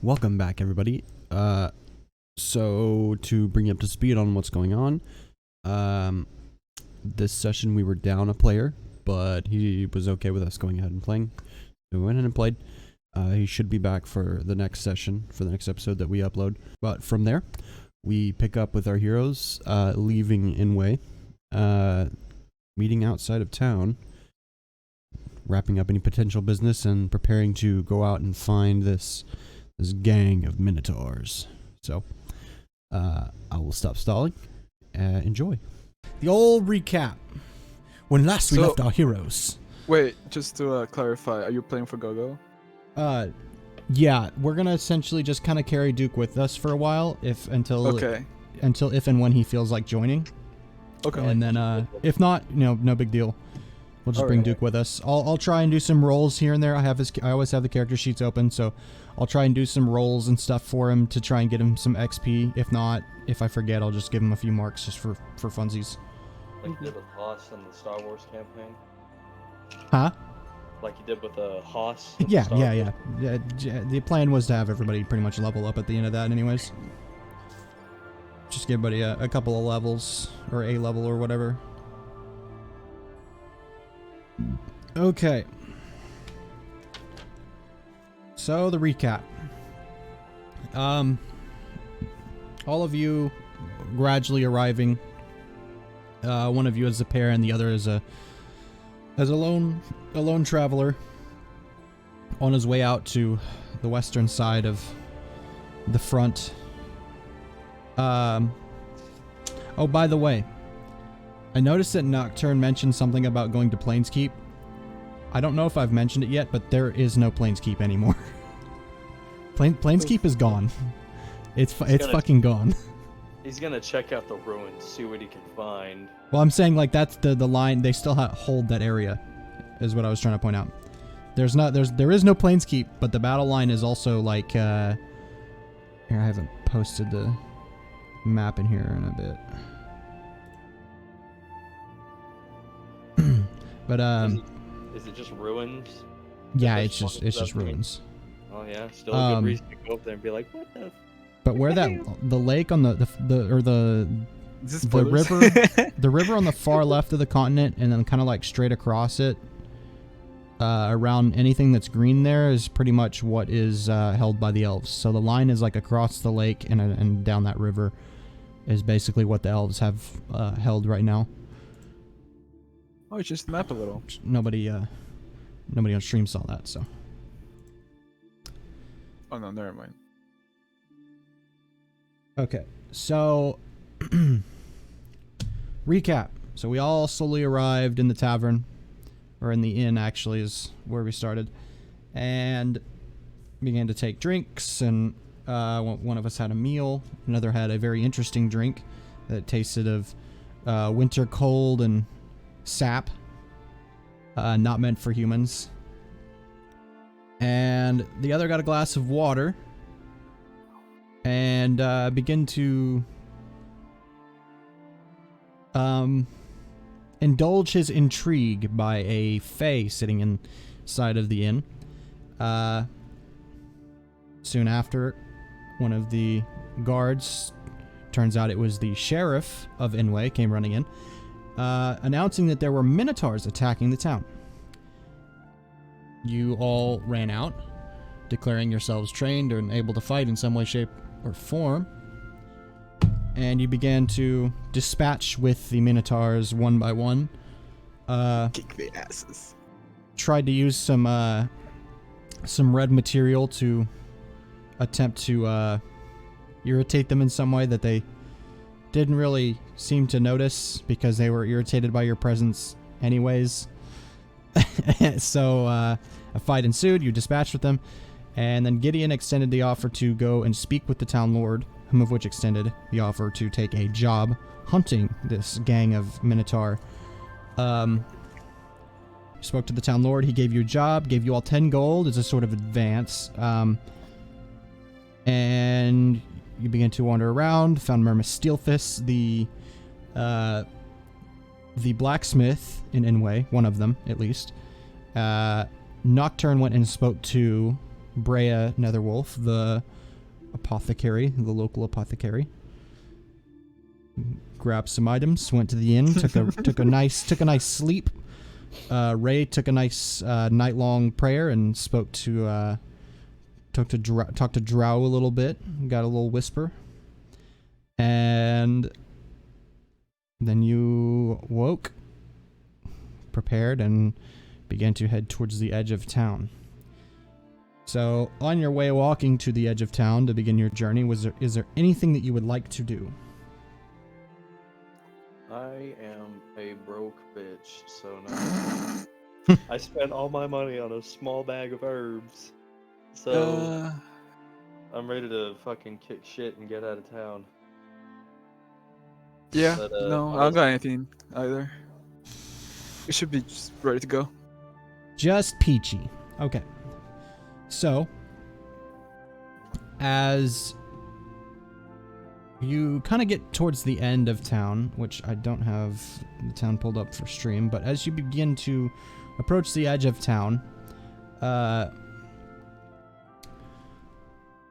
Welcome back, everybody. So to bring you up to speed on what's going on, this session we were down a player, but he was okay with us going ahead and playing. So we went in and played. He should be back for the next session, for the next episode that we upload. But from there, we pick up with our heroes, leaving Inway, meeting outside of town, wrapping up any potential business, and preparing to go out and find this gang of minotaurs. So, I will stop stalling. Enjoy. The old recap. When last we left our heroes. Wait, just to clarify, are you playing for Gogo? Yeah, we're gonna essentially just kind of carry Duke with us for a while, until if and when he feels like joining. Okay. And then, if not, no big deal. We'll just bring Duke with us. I'll try and do some rolls here and there. I always have the character sheets open, so I'll try and do some rolls and stuff for him to try and get him some XP. If not, if I forget, I'll just give him a few marks just for funsies. Like you did with Haas in the Star Wars campaign? Huh? Like you did with the Haas? Yeah. The plan was to have everybody pretty much level up at the end of that anyways. Just give everybody a couple of levels, or a level or whatever. Okay. So the recap. All of you gradually arriving. One of you as a pair, and the other as a lone traveler on his way out to the western side of the front. Oh, by the way, I noticed that Nocturne mentioned something about going to Planeskeep. I don't know if I've mentioned it yet, but there is no Planeskeep anymore. Planeskeep is gone. It's fucking gone. He's gonna check out the ruins, see what he can find. Well, I'm saying like that's the line. They still hold that area, is what I was trying to point out. There is no Planeskeep, but the battle line is also like. Here, I haven't posted the map in here in a bit. But is it just ruins? Yeah, it's just ruins. Oh yeah, still a good reason to go up there and be like, what the? But where the lake on the river the river on the far left of the continent, and then kind of like straight across it, around anything that's green there is pretty much what is held by the elves. So the line is like across the lake and down that river is basically what the elves have held right now. Oh, it's just the map a little. Nobody on stream saw that, so. Oh no, never mind. Okay, so recap. So we all slowly arrived in the tavern, or in the inn actually is where we started, and began to take drinks, and one of us had a meal, another had a very interesting drink that tasted of winter cold and sap, not meant for humans. And the other got a glass of water and begin to indulge his intrigue by a Fey sitting inside of the inn. Soon after, one of the guards, turns out it was the sheriff of Inway, came running in, announcing that there were minotaurs attacking the town. You all ran out, declaring yourselves trained and able to fight in some way, shape, or form, and you began to dispatch with the minotaurs one by one. Kick the asses. Tried to use some red material to attempt to irritate them in some way that they didn't really seem to notice, because they were irritated by your presence anyways. So a fight ensued. You dispatched with them, and then Gideon extended the offer to go and speak with the town lord, whom of which extended the offer to take a job hunting this gang of minotaur. Spoke to the town lord. He gave you a job, gave you all 10 gold as a sort of advance, and you began to wander around. Found Murmus Steelfist, the blacksmith in Inway, one of them at least. Nocturne went and spoke to Brea Netherwolf, the apothecary, the local apothecary. Grabbed some items, went to the inn, took a nice sleep. Rey took a nice night-long prayer and spoke to talked to Drow a little bit, got a little whisper, and then you woke, prepared, and began to head towards the edge of town. So, on your way walking to the edge of town to begin your journey, is there anything that you would like to do? I am a broke bitch, so no. I spent all my money on a small bag of herbs. So I'm ready to fucking kick shit and get out of town. Yeah, But, no, I don't got anything either. We should be just ready to go. Just peachy. Okay. So, as you kind of get towards the end of town, which I don't have the town pulled up for stream, but as you begin to approach the edge of town,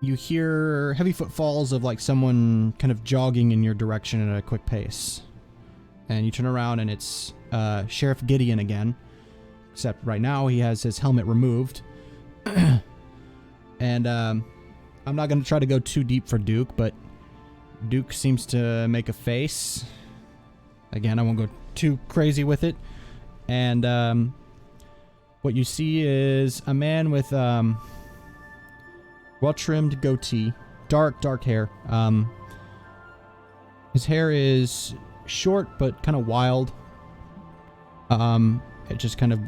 you hear heavy footfalls of like someone kind of jogging in your direction at a quick pace. And you turn around and it's Sheriff Gideon again, except right now he has his helmet removed. And I'm not going to try to go too deep for Duke, but Duke seems to make a face. Again, I won't go too crazy with it. And what you see is a man with well-trimmed goatee, dark hair. His hair is short but kind of wild. It just kind of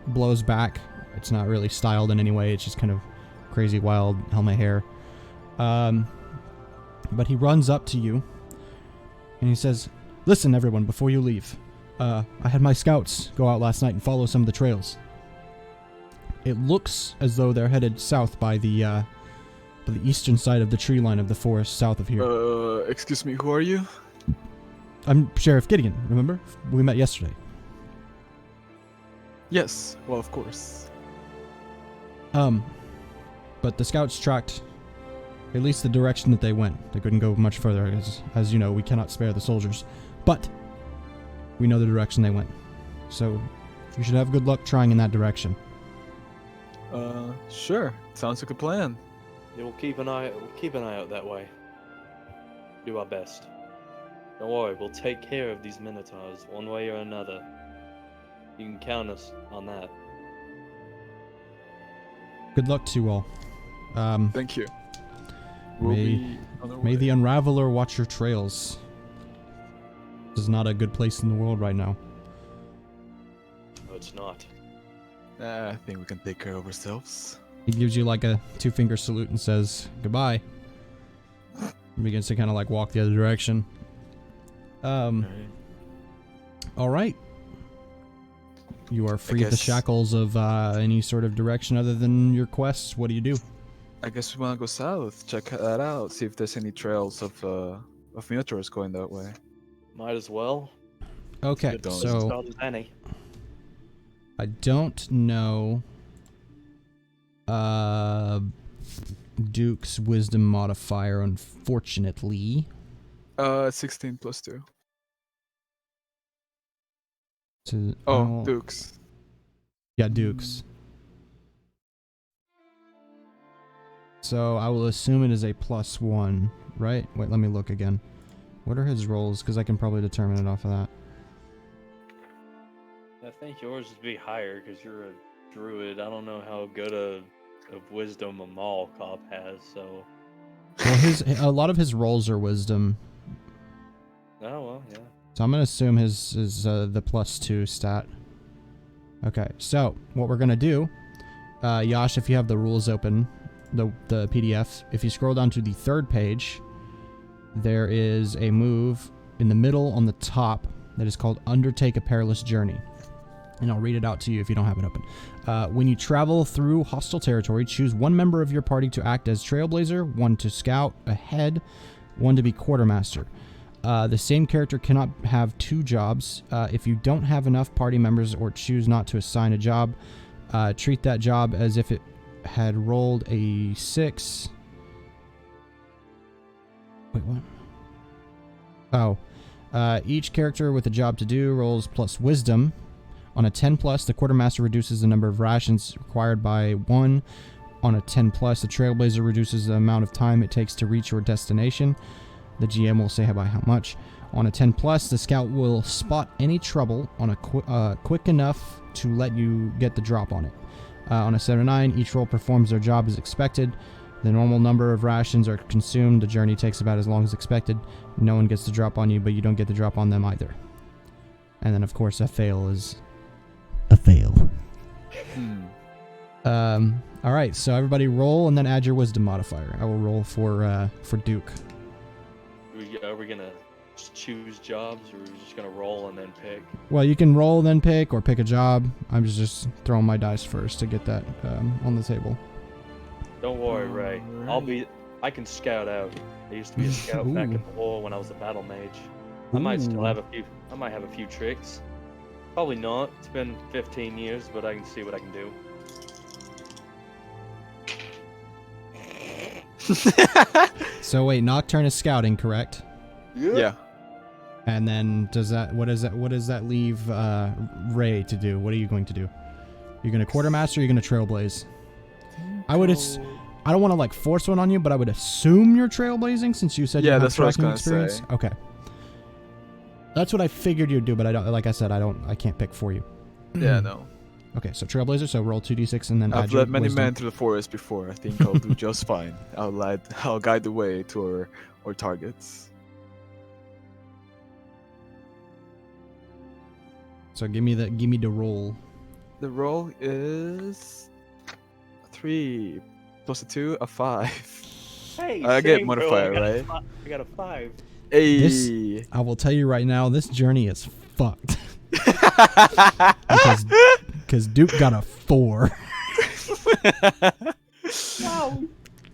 blows back. It's not really styled in any way. It's just kind of crazy wild helmet hair. But he runs up to you and he says, "Listen, everyone, before you leave, I had my scouts go out last night and follow some of the trails. It looks as though they're headed south by the eastern side of the tree line of the forest south of here." Excuse me, who are you? I'm Sheriff Gideon, remember? We met yesterday. Yes, well, of course. But the scouts tracked at least the direction that they went. They couldn't go much further, as you know, we cannot spare the soldiers. But we know the direction they went. So you should have good luck trying in that direction. Sure. Sounds like a plan. Yeah, we'll keep an eye out that way. Do our best. Don't worry, we'll take care of these minotaurs one way or another. You can count us on that. Good luck to you all. Thank you. We'll be on our May way. the Unraveler watch your trails. This is not a good place in the world right now. No, it's not. I think we can take care of ourselves. He gives you like a 2-finger salute and says goodbye. And begins to kind of like walk the other direction. All right. You are free of the guess- shackles of any sort of direction other than your quests. What do you do? I guess we want to go south, check that out, see if there's any trails of minotaurs going that way. Might as well. Okay, Good so start as any. I don't know Duke's wisdom modifier, unfortunately. 16 plus 2. So, Oh, Dukes. Yeah, Duke's. So I will assume it is a +1, right? Wait, let me look again. What are his rolls? Because I can probably determine it off of that. I think yours would be higher because you're a druid. I don't know how good of wisdom a mall cop has, so. Well, a lot of his rolls are wisdom. Oh, well, yeah. So I'm going to assume his is the +2 stat. Okay, so what we're going to do, Yash, if you have the rules open, the PDF, if you scroll down to the 3rd page, there is a move in the middle on the top that is called Undertake a Perilous Journey. And I'll read it out to you if you don't have it open. When you travel through hostile territory, choose one member of your party to act as trailblazer, one to scout ahead, one to be quartermaster. The same character cannot have 2 jobs. If you don't have enough party members or choose not to assign a job, treat that job as if it had rolled a 6. Wait, what? Oh. Each character with a job to do rolls plus wisdom. On a 10+, the quartermaster reduces the number of rations required by 1. On a 10+, the trailblazer reduces the amount of time it takes to reach your destination. The GM will say by how much. On a 10+, the scout will spot any trouble on a quick enough to let you get the drop on it. On a 7 or 9, each roll performs their job as expected. The normal number of rations are consumed. The journey takes about as long as expected. No one gets the drop on you, but you don't get the drop on them either. And then, of course, a fail is a fail. All right, so everybody roll and then add your wisdom modifier. I will roll for Duke. Are we gonna choose jobs, or are we just gonna roll and then pick? Well, you can roll then pick, or pick a job. I'm just throwing my dice first to get that on the table. Don't worry, Ray. I can scout out. I used to be a scout back in the war when I was a battle mage. I might still have a few. I might have a few tricks. Probably not. It's been 15 years, but I can see what I can do. So wait, Nocturne is scouting, correct? Yeah. And then what does that leave Ray to do? What are you going to do? You're going to quartermaster, or you're going to trailblaze? I don't want to like force one on you, but I would assume you're trailblazing since you said you have tracking experience. Say. Okay. That's what I figured you'd do, but I don't. Like I said, I can't pick for you. Yeah, no. Okay, so trailblazer. So roll 2d6 and then. I've led many men through the forest before. I think I'll do just fine. I'll guide the way to our targets. So give me the roll. The roll is 3 plus a 2, a 5. Hey, I get modifier, right? I got a 5. Hey. I will tell you right now, this journey is fucked. Because Duke got a 4. Wow.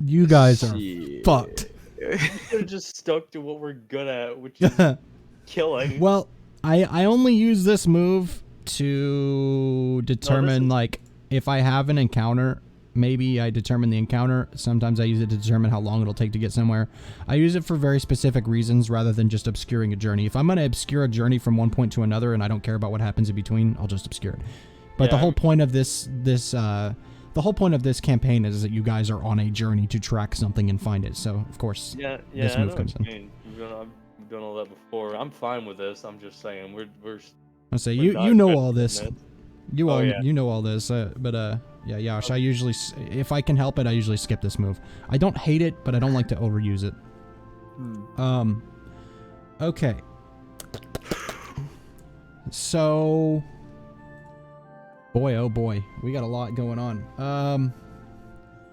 You guys are fucked. We could have just stuck to what we're good at, which is killing. Well, I only use this move to determine, like, if I have an encounter, maybe I determine the encounter. Sometimes I use it to determine how long it'll take to get somewhere. I use it for very specific reasons rather than just obscuring a journey. If I'm going to obscure a journey from one point to another and I don't care about what happens in between, I'll just obscure it. But the whole point of this campaign is that you guys are on a journey to track something and find it. So, of course, this move comes in. I've done all that before. I'm fine with this. I'm just saying we're I'll say you know all this. You know all this. Yeah, Yash, I usually, if I can help it, I usually skip this move. I don't hate it, but I don't like to overuse it. Okay. So, boy, oh boy, we got a lot going on.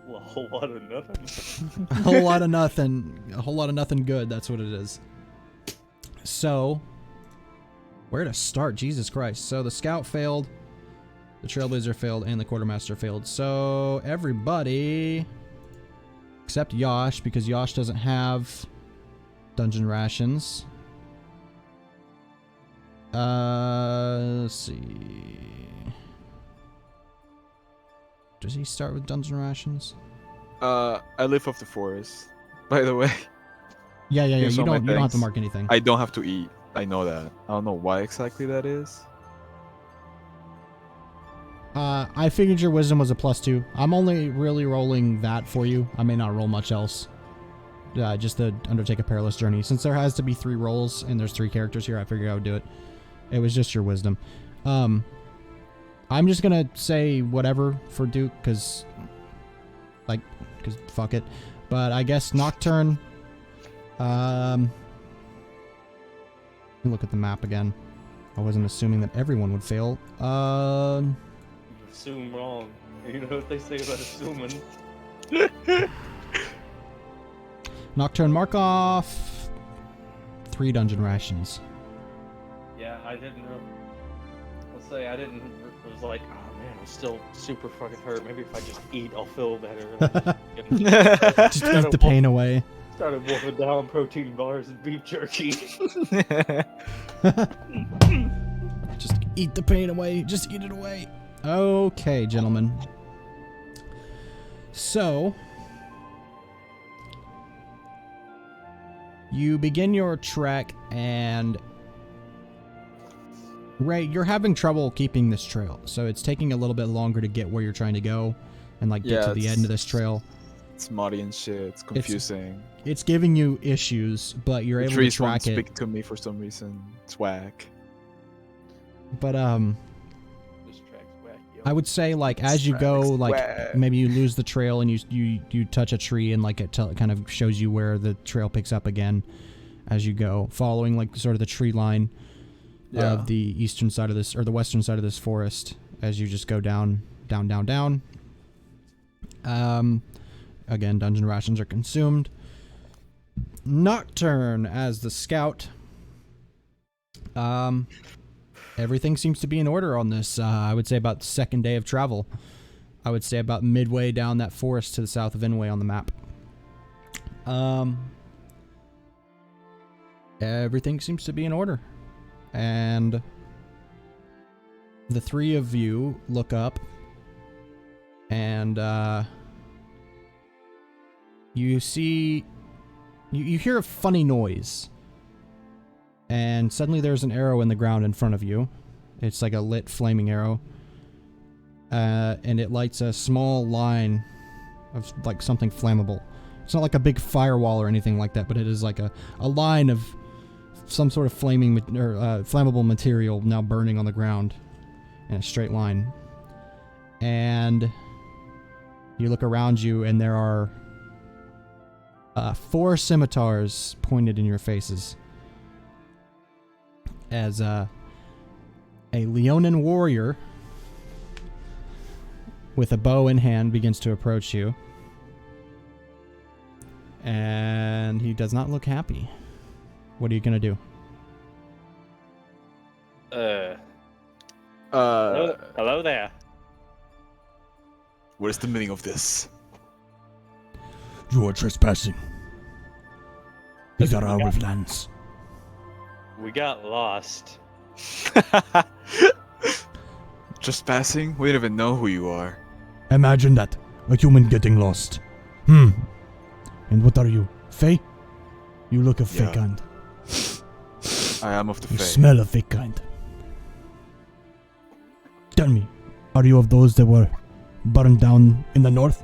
Well, a whole lot of nothing. A whole lot of nothing. A whole lot of nothing good. That's what it is. So, where to start? Jesus Christ. So the scout failed, the trailblazer failed, and the quartermaster failed. So everybody except Yash, because Yash doesn't have dungeon rations. Let's see. Does he start with dungeon rations? I live off the forest, by the way. Yeah. You don't have to mark anything. I don't have to eat. I know that. I don't know why exactly that is. I figured your wisdom was a +2. I'm only really rolling that for you. I may not roll much else. Just to undertake a perilous journey. Since there has to be 3 rolls and there's 3 characters here, I figured I would do it. It was just your wisdom. I'm just gonna say whatever for Duke, cause fuck it. But I guess Nocturne. Let me look at the map again. I wasn't assuming that everyone would fail. You assume wrong. You know what they say about assuming. Nocturne, mark off 3 dungeon rations. Yeah, I didn't know. Let's say I didn't. It was like, oh man, I'm still super fucking hurt. Maybe if I just eat, I'll feel better. Just eat the pain away. Started wolfing down protein bars and beef jerky. Just eat the pain away. Just eat it away. Okay, gentlemen. So, you begin your trek, and Rey, you're having trouble keeping this trail, so it's taking a little bit longer to get where you're trying to go and like get to the end of this trail. It's muddy and shit. It's confusing. It's giving you issues, but you're able to trees won't track it. speak to me for some reason. It's whack. But This track's whack, yo. I would say like as you go, like maybe you lose the trail and you touch a tree and like it kind of shows you where the trail picks up again as you go, following like sort of the tree line of the eastern side of this or the western side of this forest as you just go down. Again, dungeon rations are consumed. Nocturne as the scout. Everything seems to be in order on this. I would say about the second day of travel. I would say about midway down that forest to the south of Inway on the map. Everything seems to be in order. And the three of you look up and you see you hear a funny noise. And suddenly there's an arrow in the ground in front of you. It's like a lit flaming arrow. And it lights a small line of like something flammable. It's not like a big firewall or anything like that, but it is like a line of some sort of flammable material now burning on the ground in a straight line. And you look around you and there are 4 scimitars pointed in your faces. As a Leonin warrior with a bow in hand begins to approach you. And he does not look happy. What are you going to do? Hello there. What is the meaning of this? You are trespassing. These are our lands. We got lost. Trespassing? We don't even know who you are. Imagine that. A human getting lost. And what are you? Fey? You look of fey kind. I am of the You Fey. smell of fey kind. Tell me, are you of those that were burned down in the north?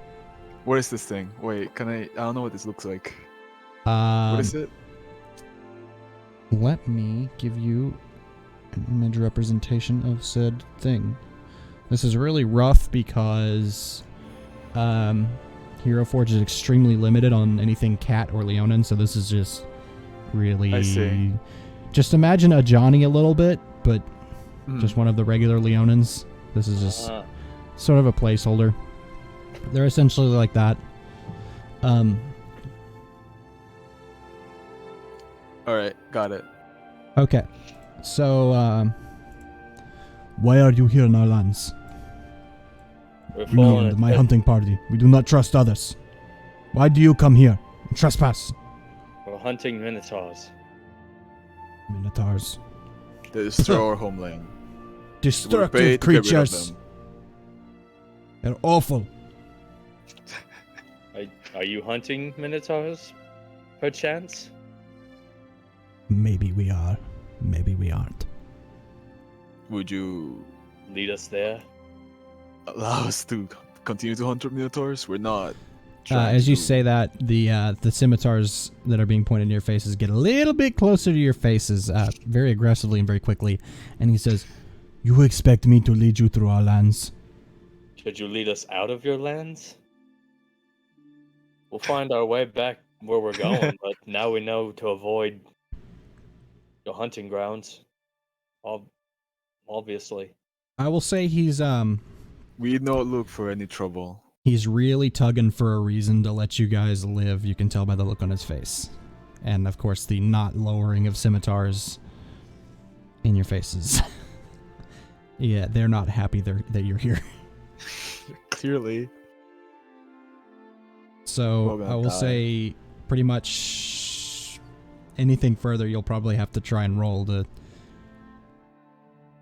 What is this thing? Wait, I don't know what this looks like. What What is it? Let me give you an image representation of said thing. This is really rough because Hero Forge is extremely limited on anything cat or Leonin, so this is just really... I see. Just imagine a Johnny a little bit, but just one of the regular Leonins. This is just sort of a placeholder. They're essentially like that. Alright, got it. Okay. So, Why are you here in our lands? We're Me following and my hunting party. We do not trust others. Why do you come here and trespass? We're hunting minotaurs. Minotaurs. They destroy our homeland. We're Destructive paid to get rid of creatures. them. They're awful. Are you hunting minotaurs? Perchance? Maybe we are. Maybe we aren't. Would you Lead us there? allow us to continue to hunt minotaurs? We're not. as you to- say that, the scimitars that are being pointed in your faces get a little bit closer to your faces, very aggressively and very quickly. And he says, You expect me to lead you through our lands? Should you lead us out of your lands? We'll find our way back where we're going, but now we know to avoid your hunting grounds. Obviously. I will say he's We don't look for any trouble. he's really tugging for a reason to let you guys live. You can tell by the look on his face. And of course the not lowering of scimitars in your faces. Yeah, they're not happy that you're here. Clearly. So We're gonna I will die. say pretty much anything further you'll probably have to try and roll to,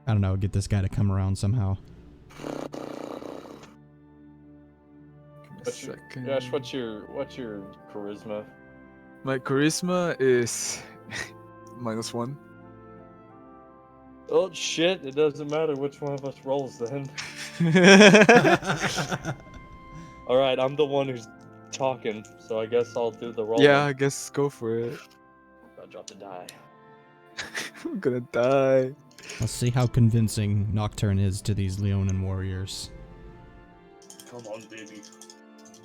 I don't know, get this guy to come around somehow. second. Yash, what's your charisma? My charisma is -1. Oh shit! It doesn't matter which one of us rolls then. All right, I'm the one who's talking, so I guess I'll do the roll. Yeah, I guess go for it. I'll drop the die. I'm gonna die. Let's see how convincing Nocturne is to these Leonin warriors. Come on, baby.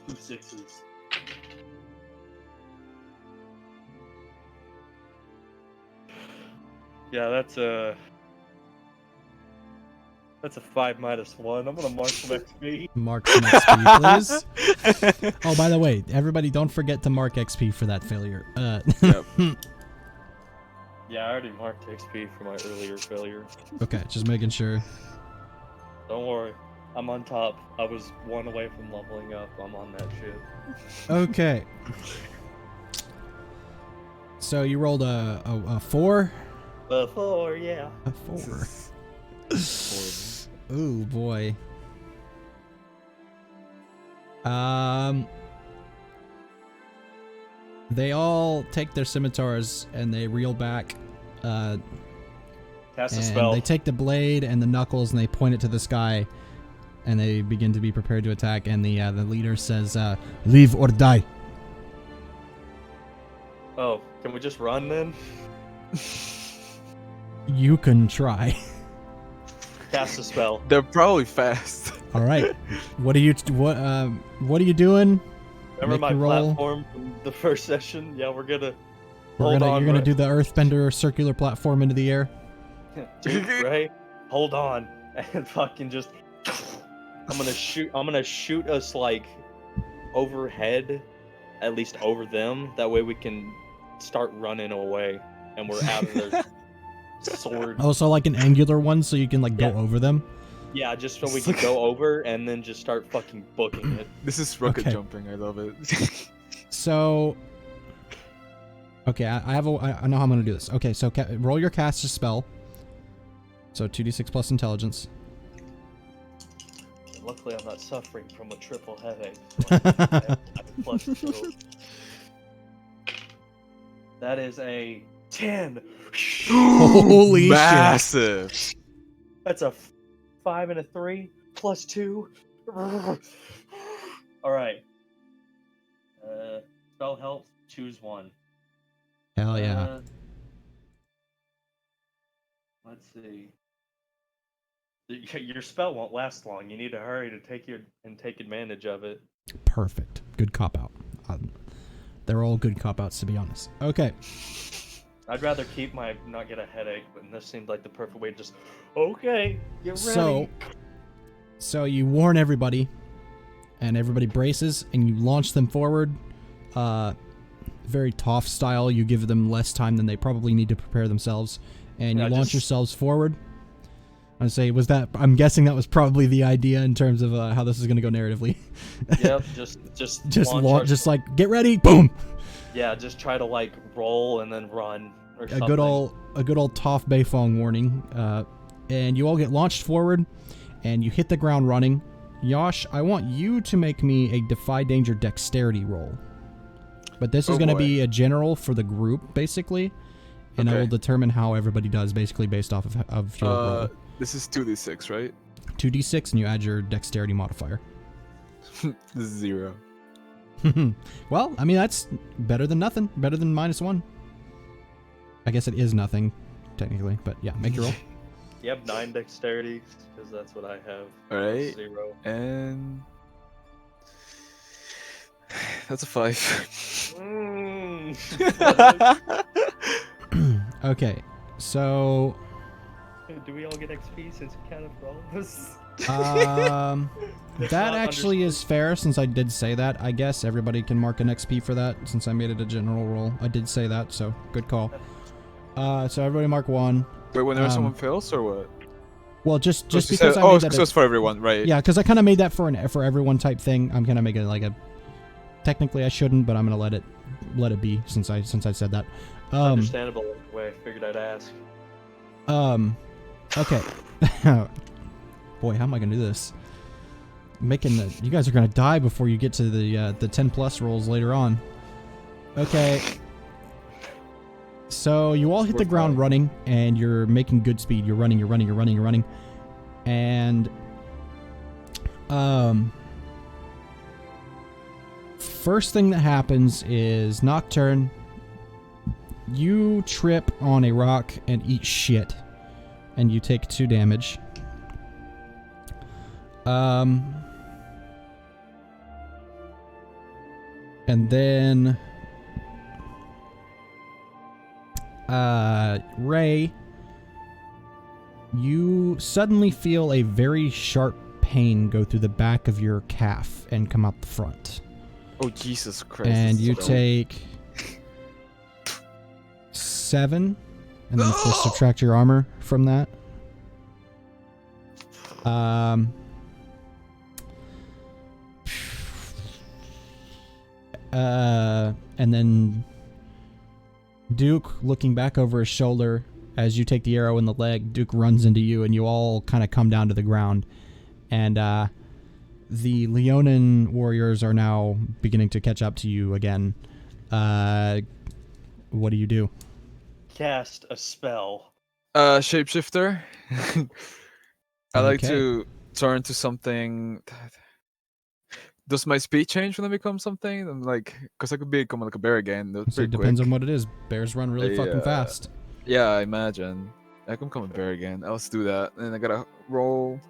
2 6s. Yeah, that's a 5 -1. I'm gonna mark some XP. Mark some XP, please. Oh, by the way, everybody, don't forget to mark XP for that failure. Yeah, I already marked XP for my earlier failure. Okay, just making sure. Don't worry, I'm on top. I was 1 away from leveling up. I'm on that shit. Okay. So you rolled a 4? A 4, yeah. A 4. Ooh, boy. They all take their scimitars and they reel back. Cast a And spell. they take the blade and the knuckles and they point it to the sky, and they begin to be prepared to attack. And the leader says, "Leave or die." Oh, can we just run then? You can try. Cast a spell. They're probably fast. All right. What are you doing? Remember Make my your roll. platform from the first session? Yeah, we're gonna. You're gonna Ray. do the earthbender circular platform into the air. Dude, Ray, hold on, and fucking just. I'm gonna shoot us like overhead, at least over them. That way we can start running away, and we're out of their sword. Oh, so like an angular one, so you can like go Yeah. over them. Yeah, just so we can go over and then just start fucking booking it. This is rocket Okay. jumping. I love it. So, okay, I know how I'm gonna do this. Okay, so roll your cast a spell. So 2d6 plus intelligence. Luckily, I'm not suffering from a triple headache. So I have +2. That is a 10. Holy shit! Massive. That's a 5 and a 3 +2. All right. Spell help. Choose one. Hell yeah! Let's see. Your spell won't last long. You need to hurry to take advantage of it. Perfect. Good cop out. They're all good cop outs, to be honest. Okay. I'd rather keep not get a headache, but this seemed like the perfect way to just. Okay, get ready. So you warn everybody, and everybody braces, and you launch them forward. Very Toph style. You give them less time than they probably need to prepare themselves, and you launch yourselves forward. I say, I'm guessing that was probably the idea in terms of how this is going to go narratively. Yep, just like get ready, boom. Yeah, just try to like roll and then run or something. A good old Toph Beifong warning. And you all get launched forward, and you hit the ground running. Yash, I want you to make me a Defy Danger Dexterity roll. But this is going to be a general for the group, basically, and I will determine how everybody does, basically based off of your roll. This is 2d6, right? 2d6, and you add your Dexterity modifier. This is 0. Well, I mean, that's better than nothing. Better than -1. I guess it is nothing, technically, but yeah, make your roll. You have 9 dexterity, because that's what I have. Alright. 0. And that's a 5. Okay, so Do we all get XP since we counted for all of us? that actually is fair, since I did say that. I guess everybody can mark an XP for that, since I made it a general roll. I did say that, so good call. So everybody mark 1. Wait, whenever someone fails, or what? Well, just Because because I made that. so it's for everyone, right? Yeah, because I kind of made that for everyone type thing. I'm gonna make it like a. Technically, I shouldn't, but I'm gonna let it be since I said that. Understandable way. I figured I'd ask. Okay. Boy, how am I gonna do this? making the. You guys are gonna die before you get to the 10+ rolls later on. Okay. So you all hit the ground running, and you're making good speed. You're running. And first thing that happens is Nocturne. You trip on a rock and eat shit, and you take 2 damage. And then Rey, you suddenly feel a very sharp pain go through the back of your calf and come out the front. Oh, Jesus Christ. And you take 7, and then of course subtract your armor from that. And then Duke, looking back over his shoulder as you take the arrow in the leg, Duke runs into you, and you all kind of come down to the ground. And the Leonin warriors are now beginning to catch up to you again. What do you do? Cast a spell. Shapeshifter. I like Okay. to turn to something. Does my speed change when I become something? I'm like, because I could become like a bear again. That's So it pretty depends quick. on what it is. Bears run really fucking fast. Yeah, I imagine. I can become a bear again. Let's do that. And I gotta roll.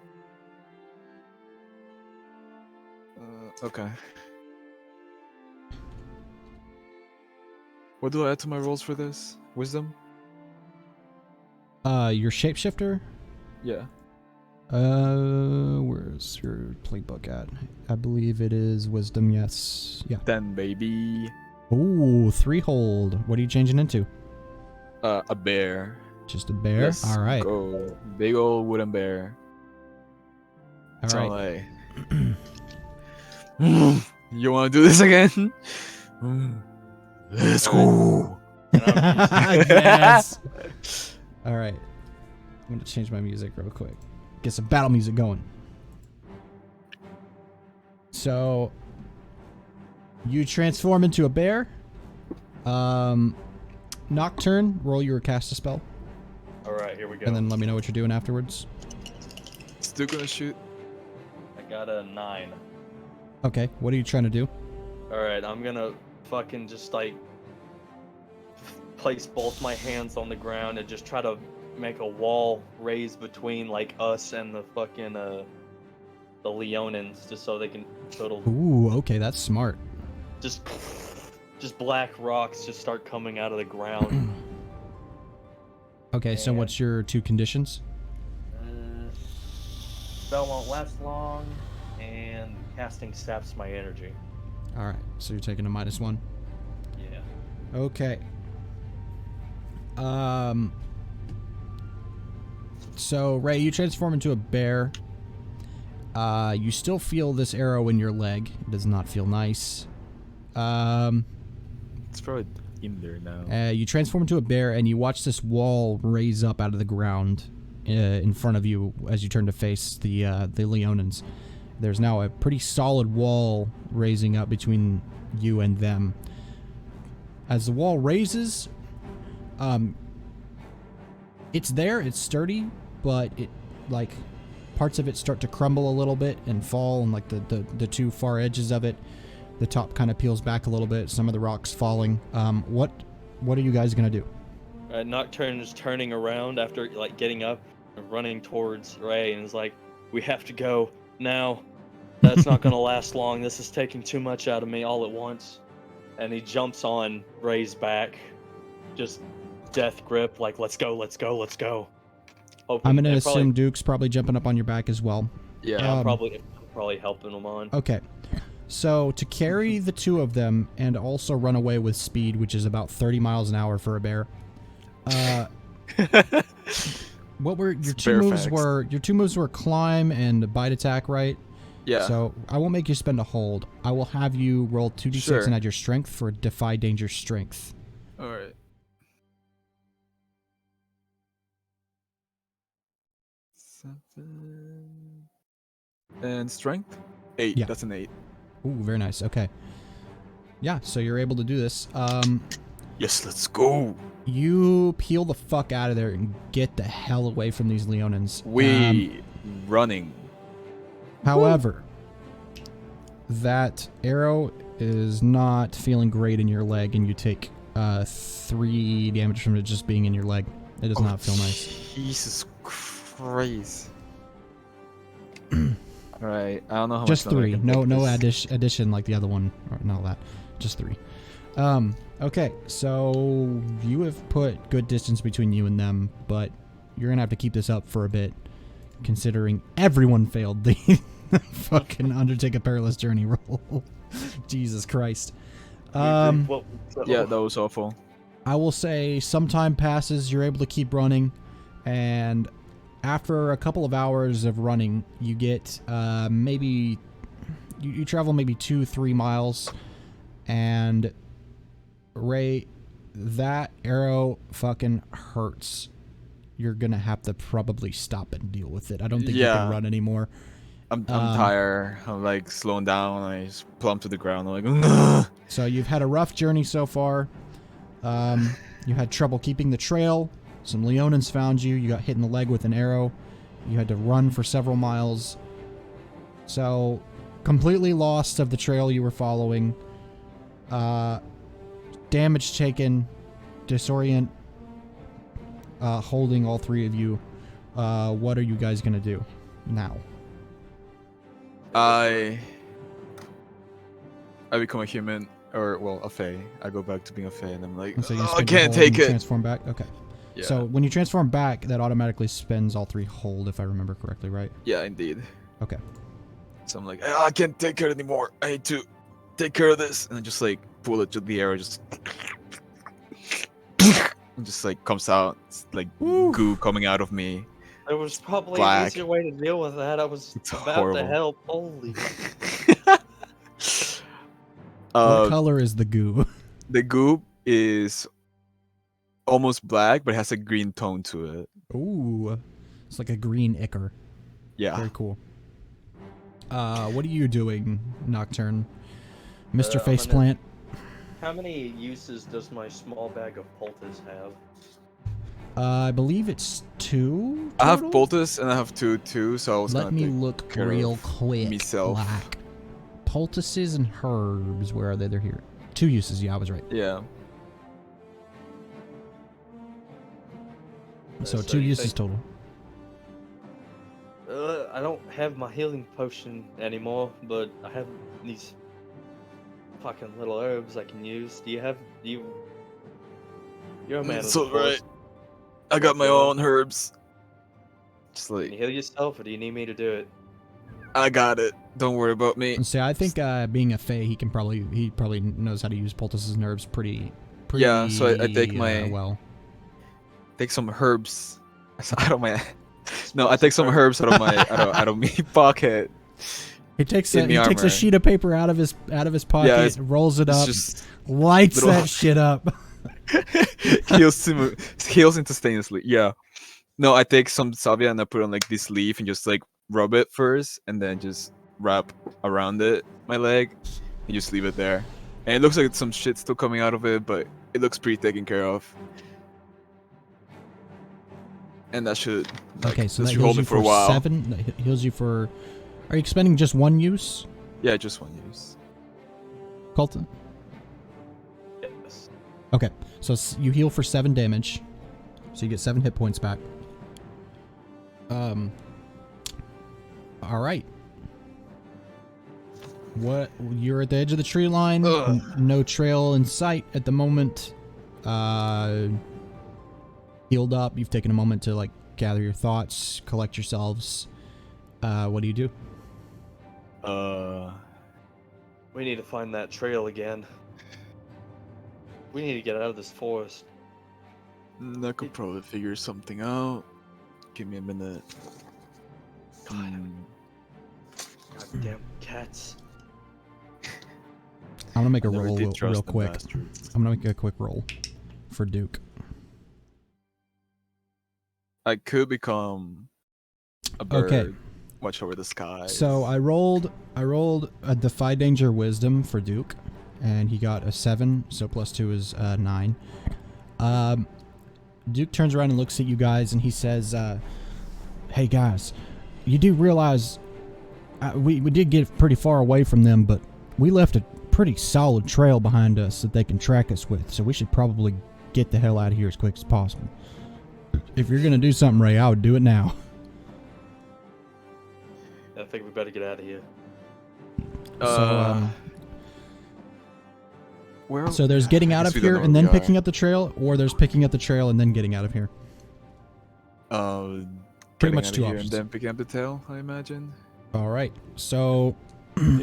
Okay. What do I add to my rolls for this? Wisdom? Your shapeshifter? Yeah. Where's your playbook at? I believe it is wisdom, yes. Yeah. 10, baby. Ooh, 3 hold. What are you changing into? A bear. Just a bear? Let's Alright. go. Big old wooden bear. Alright. You wanna do this again? Let's go. Yes! Alright. I'm gonna change my music real quick. Get some battle music going. So you transform into a bear. Nocturne, roll your cast a spell. Alright, here we go. And then let me know what you're doing afterwards. Still gonna shoot. I got a 9. Okay, what are you trying to do? Alright, I'm gonna fucking just like place both my hands on the ground and just try to make a wall raised between like us and the fucking the Leonins, just so they can Ooh, okay, that's smart. just black rocks just start coming out of the ground. Okay, so And- what's your 2 conditions? Spell won't last long, and casting saps my energy. Alright, so you're taking a -1. Yeah. Okay. So, Rey, you transform into a bear. You still feel this arrow in your leg. It does not feel nice. It's probably in there now. You transform into a bear, and you watch this wall raise up out of the ground in front of you as you turn to face the Leonins. There's now a pretty solid wall raising up between you and them. As the wall raises, it's there, it's sturdy, but it, like, parts of it start to crumble a little bit and fall, and like the 2 far edges of it, the top kind of peels back a little bit, some of the rocks falling. What are you guys gonna do? Nocturne is turning around after like getting up and running towards Rey and is like, "We have to go now. That's not gonna last long. This is taking too much out of me all at once." And he jumps on Rey's back, just death grip, like, "Let's go, let's go, let's go." Hoping, I'm gonna and assume Duke's probably jumping up on your back as well. yeah, um, probably helping him on. Okay. So, to carry the 2 of them and also run away with speed, which is about 30 miles an hour for a bear, what were your 2 bear moves? facts. Your 2 moves were climb and bite attack, right? Yeah. So I won't make you spend a hold. I will have you roll 2d6 Sure. and add your strength for defy danger strength. All right. 7 and strength. 8. Yeah. That's an 8. Ooh, very nice. Okay. Yeah, so you're able to do this. Yes, let's go. You peel the fuck out of there and get the hell away from these Leonins. We running. However, that arrow is not feeling great in your leg, and you take 3 damage from it just being in your leg. It does not feel nice. Jesus Christ. Alright, I don't know how Just much longer I 3. can No take this. addition like the other one, or not that. Just 3. Okay, so you have put good distance between you and them, but you're gonna have to keep this up for a bit, considering everyone failed the fucking undertake a perilous journey roll. Jesus Christ. Yeah, that was awful. I will say some time passes, you're able to keep running, and after a couple of hours of running, you get maybe you travel maybe 2-3 miles, and Rey, that arrow fucking hurts. You're gonna have to probably stop and deal with it. I don't think you can run anymore. I'm tired. I'm like slowing down. I just plump to the ground. I'm like, ugh. So you've had a rough journey so far. You had trouble keeping the trail. Some Leonins found you. You got hit in the leg with an arrow. You had to run for several miles. So, completely lost of the trail you were following. Damage taken. Disorient. Holding all 3 of you. What are you guys gonna do now? I become a human, or well, a Fey. I go back to being a Fey, and I'm like, And so you I spend your can't hold take and it. transform back? Okay. Yeah. So, when you transform back, that automatically spends all 3 hold, if I remember correctly, right? Yeah, indeed. Okay. So I'm like, I can't take it anymore. I need to take care of this, and I just like pull it to the arrow, just and just like comes out. It's like goo coming out of me. There was probably Black. an easier way to deal with that. I was It's about horrible. to help. Holy. What color is the goo? The goo is almost black, but it has a green tone to it. Ooh. It's like a green ichor. Yeah. Very cool. What are you doing, Nocturne? Mr. I'm Faceplant? How many uses does my small bag of poultice have? I believe it's 2 I have total? poultice and I have 2 too, so I was Let gonna me take look care real of quick. myself. Black. Poultices and herbs. Where are they? They're here. 2 uses. Yeah, I was right. Yeah. So So 2 you uses think- total. I don't have my healing potion anymore, but I have these fucking little herbs I can use. Do you have you're a man of It's the alright. forest. I got my Yeah. own herbs. Just Can you like, heal yourself, or do you need me to do it? I got it. Don't worry about me. And see, I think being a Fey, he probably knows how to use poultices and herbs pretty Yeah, so I take my- well. Take some herbs out of my. No, I take some herbs out of my out of me pocket. He takes Give me a armor. sheet of paper out of his pocket, it's- rolls it It's up, just lights little- that shit up. heals instantaneously. Yeah. No, I take some salvia and I put on like this leaf and just like rub it first, and then just wrap around it my leg, and just leave it there. And it looks like some shit's still coming out of it, but it looks pretty taken care of. And that should Okay, so that that should hold heals me you for a for while. 7. That heals you for. Are you expending just 1 use, Yeah, just one use. Colton? Yes. Okay, so you heal for 7 damage, so you get 7 hit points back. All right. What? You're at the edge of the tree line. Ugh. No trail in sight at the moment. Healed up. You've taken a moment to like gather your thoughts, collect yourselves. What do you do? We need to find that trail again. We need to get out of this forest. I could probably figure something out. Give me a minute. Goddamn cats. I'm gonna make a I never roll did real trust them quick. bastards. I'm gonna make a quick roll for Duke. I could become a bird. Okay. watch over the sky. So I rolled a Defy Danger Wisdom for Duke, and he got a 7, so +2 is 9. Duke turns around and looks at you guys, and he says, "Hey guys, you do realize we did get pretty far away from them, but we left a pretty solid trail behind us that they can track us with, so we should probably get the hell out of here as quick as possible. If you're gonna do something, Ray, I would do it now." I think we better get out of here. So there's getting out of here and then picking up the trail, or there's picking up the trail and then getting out of here. Pretty much two options. And then picking up the tail, I imagine. All right. So,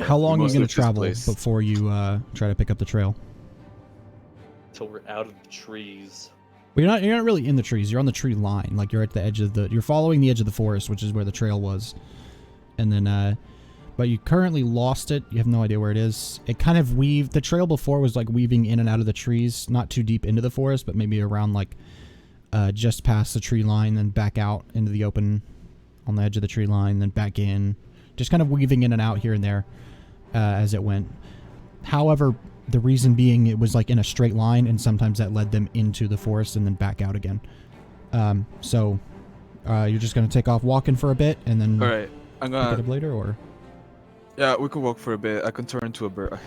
how long are you going to travel before you try to pick up the trail? Till we're out of the trees. Well, you're not really in the trees. You're on the tree line. Like you're at the edge of the. You're following the edge of the forest, which is where the trail was, and then but you currently lost it. You have no idea where it is. It kind of weaved. The trail before was like weaving in and out of the trees, not too deep into the forest, but maybe around like just past the tree line, then back out into the open on the edge of the tree line, then back in. Just kind of weaving in and out here and there as it went. However, the reason being it was like in a straight line, and sometimes that led them into the forest and then back out again. So you're just going to take off walking for a bit and then all right, I'm gonna pick it up later, or? Yeah, we can walk for a bit. I can turn into a bird.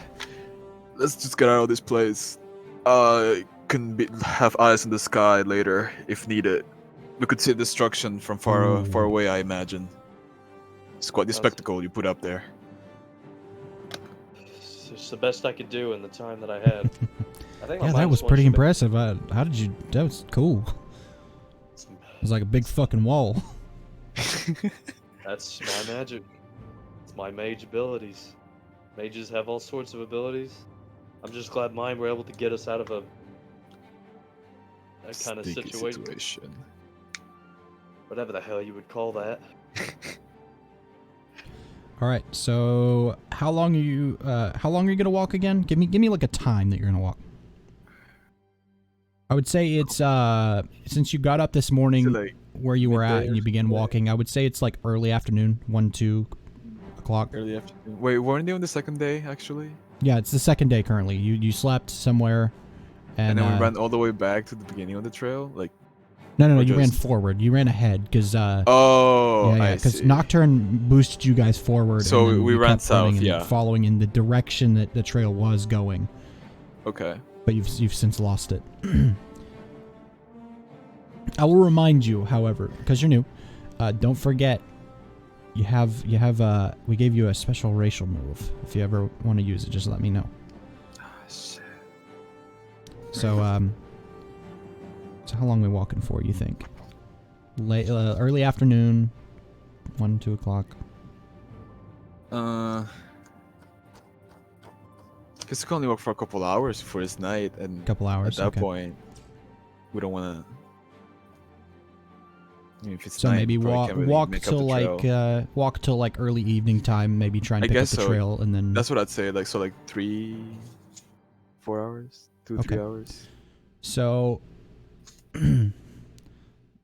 Let's just get out of this place. Have eyes in the sky later if needed. We could see destruction from far away, I imagine. It's quite the spectacle you put up there. It's the best I could do in the time that I had. I think yeah, that was pretty impressive. How did you? That was cool. It was like a big fucking wall. That's my magic. It's my mage abilities. Mages have all sorts of abilities. I'm just glad mine were able to get us out of a kind of situation. Whatever the hell you would call that. All right. So, how long are you gonna walk again? Give me like a time that you're gonna walk. I would say it's since you got up this morning like where you were at and you began walking. I would say it's like early afternoon, 1-2 o'clock. Early afternoon. Wait, weren't they on the second day actually? Yeah, it's the second day currently. You slept somewhere, and then we ran all the way back to the beginning of the trail, like. No, you ran forward. You ran ahead because because Nocturne boosted you guys forward. So and we ran south, following in the direction that the trail was going. Okay. But you've since lost it. I will remind you, however, because you're new, don't forget you have we gave you a special racial move. If you ever want to use it, just let me know. Shit. So So how long are we walking for, you think? Late, early afternoon, 1-2 o'clock. Guess we can only walk for a couple hours before it's night, and couple hours. At that point, we don't want to. I mean, if it's so night, maybe walk till like early evening time. Maybe try and pick up the trail, and then. That's what I'd say. Like 3-4 hours, 2-3 hours. So.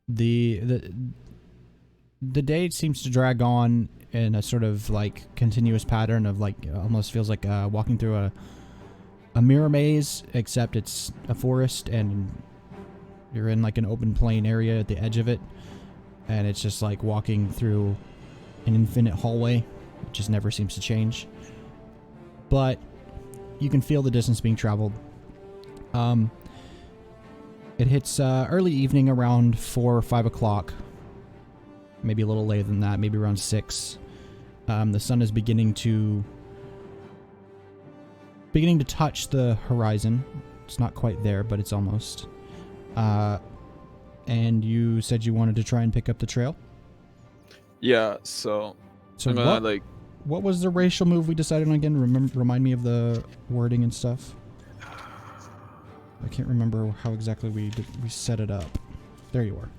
the day seems to drag on in a sort of like continuous pattern of like almost feels like walking through a mirror maze, except it's a forest and you're in like an open plain area at the edge of it, and it's just like walking through an infinite hallway. It just never seems to change, but you can feel the distance being traveled. It hits early evening around 4 or 5 o'clock. Maybe a little later than that, maybe around 6. The sun is beginning to touch the horizon. It's not quite there, but it's almost. And you said you wanted to try and pick up the trail? Yeah, so I'm gonna, what was the racial move we decided on again? Remind me of the wording and stuff. I can't remember how exactly we set it up. There you are.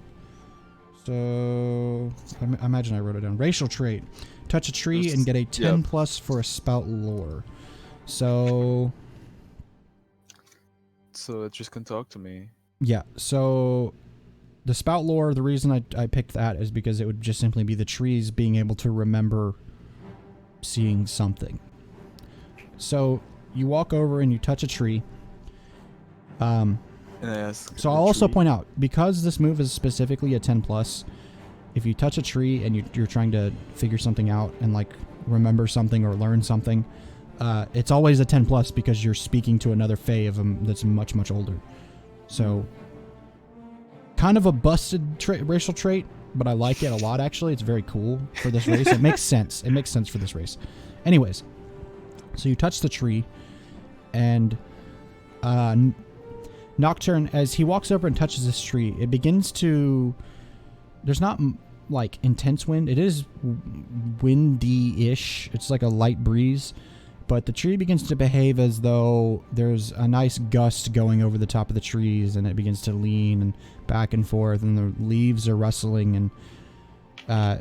So, I imagine I wrote it down. Racial trait. Touch a tree and get a 10 plus for a spout lore. So it just can talk to me. Yeah, so the spout lore, the reason I picked that is because it would just simply be the trees being able to remember seeing something. So you walk over and you touch a tree. And I ask. So I'll also point out, because this move is specifically a 10+, if you touch a tree and you're trying to figure something out and like remember something or learn something, it's always a 10+ because you're speaking to another Fey that's much, much older. So kind of a busted racial trait, but I like it a lot, actually. It's very cool for this race. It makes sense. It makes sense for this race. Anyways, so you touch the tree, and Nocturne, as he walks over and touches this tree, it begins to... There's not, like, intense wind. It is windy-ish. It's like a light breeze. But the tree begins to behave as though there's a nice gust going over the top of the trees, and it begins to lean and back and forth, and the leaves are rustling, and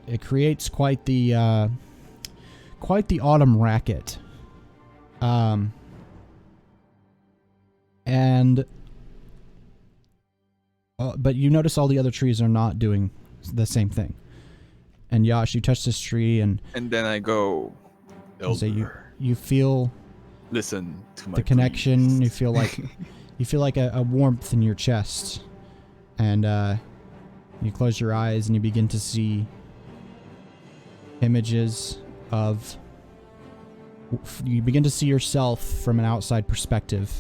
it creates quite the autumn racket. But you notice all the other trees are not doing the same thing. And Yash, you touch this tree, and then I go. Say you feel listen to my the connection. priest. You feel like a warmth in your chest, and you close your eyes and you begin to see images of. You begin to see yourself from an outside perspective,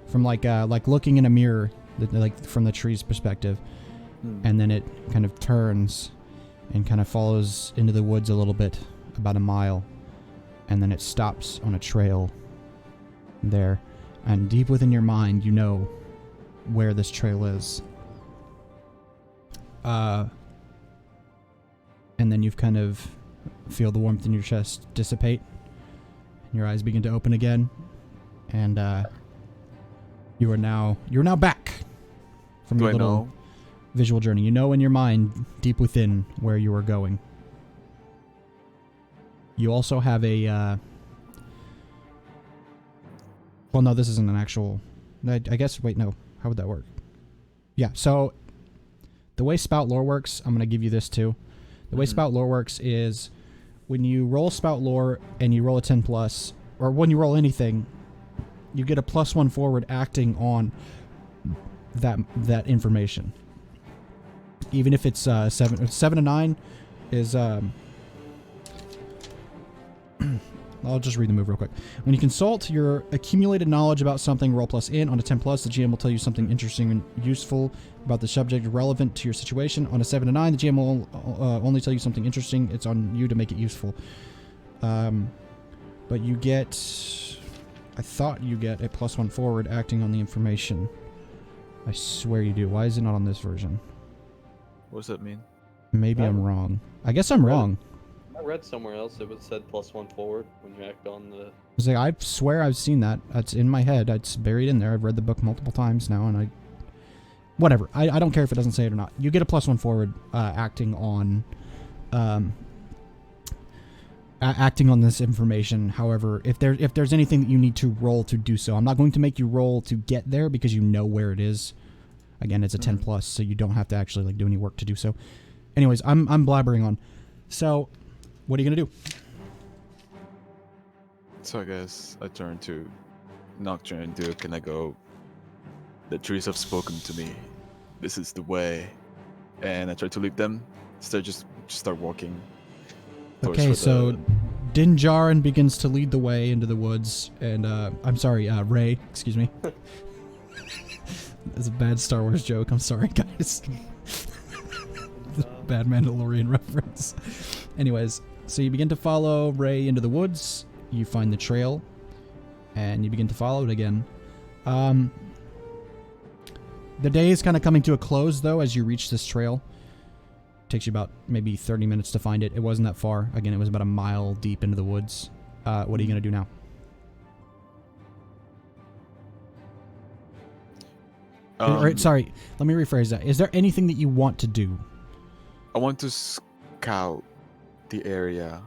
from like looking in a mirror, like from the tree's perspective, and then it kind of turns and kind of follows into the woods a little bit, about a mile. And then it stops on a trail there. And deep within your mind, you know where this trail is. And then you've kind of feel the warmth in your chest dissipate. And your eyes begin to open again. And you're now back from your little visual journey. You know in your mind, deep within, where you are going. You also have a, well, no, this isn't an actual, I guess, wait, no. How would that work? Yeah, so the way spout lore works, I'm going to give you this too. The way spout lore works is when you roll spout lore and you roll a 10+, or when you roll anything, you get a +1 forward acting on that information. Even if it's 7 to 9 is, I'll just read the move real quick. When you consult your accumulated knowledge about something, roll +in. On a 10+, the GM will tell you something interesting and useful about the subject relevant to your situation. On a 7 to 9, the GM will only tell you something interesting. It's on you to make it useful. But you get... I thought you get a +1 forward acting on the information. I swear you do. Why is it not on this version? What does that mean? Maybe I'm wrong. I guess I'm wrong. I read somewhere else it was said +1 forward when you act on the... I swear I've seen that. That's in my head. It's buried in there. I've read the book multiple times now, and whatever. I don't care if it doesn't say it or not. You get a +1 forward acting on... acting on this information. However, if there's anything that you need to roll to do so, I'm not going to make you roll to get there because you know where it is. Again, it's a 10+, so you don't have to actually like do any work to do so. Anyways, I'm blabbering on. So, what are you gonna do? So I guess I turn to Nocturne and Duke and I go, the trees have spoken to me. This is the way. And I try to lead them. So just start walking. Okay, so Dinjarin begins to lead the way into the woods, and I'm sorry, Rey, excuse me. That's a bad Star Wars joke. I'm sorry, guys. Bad Mandalorian reference. Anyways, so you begin to follow Rey into the woods. You find the trail, and you begin to follow it again. The day is kind of coming to a close, though, as you reach this trail. Takes you about maybe 30 minutes to find it. It wasn't that far. Again, it was about a mile deep into the woods. What are you going to do now? Sorry, let me rephrase that. Is there anything that you want to do? I want to scout the area.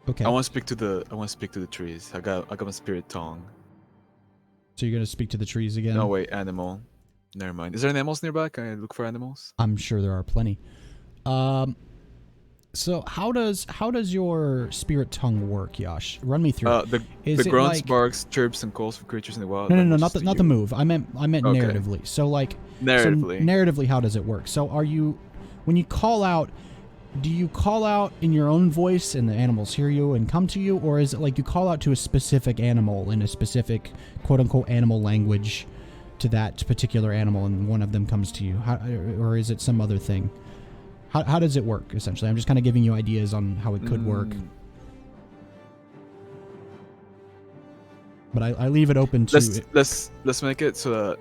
Okay. I want to speak to the trees. I got my spirit tongue. So you're going to speak to the trees again? No, wait, animal. Never mind. Is there animals nearby? Can I look for animals? I'm sure there are plenty. So how does your spirit tongue work, Yash? Run me through. The Is it grunts, like barks, chirps, and calls for creatures in the wild. no, language not to the you. move. I meant Okay. narratively. So like Narratively. So narratively, how does it work? So when you call out, do you call out in your own voice and the animals hear you and come to you, or is it like you call out to a specific animal in a specific quote unquote animal language to that particular animal and one of them comes to you? Or is it some other thing? How does it work, essentially? I'm just kind of giving you ideas on how it could work. But I leave it open to... Let's make it so that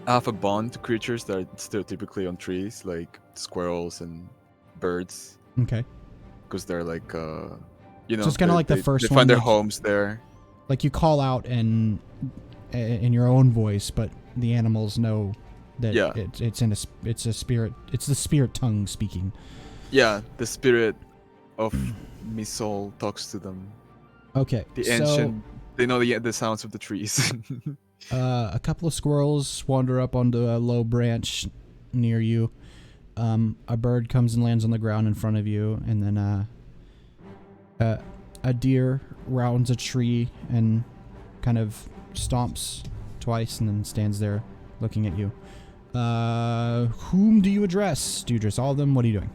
I have a bond to creatures that are stereotypically on trees, like squirrels and birds, Okay. because they're like, So it's kinda like the first they one, find their like- homes there. Like you call out in your own voice, but the animals know that Yeah. it's the spirit tongue speaking. Yeah, the spirit of my soul talks to them. Okay. The so, ancient, they know the sounds of the trees. a couple of squirrels wander up onto a low branch near you. A bird comes and lands on the ground in front of you, and then a deer rounds a tree and kind of stomps twice and then stands there looking at you. Whom do you address? Do you address all of them? What are you doing?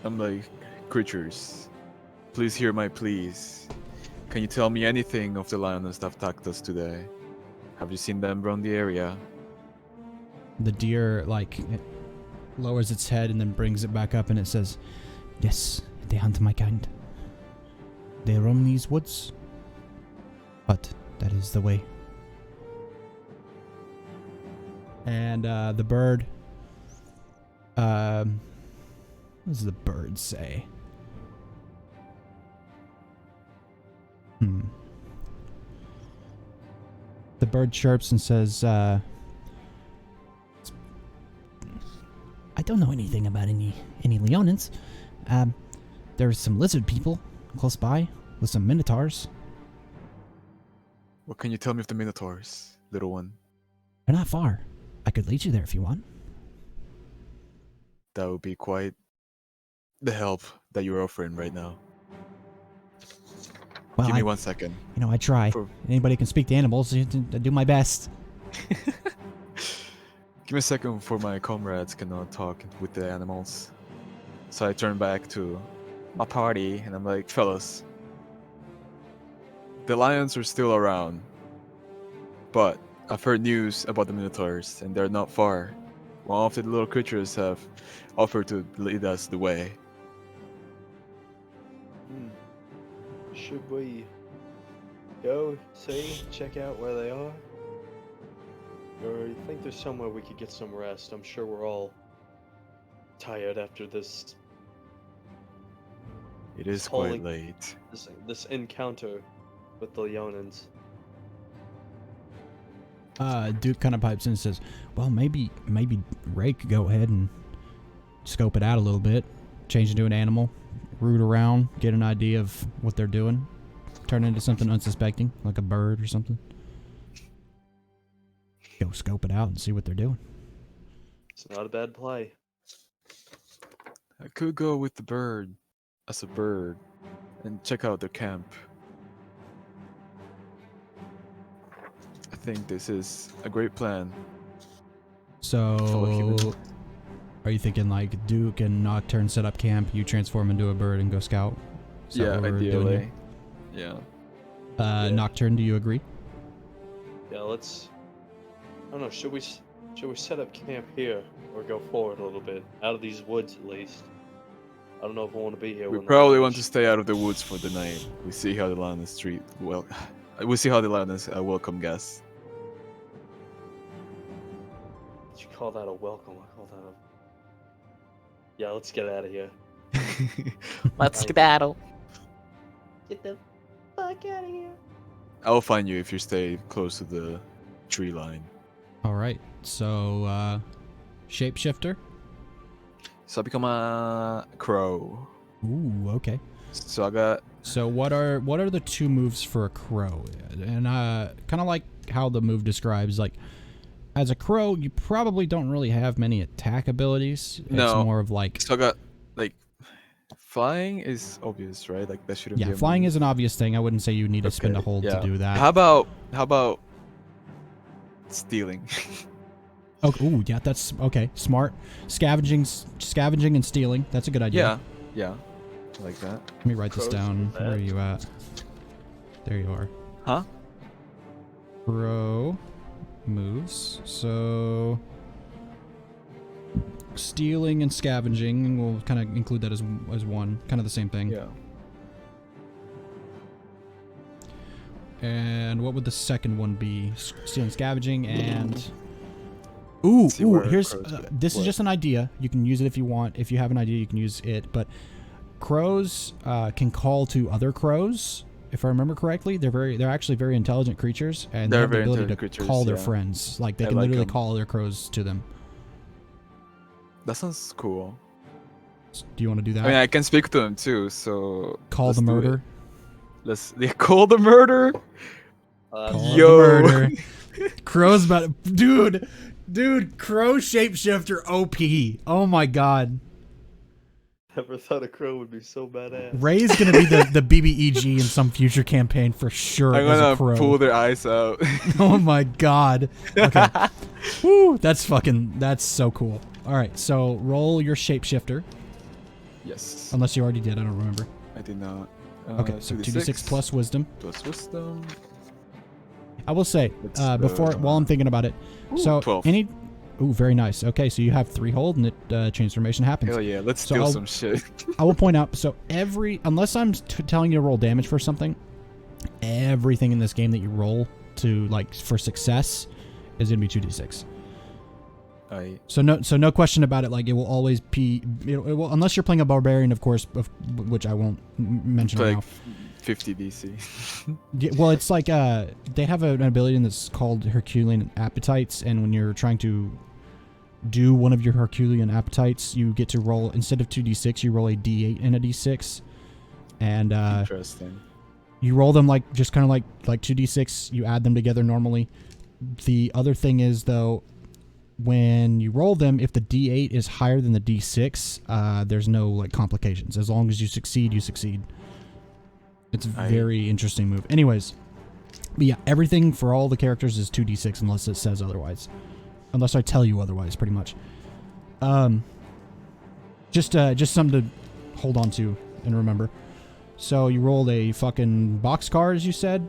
I'm like, creatures, please hear my pleas. Can you tell me anything of the lioness that attacked us today? Have you seen them around the area? The deer, like, it lowers its head and then brings it back up and it says, "Yes, they hunt my kind. They roam these woods. But that is the way." And the bird, what does the bird say? The bird chirps and says, "I don't know anything about any Leonins. There's some lizard people close by with some minotaurs. What can you tell me of the minotaurs, little one? They're not far. I could lead you there if you want." That would be quite the help that you're offering right now. Well, Give me 1 second. I try. For- Anybody can speak to animals. I do my best. Give me a second before my comrades cannot talk with the animals. So I turn back to my party and I'm like, fellas, the lions are still around, but I've heard news about the minotaurs and they're not far. One of the little creatures have offered to lead us the way. Should we go check out where they are? Or you think there's somewhere we could get some rest? I'm sure we're all tired after this It is Holy- quite late. this encounter with the Leonins. Duke kind of pipes in and says, "Well, maybe Ray could go ahead and scope it out a little bit, change into an animal, root around, get an idea of what they're doing, turn into something unsuspecting, like a bird or something. Go scope it out and see what they're doing." It's not a bad play. I could go with the bird as a bird and check out their camp. I think this is a great plan. Fellow human. So, are you thinking like Duke and Nocturne set up camp, you transform into a bird and go scout? Is that Yeah, what we're doing ideally. here? Yeah. Yeah. Nocturne, do you agree? Yeah, let's. I don't know. Should we set up camp here or go forward a little bit out of these woods at least? I don't know if I want to be here. We when the probably want to Lions- stay out of the woods for the night. We see how the lioness treat well. We see how the lioness welcome guests. Did you call that a welcome? I call that a. Yeah, let's get out of here. Let's Right. skedaddle. Get the fuck out of here. I'll find you if you stay close to the tree line. All right. So, shapeshifter. So I become a crow. Ooh, okay. So I got So what are the two moves for a crow? And kind of like how the move describes, like as a crow, you probably don't really have many attack abilities. It's No. more of like, So I got like flying is obvious, right? Like that shouldn't be yeah, a flying move. is an obvious thing. I wouldn't say you need to spend a Okay, hold yeah. to do that. How about stealing? Oh, ooh, yeah, that's okay. Smart. Scavenging and stealing. That's a good idea. Yeah. I like that. Let me write this Crows down. with that. Where are you at? There you are. Huh? Crow moves. So stealing and scavenging, we'll kind of include that as one, kind of the same thing. Yeah. And what would the second one be? Stealing, scavenging, and ooh, See where here's crows get. this is What? just an idea. You can use it if you want. If you have an idea, you can use it. But crows can call to other crows. If I remember correctly, they're actually very intelligent creatures, and they They're have the very ability to intelligent creatures, call their yeah. friends. Like they I can like literally 'em. call other crows to them. That sounds cool. Do you want to do that? I mean, I can speak to them too, so Call let's the do it. murder. Call the murder. Call Yo. the murder. Crow's about dude, crow shapeshifter OP. Oh my god. Never thought a crow would be so badass. Ray's gonna be the BBEG in some future campaign for sure I'm as a gonna crow. pull their eyes out. Oh my god. Okay. Woo, that's so cool. Alright, so roll your shapeshifter. Yes. Unless you already did, I don't remember. I did not. Okay, so 2d6 plus wisdom. plus wisdom. I will say, It's, while I'm thinking about it, so 12. ooh, very nice. Okay, so you have 3 hold and it transformation happens. Hell yeah, let's So steal I'll- some shit. I will point out, so unless I'm telling you to roll damage for something, everything in this game that you roll to like for success is gonna be 2d6. So no question about it. Like it will always be, it will, unless you're playing a barbarian, of course, which I won't mention right like now. 50 DC. Yeah, well, it's like they have an ability that's called Herculean Appetites, and when you're trying to do one of your Herculean Appetites, you get to roll, instead of 2d6, you roll a d8 and a d6, and Interesting. you roll them like just kind of like 2d6. You add them together normally. The other thing is though, when you roll them, if the d8 is higher than the d6, there's no like complications. As long as you succeed, you succeed. It's a very interesting move. Anyways, but yeah, everything for all the characters is 2d6 unless it says otherwise. Unless I tell you otherwise, pretty much. Just something to hold on to and remember. So you rolled a fucking boxcar, as you said?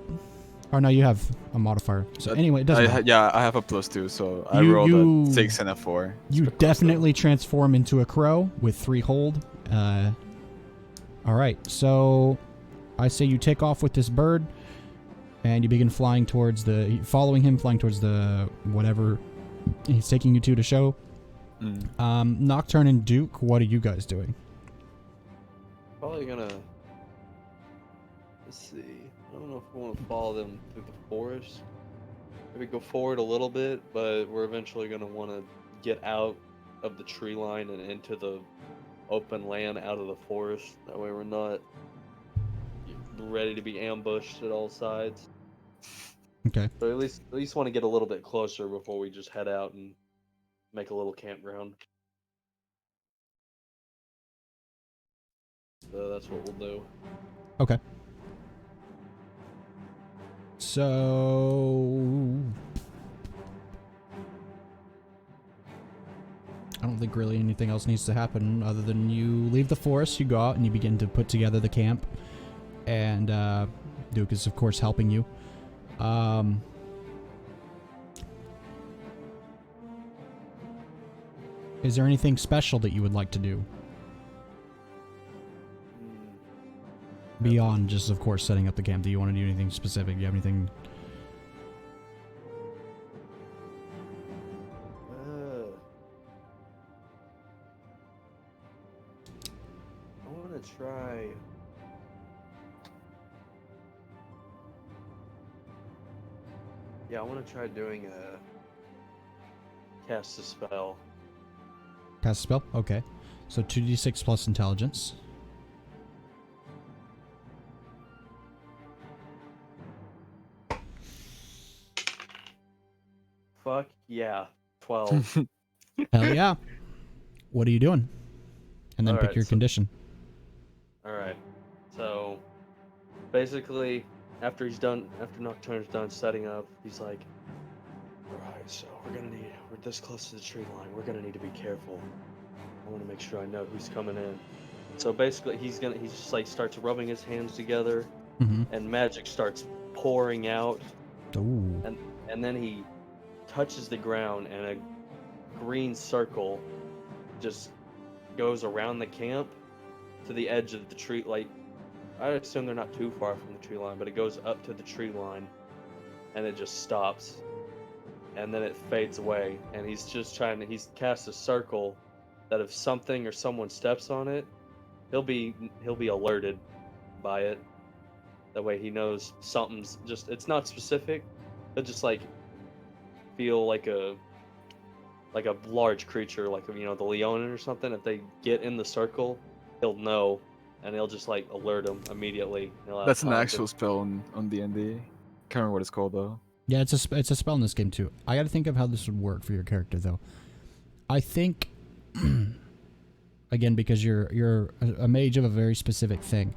Or no, you have a modifier. So anyway, it doesn't matter. Yeah, I have a +2, so I You- rolled you- a 6 and a 4. You definitely transform into a crow with 3 hold. Alright, so I say you take off with this bird, and you begin flying towards following him, flying towards the whatever he's taking you to show. Nocturne and Duke, what are you guys doing? Probably gonna. Let's see. I don't know if we want to follow them through the forest. Maybe go forward a little bit, but we're eventually gonna want to get out of the tree line and into the open land, out of the forest. That way, we're not ready to be ambushed at all sides. Okay. But at least want to get a little bit closer before we just head out and make a little campground. So that's what we'll do. Okay. So I don't think really anything else needs to happen other than you leave the forest, you go out, and you begin to put together the camp. And Duke is, of course, helping you. Is there anything special that you would like to do? Beyond just, of course, setting up the camp. Do you want to do anything specific? Do you have anything? I want to try. Yeah, I want to try doing cast a spell. Cast a spell? Okay. So 2d6 plus intelligence. Fuck yeah. 12. Hell yeah. What are you doing? And then pick Alright, your so- condition. Alright. So basically after Nocturne's done setting up, he's like, alright, so we're this close to the tree line. We're gonna need to be careful. I wanna make sure I know who's coming in. So basically he just like starts rubbing his hands together Mm-hmm. and magic starts pouring out, Ooh. and then he touches the ground and a green circle just goes around the camp to the edge of the tree. Like, I assume they're not too far from the tree line, but it goes up to the tree line and it just stops, and then it fades away, and he's cast a circle that if something or someone steps on it, he'll be alerted by it. That way he knows something's just, it's not specific, but just like feel like a large creature, like, you know, the Leonin or something. If they get in the circle, he'll know, and he'll just like alert him immediately. He'll have That's an time to- actual spell on D&D. Can't remember what it's called though. Yeah, it's a spell in this game too. I got to think of how this would work for your character though. I think, again, because you're a mage of a very specific thing,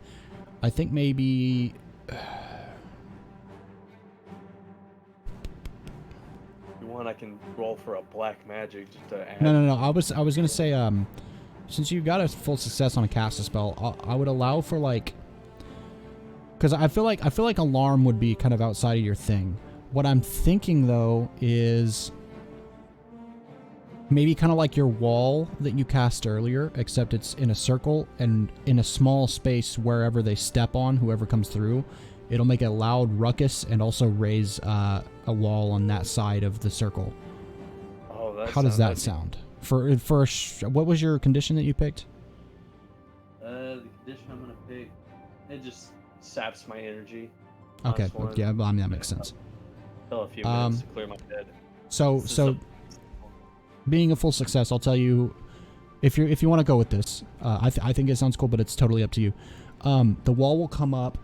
I think maybe. If you want, I can roll for a black magic just to add. No. I was gonna say, since you got a full success on a cast a spell, I would allow for like, because I feel like alarm would be kind of outside of your thing. What I'm thinking though is maybe kind of like your wall that you cast earlier, except it's in a circle and in a small space wherever they step on, whoever comes through, it'll make a loud ruckus and also raise a wall on that side of the circle. Oh, How does that sound? What was your condition that you picked? The condition I'm gonna pick, it just saps my energy. Okay, Last one. yeah, I mean, that makes sense. Still a few minutes to clear my head. So being a full success, I'll tell you, if you want to go with this, I think it sounds cool, but it's totally up to you. The wall will come up,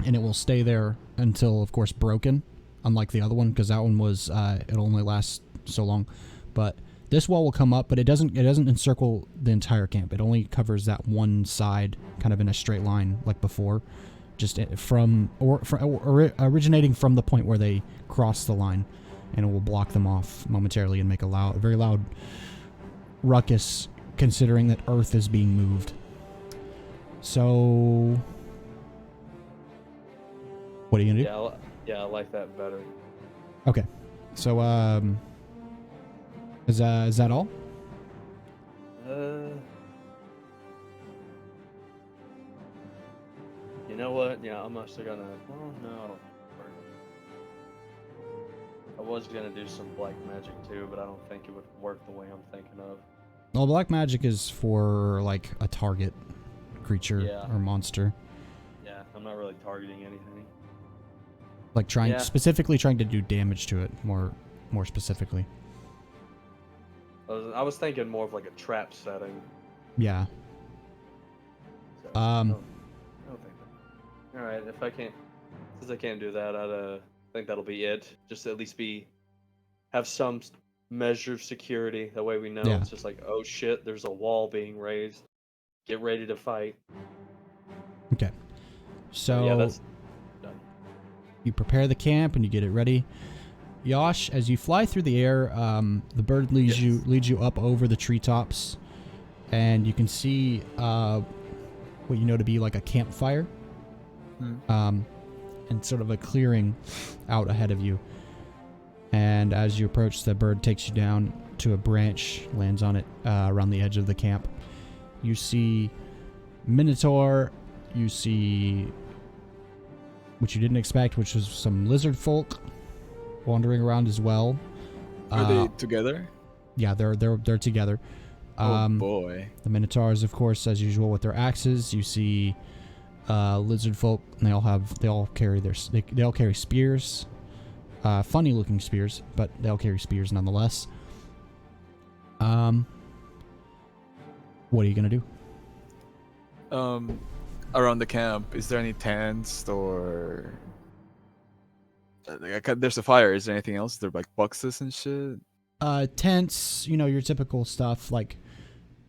and it will stay there until, of course, broken. Unlike the other one, because that one was it'll only last so long. But this wall will come up, but it doesn't encircle the entire camp. It only covers that one side, kind of in a straight line like before, just originating from the point where they cross the line. And it will block them off momentarily and make a very loud ruckus, considering that Earth is being moved. So, what are you gonna do? Yeah, I like that better. Okay, so is that all? You know what? Yeah, I'm actually gonna. Well, no, I don't. I was gonna do some black magic too, but I don't think it would work the way I'm thinking of. Well, black magic is for like a target creature or monster, Yeah, I'm not really targeting anything. like specifically trying to do damage to it more specifically. I was thinking more of like a trap setting. Yeah. So, I don't think that. All right, since I can't do that, I think that'll be it. Just at least have some measure of security. That way we know it's just like, oh shit, there's a wall being raised. Get ready to fight. Okay. So yeah, that's done. you prepare the camp and you get it ready. Yash, as you fly through the air, the bird leads you up over the treetops, and you can see what you know to be like a campfire, and sort of a clearing out ahead of you. And as you approach, the bird takes you down to a branch, lands on it around the edge of the camp. You see minotaur. You see what you didn't expect, which was some lizard folk wandering around as well. Are they together? Yeah, they're together. Oh boy. The minotaurs, of course, as usual, with their axes. You see lizard folk, and they all carry spears. Funny looking spears, but they'll carry spears nonetheless. What are you gonna do? Around the camp, is there any tents or There's a fire. Is there anything else? Is there like boxes and shit? Tents, your typical stuff, like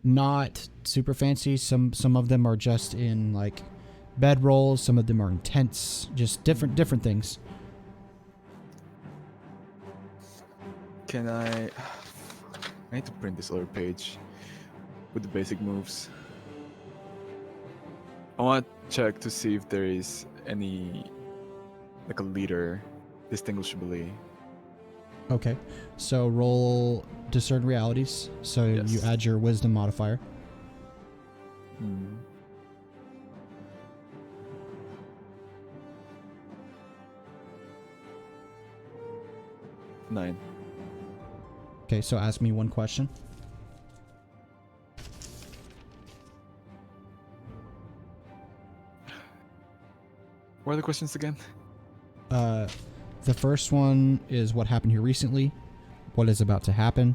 not super fancy. Some of them are just in like bed rolls. Some of them are in tents. Just different things. Can I need to print this other page with the basic moves. I want to check to see if there is any like a leader distinguishably. Okay, so roll discern realities. So Yes. you add your wisdom modifier. Hmm. Nine. Okay, so ask me one question. What are the questions again? The first one is what happened here recently, what is about to happen,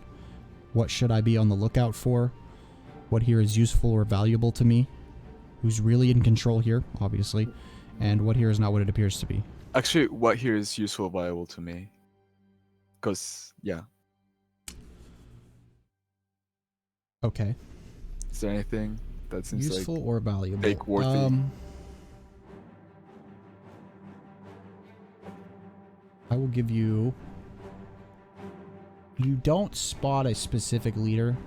what should I be on the lookout for, what here is useful or valuable to me, who's really in control here, obviously, and what here is not what it appears to be. Actually, what here is useful, valuable to me? Because yeah, Okay. is there anything that seems Useful like or valuable? fake worthy? I will give you. You don't spot a specific leader.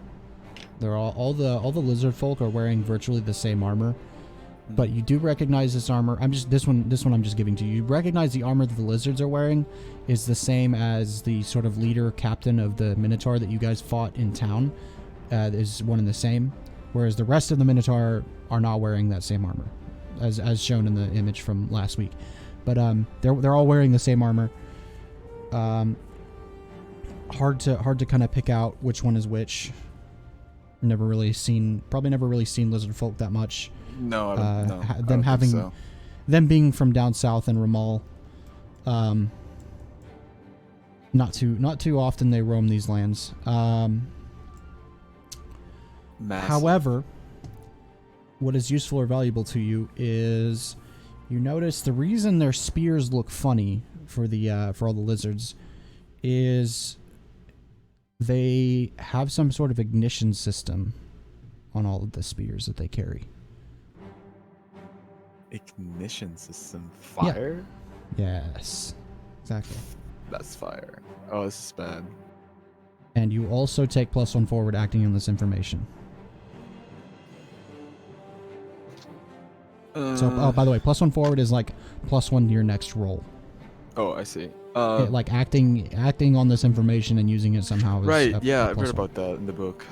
They're all the lizard folk are wearing virtually the same armor, but you do recognize this armor. This one I'm just giving to you. You recognize the armor that the lizards are wearing is the same as the sort of leader captain of the minotaur that you guys fought in town. Is one and the same, whereas the rest of the minotaur are not wearing that same armor, as shown in the image from last week. But they're all wearing the same armor. Hard to kind of pick out which one is which. Probably never really seen lizard folk that much. No, I don't know. I Them don't having think so. them being from down south in Ramal. Not too often they roam these lands. Massive. However, what is useful or valuable to you is you notice the reason their spears look funny for all the lizards is they have some sort of ignition system on all of the spears that they carry. Ignition system, fire. Yes, exactly. That's fire. Oh, this is bad. And you also take +1 forward acting on this information. So, by the way, +1 forward is like +1 to your next roll. Oh, I see. Like acting on this information and using it somehow. Is Right. a Yeah, I've +1. heard about that in the book.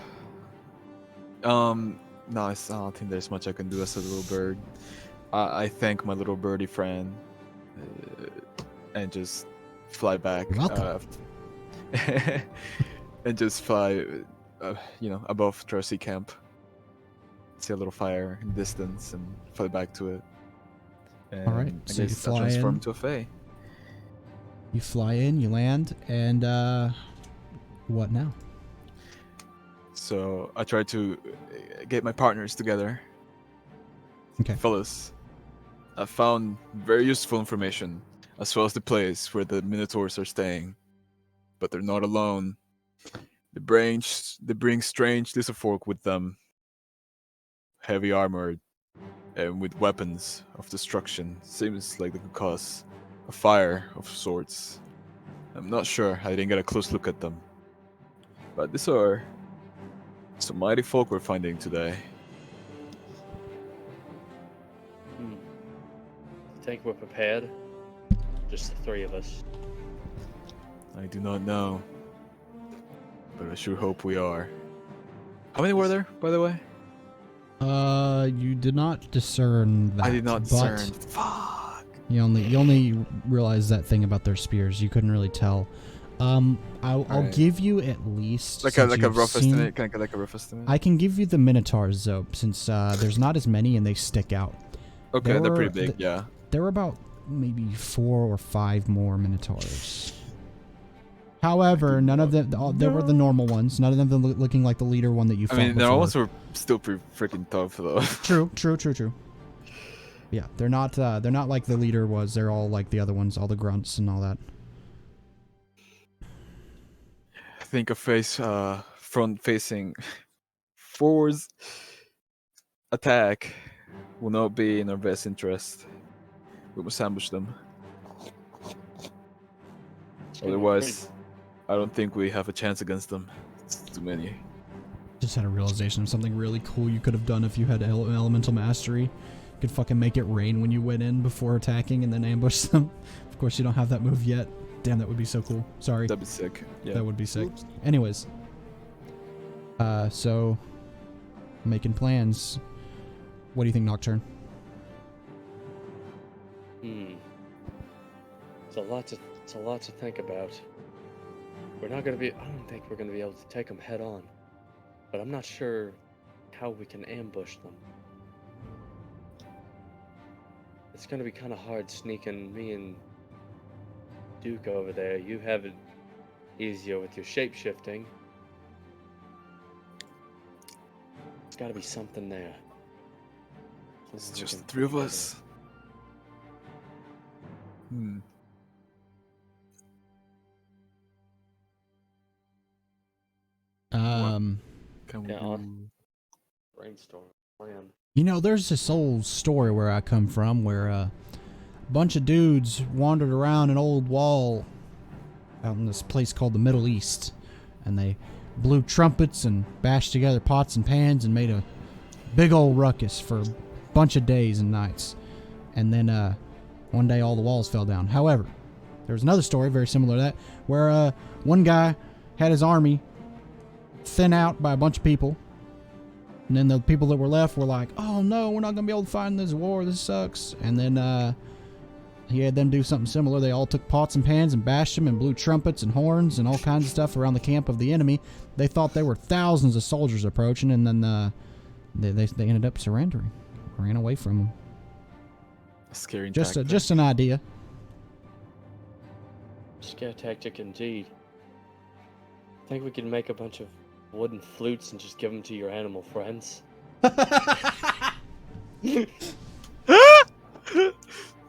No, I don't think there's much I can do as a little bird. I thank my little birdie friend, and just fly back. You're welcome. And just fly, above Tracy Camp. See a little fire in the distance and fly back to it. And All right, I so you guess I'll fly transform in. to a Fey. You fly in, you land, and what now? So I try to get my partners together. Okay. Fellas, I found very useful information, as well as the place where the minotaurs are staying. But they're not alone. They bring strange lizard folk with them, heavy armored, and with weapons of destruction. Seems like they could cause a fire of sorts. I'm not sure. I didn't get a close look at them. But these are some mighty folk we're finding today. Think we're prepared? Just the three of us. I do not know, but I sure hope we are. How many were there, by the way? You did not discern that. I did not but discern. Fuck. You only realized that thing about their spears. You couldn't really tell. I'll Alright. give you at least Like since a you've rough seen- estimate. Can I get like a rough estimate? I can give you the minotaurs though, since there's not as many and they stick out. Okay, there they're were- pretty big. Yeah. There were about maybe 4 or 5 more minotaurs. However, none of them. There were the normal ones. None of them looking like the leader one that you I fought mean, the before. ones were still pretty freaking tough though. True. Yeah, they're not like the leader was. They're all like the other ones, all the grunts and all that. think a front-facing forwards attack will not be in our best interest. We must ambush them. It's gonna be Otherwise, I don't think we have a chance against them. It's too many. Just had a realization of something really cool you could have done if you had elemental mastery. You could fucking make it rain when you went in before attacking and then ambush them. Of course, you don't have that move yet. Damn, that would be so cool. Sorry. That'd be sick. Yeah. That would be sick. Anyways. So making plans. What do you think, Nocturne? It's a lot to think about. I don't think we're gonna be able to take them head on. But I'm not sure how we can ambush them. It's gonna be kind of hard sneaking me and Duke over there. You have it easier with your shape shifting. There's gotta be something there. It's Something we just can the three of put us. Hmm. Can we Yeah, do... brainstorm plan. You know, there's this old story where I come from where a bunch of dudes wandered around an old wall out in this place called the Middle East, and they blew trumpets and bashed together pots and pans and made a big old ruckus for a bunch of days and nights. And then one day all the walls fell down. However, there was another story very similar to that where one guy had his army thin out by a bunch of people, and then the people that were left were like, oh no, we're not gonna be able to fight in this war, this sucks. And then he had them do something similar. They all took pots and pans and bashed them and blew trumpets and horns and all kinds of stuff around the camp of the enemy. They thought there were thousands of soldiers approaching, and then they ended up surrendering, ran away from them. A scary Just tactic. an idea. Scare tactic indeed. I think we could make a bunch of wooden flutes and just give them to your animal friends.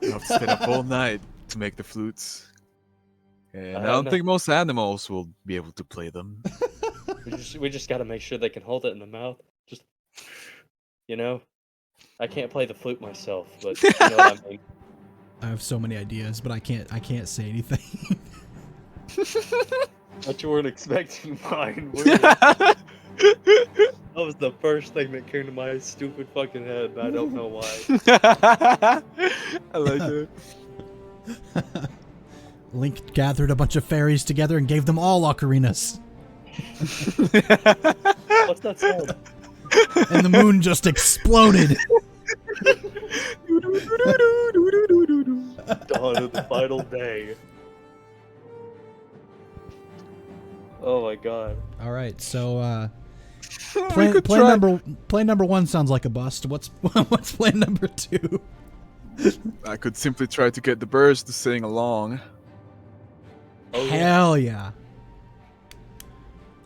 You have to stay up all night to make the flutes. And I don't know. think most animals will be able to play them. We just got to make sure they can hold it in the mouth. Just, you know, I can't play the flute myself, but you know what I mean. I have so many ideas, but I can't say anything. But you weren't expecting mine, were you? That was the first thing that came to my stupid fucking head, and I don't know why. I like it. Link gathered a bunch of fairies together and gave them all ocarinas. What's that sound? And the moon just exploded. Dawn of the final day. Oh my god. All right, so We plan could try. number one sounds like a bust. What's plan number two? I could simply try to get the birds to sing along. Oh, yeah. Hell yeah!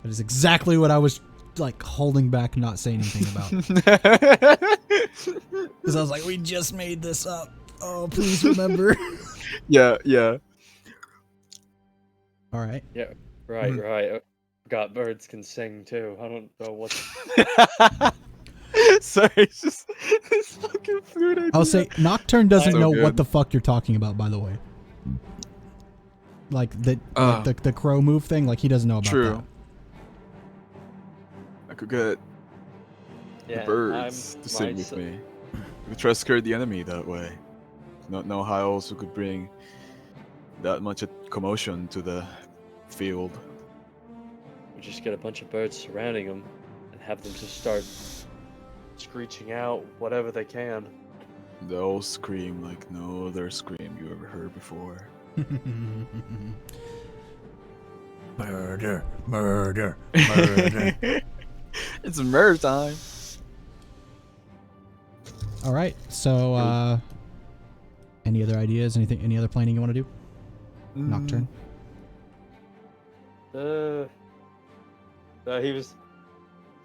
That is exactly what I was like holding back, not saying anything about, because I was like, we just made this up. Oh, please remember. Yeah. All right. Yeah, right. Forgot birds can sing too. I don't know what. Sorry, it's just this fucking flute idea. I'll say Nocturne doesn't So know good. what the fuck you're talking about, by the way. Like the crow move thing, like he doesn't know about True. that. I could get Yeah, the birds to sing with me. We could try to scare the enemy that way. Not know how else we could bring that much commotion to the field. We just get a bunch of birds surrounding them and have them just start screeching out whatever they can. They'll scream like no other scream you ever heard before. Murder, murder, murder. It's murder time. All right. So, any other ideas? Any other planning you want to do? Nocturne. He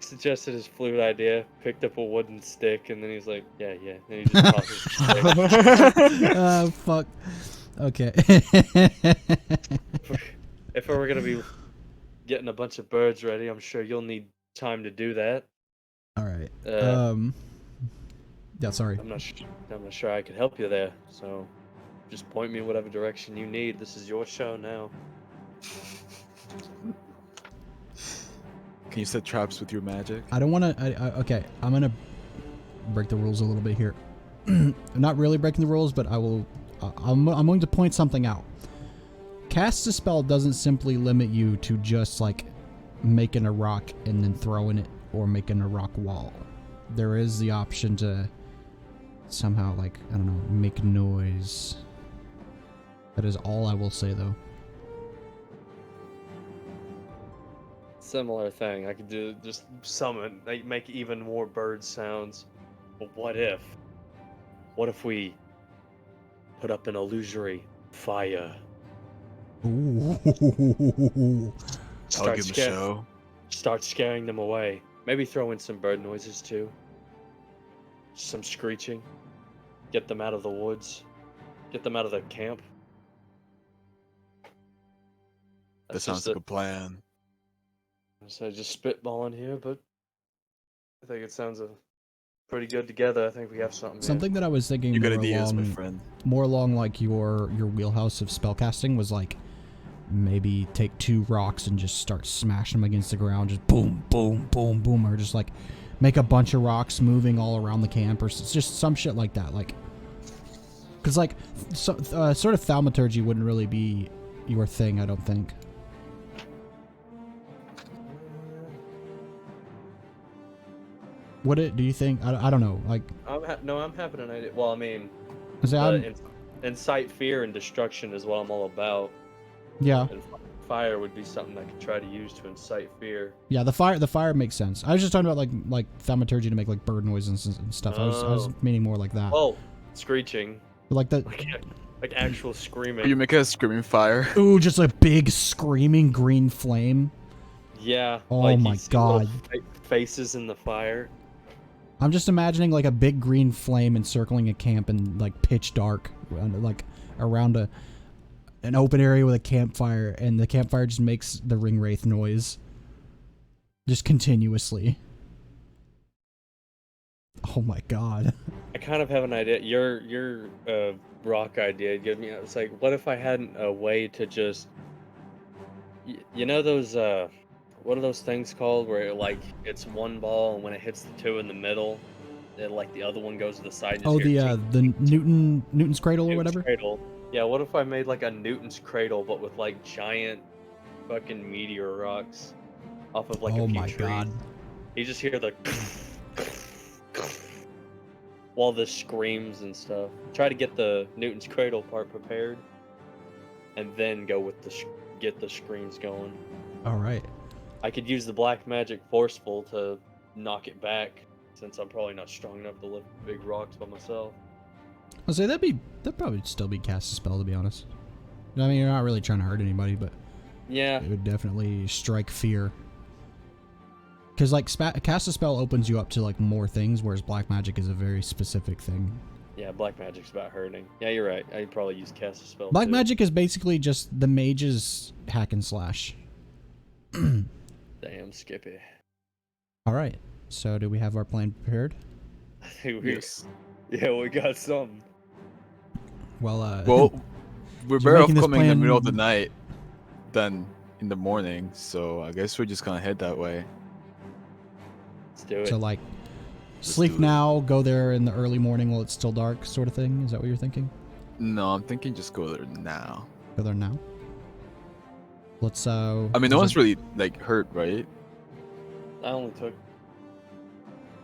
suggested his flute idea, picked up a wooden stick, and then he's like, yeah, and he just tosses the stick. Fuck. Okay. If we were gonna be getting a bunch of birds ready. I'm sure you'll need time to do that. All right. Uh, Yeah, sorry. I'm not sure I could help you there. So just point me in whatever direction you need. This is your show now. Can you set traps with your magic? I don't want to. Okay, I'm gonna break the rules a little bit here. Not really breaking the rules, but I will. I'm going to point something out. Cast a spell doesn't simply limit you to just like making a rock and then throwing it, or making a rock wall. There is the option to somehow, like, I don't know, make noise. That is all I will say, though. Similar thing. I could do just summon, make even more bird sounds. But what if? What if we put up an illusory fire? Ooh. I'll give him a show. Start scaring them away. Maybe throw in some bird noises too. Some screeching. Get them out of the woods. Get them out of the camp. That sounds like a plan. So just spitballing here, but I think it sounds pretty good together. I think we have something. Something that I was thinking You got more ideas, my along, friend. more along like your wheelhouse of spellcasting was like maybe take 2 rocks and just start smashing them against the ground, just boom, boom, boom, boom, or just like make a bunch of rocks moving all around the camp, or just some shit like that. Like, because like sort of thaumaturgy wouldn't really be your thing, I don't think. Would it? Do you think? I don't know. Like, I'm having an idea. Well, I mean, say incite fear and destruction is what I'm all about. yeah. And fire would be something I could try to use to incite fear. Yeah, the fire makes sense. I was just talking about like thaumaturgy to make like bird noises and stuff. I was meaning more like that. Oh, screeching. Like that. Like actual screaming. You make a screaming fire. Ooh, just a big screaming green flame. Yeah. Oh like my you see little God. Faces in the fire. I'm just imagining like a big green flame encircling a camp in like pitch dark, like around an open area with a campfire, and the campfire just makes the ring wraith noise, just continuously. Oh my God. I kind of have an idea. Your rock idea gave me. It's like, what if I had a way to just, you know those what are those things called where like it's one ball and when it hits the 2 in the middle, then like the other one goes to the side. Oh, the Newton's cradle or whatever. Cradle. Yeah. What if I made like a Newton's cradle but with like giant fucking meteor rocks off of like a Oh few my trees? God. You just hear the while the screams and stuff. Try to get the Newton's cradle part prepared, and then go with get the screams going. All right. I could use the black magic forceful to knock it back, since I'm probably not strong enough to lift big rocks by myself. I'll say that'd probably still be cast a spell, to be honest. I mean, you're not really trying to hurt anybody, but Yeah. it would definitely strike fear. Because like cast a spell opens you up to like more things, whereas black magic is a very specific thing. Yeah, black magic's about hurting. Yeah, you're right. I'd probably use cast a spell. Black too. magic is basically just the mage's hack and slash. Damn, Skippy. All right. So do we have our plan prepared? I think we. Yes. Yeah, we got something. Well, Well, we're you're better off making this coming in the plan- middle of the night than in the morning, so I guess we're just gonna head that way. Let's do it. so like Let's sleep do it. now, go there in the early morning while it's still dark, sort of thing. Is that what you're thinking? No, I'm thinking just go there now. Go there now. Let's I mean, no one's really like hurt, right? I only took.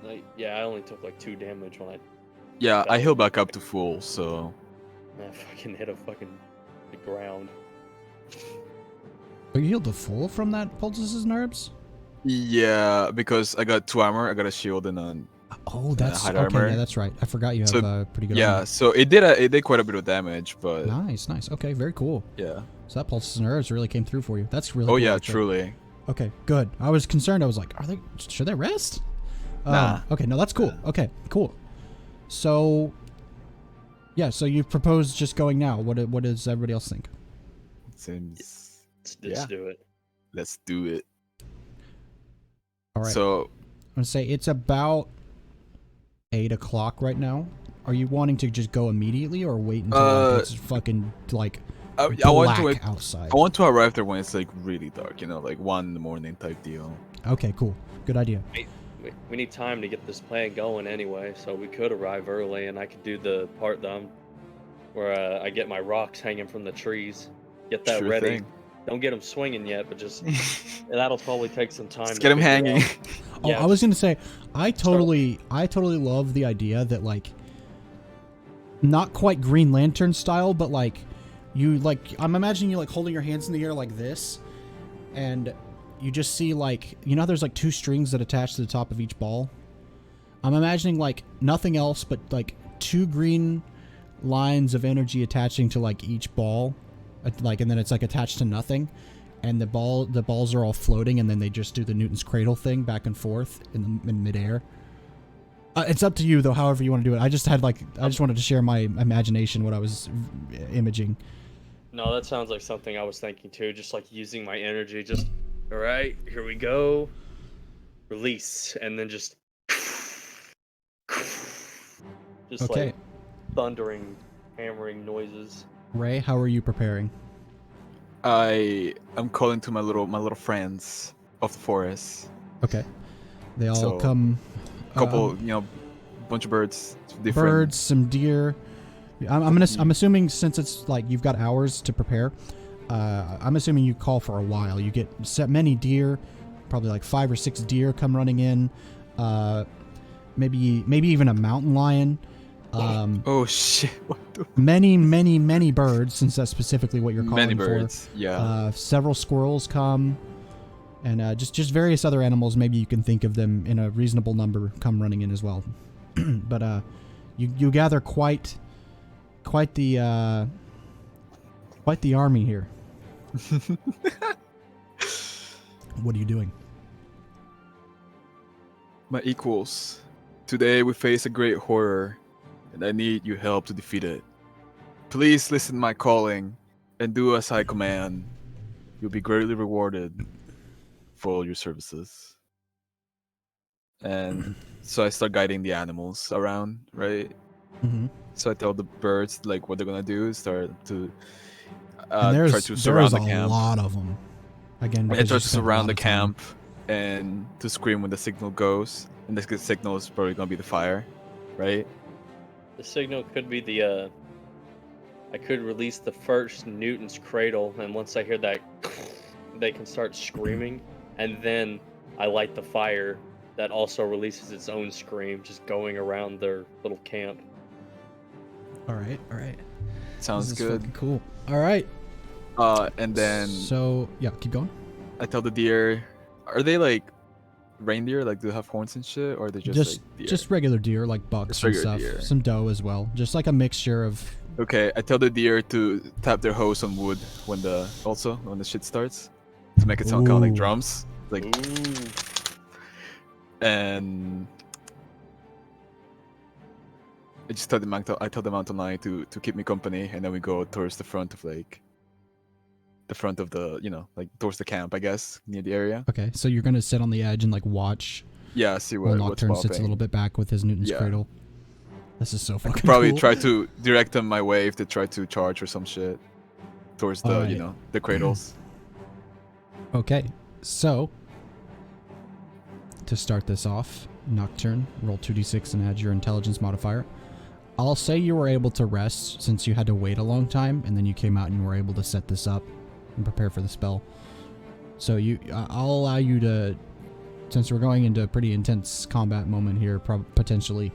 I only took like 2 damage when Yeah, I heal back up to full, so I fucking hit the ground. Are you healed to full from that poultices and herbs? yeah, because I got 2 armor, I got a shield and a Oh, that's hide okay. armor. Yeah, that's right. I forgot you have So, pretty good. yeah. armor. So it did quite a bit of damage, but Nice. Okay, very cool. yeah. So that poultices and herbs really came through for you. That's really. Oh cool, yeah, actually. truly. Okay, good. I was concerned. I was like, should they rest? Nah. Okay, no, that's cool. Okay, cool. So, yeah, so you proposed just going now. What does everybody else think? Seems Let's Yeah. do it. let's do it. All right. So I'm gonna say it's about 8 o'clock right now. Are you wanting to just go immediately or wait until like, it's fucking like I black want to outside? I want to arrive there when it's like really dark, you know, like 1 in the morning type deal. Okay, cool. Good idea. We need time to get this plan going anyway, so we could arrive early, and I could do the part that where I get my rocks hanging from the trees, get that Sure ready. thing. Don't get them swinging yet, but just that'll probably take some time. Just to get them figure hanging. out. Oh, Yeah, I was gonna say, I totally love the idea that like, not quite Green Lantern style, but like, I'm imagining you like holding your hands in the air like this, and you just see like, you know, how there's like 2 strings that attach to the top of each ball. I'm imagining like nothing else but like 2 green lines of energy attaching to like each ball, like, and then it's like attached to nothing, and the balls are all floating, and then they just do the Newton's cradle thing back and forth in midair. It's up to you though, however you want to do it. I just wanted to share my imagination, what I was imaging. No, that sounds like something I was thinking too. Just like using my energy. Just all right, here we go. Release, and then just Okay. like thundering, hammering noises. Ray, how are you preparing? I'm calling to my little friends of the forest. Okay. They all So, come. Couple, you know, bunch of birds. Different. Birds, some deer. I'm assuming since it's like you've got hours to prepare. I'm assuming you call for a while. You get many deer, probably like 5 or 6 deer come running in. Maybe even a mountain lion. Oh shit! What the Many birds, since that's specifically what you're calling Many for. birds. Yeah. Several squirrels come, and just various other animals. Maybe you can think of them in a reasonable number come running in as well. But you gather quite the army here. What are you doing? My equals. Today we face a great horror, and I need your help to defeat it. Please listen to my calling and do as I command. You'll be greatly rewarded for all your services. And so I start guiding the animals around, right? Mm-hmm. So I tell the birds like what they're gonna do. Start to And try to surround the a camp. lot of them. Again, I because try you to spent a surround lot the of time. camp and to scream when the signal goes. And this signal is probably gonna be the fire, right? The signal could be the I could release the first Newton's cradle, and once I hear that, they can start screaming, and then I light the fire that also releases its own scream, just going around their little camp. All right. Sounds This is good. fucking cool. All right. And then So yeah, keep going. I tell the deer, are they like reindeer? Like do they have horns and shit, or are they just like deer? Just regular deer, like bucks Just and regular stuff. deer. Some doe as well. Just like a mixture of. Okay, I tell the deer to tap their hose on wood when the shit starts, to make it sound kind of like Ooh. drums, like. Ooh. And I just tell the mountain lion to keep me company, and then we go towards the front of the like towards the camp, I guess, near the area. Okay, so you're gonna sit on the edge and like watch Yeah, see while what's Nocturne sits a popping. little bit back with his Newton's Yeah. cradle. This is so I fucking could probably cool. try to direct them my way if they try to charge or some shit towards the Alright. the cradles. Okay, so to start this off, Nocturne, roll 2d6 and add your intelligence modifier. I'll say you were able to rest since you had to wait a long time, and then you came out and you were able to set this up and prepare for the spell. So I'll allow you to, since we're going into a pretty intense combat moment here, potentially,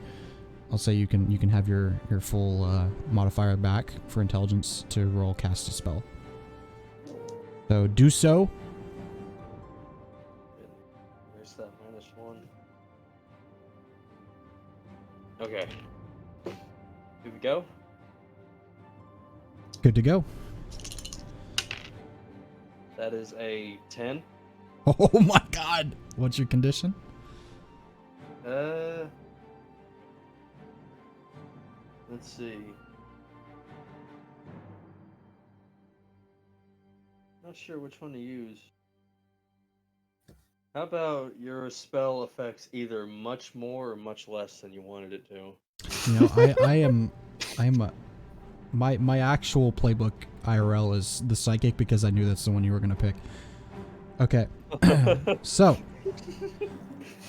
I'll say you can have your full modifier back for intelligence to roll cast a spell. So do so. Where's that -1? Okay. Here we go. Good to go. That is a 10. Oh my god. What's your condition? Let's see. Not sure which one to use. How about your spell affects either much more or much less than you wanted it to? You know, I am my actual playbook IRL is the psychic because I knew that's the one you were gonna pick. Okay, so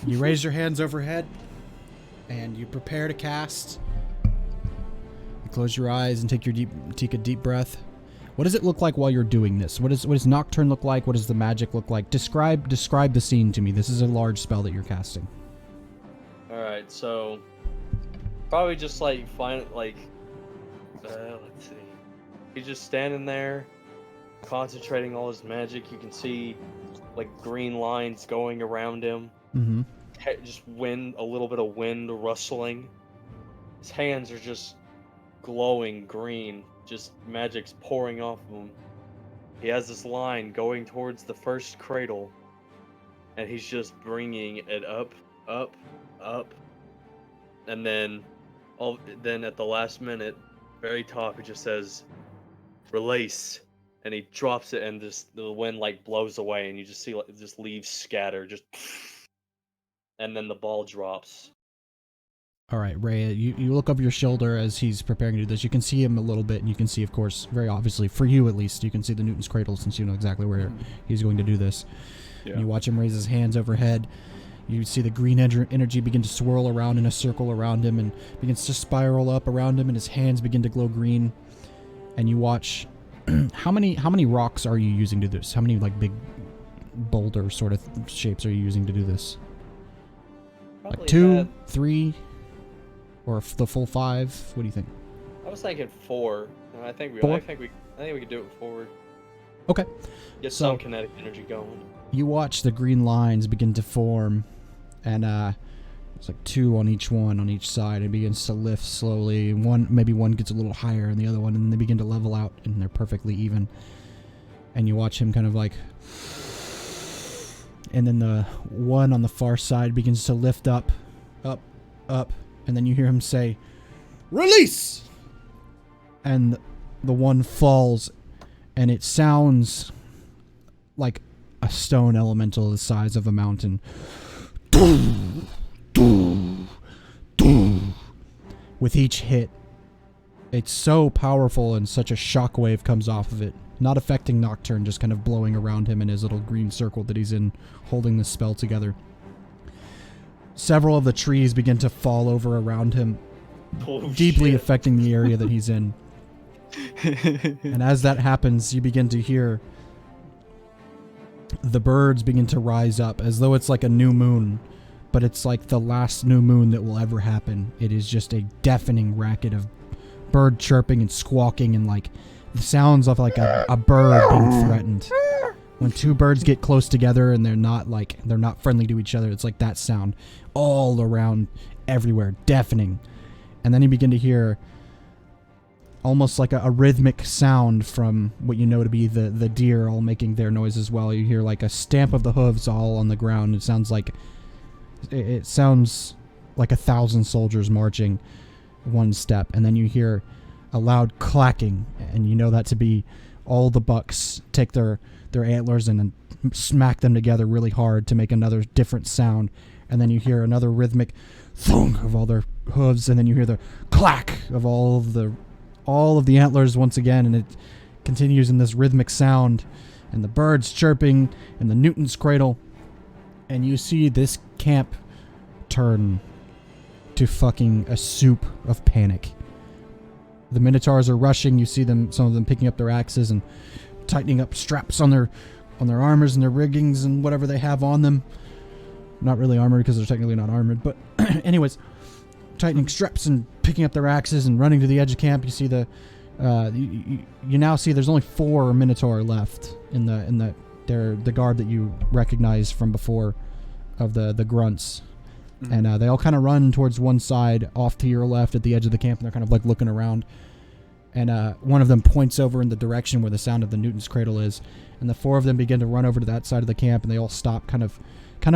you raise your hands overhead and you prepare to cast. You close your eyes and take a deep breath. What does it look like while you're doing this? What does Nocturne look like? What does the magic look like? Describe the scene to me. This is a large spell that you're casting. All right, so probably just like let's see. He's just standing there, concentrating all his magic. You can see like green lines going around him. Mm-hmm. Just a little bit of wind rustling. His hands are just glowing green. Just magic's pouring off of him. He has this line going towards the first cradle, and he's just bringing it up, up, up, and then at the last minute, very top, it just says, "Release," and he drops it, and the wind like blows away, and you just see like just leaves scatter, just, and then the ball drops. All right, Rey, you look over your shoulder as he's preparing to do this. You can see him a little bit, and you can see, of course, very obviously, for you at least, you can see the Newton's Cradle since you know exactly where he's going to do this. Yeah. And you watch him raise his hands overhead. You see the green energy begin to swirl around in a circle around him and begins to spiral up around him, and his hands begin to glow green. And you watch... how many rocks are you using to do this? How many, like, big boulder sort of shapes are you using to do this? Probably like 2, 3... or the full 5? What do you think? I was thinking 4. I think we could do it forward. Okay. Get some kinetic energy going. You watch the green lines begin to form, and it's like 2 on each side. It begins to lift slowly. Maybe one gets a little higher than the other one, and then they begin to level out, and they're perfectly even. And you watch him kind of like, and then the one on the far side begins to lift up, up, up. And then you hear him say, "Release!" And the one falls, and it sounds like a stone elemental the size of a mountain. With each hit, it's so powerful and such a shockwave comes off of it. Not affecting Nocturne, just kind of blowing around him in his little green circle that he's in, holding the spell together. Several of the trees begin to fall over around him, deeply affecting the area that he's in. And as that happens, you begin to hear the birds begin to rise up as though it's like a new moon, but it's like the last new moon that will ever happen. It is just a deafening racket of bird chirping and squawking and like the sounds of like a bird being threatened. When 2 birds get close together and they're not friendly to each other, it's like that sound all around everywhere, deafening. And then you begin to hear almost like a rhythmic sound from what you know to be the deer all making their noise as well. You hear like a stamp of the hooves all on the ground. It sounds like 1,000 soldiers marching one step. And then you hear a loud clacking, and you know that to be all the bucks take their antlers and then smack them together really hard to make another different sound. And then you hear another rhythmic thunk of all their hooves, and then you hear the clack of all of the antlers once again, and it continues in this rhythmic sound, and the birds chirping, and the Newton's Cradle, and you see this camp turn to fucking a soup of panic. The minotaurs are rushing. You see some of them picking up their axes and tightening up straps on their armors and their riggings and whatever they have on them. Not really armored because they're technically not armored, but anyways, tightening straps and picking up their axes and running to the edge of camp. You see you now see there's only 4 minotaur left in the guard that you recognize from before of the grunts. Mm-hmm. And they all kind of run towards one side off to your left at the edge of the camp, and they're kind of like looking around. And one of them points over in the direction where the sound of the Newton's Cradle is, and the 4 of them begin to run over to that side of the camp, and they all stop kind of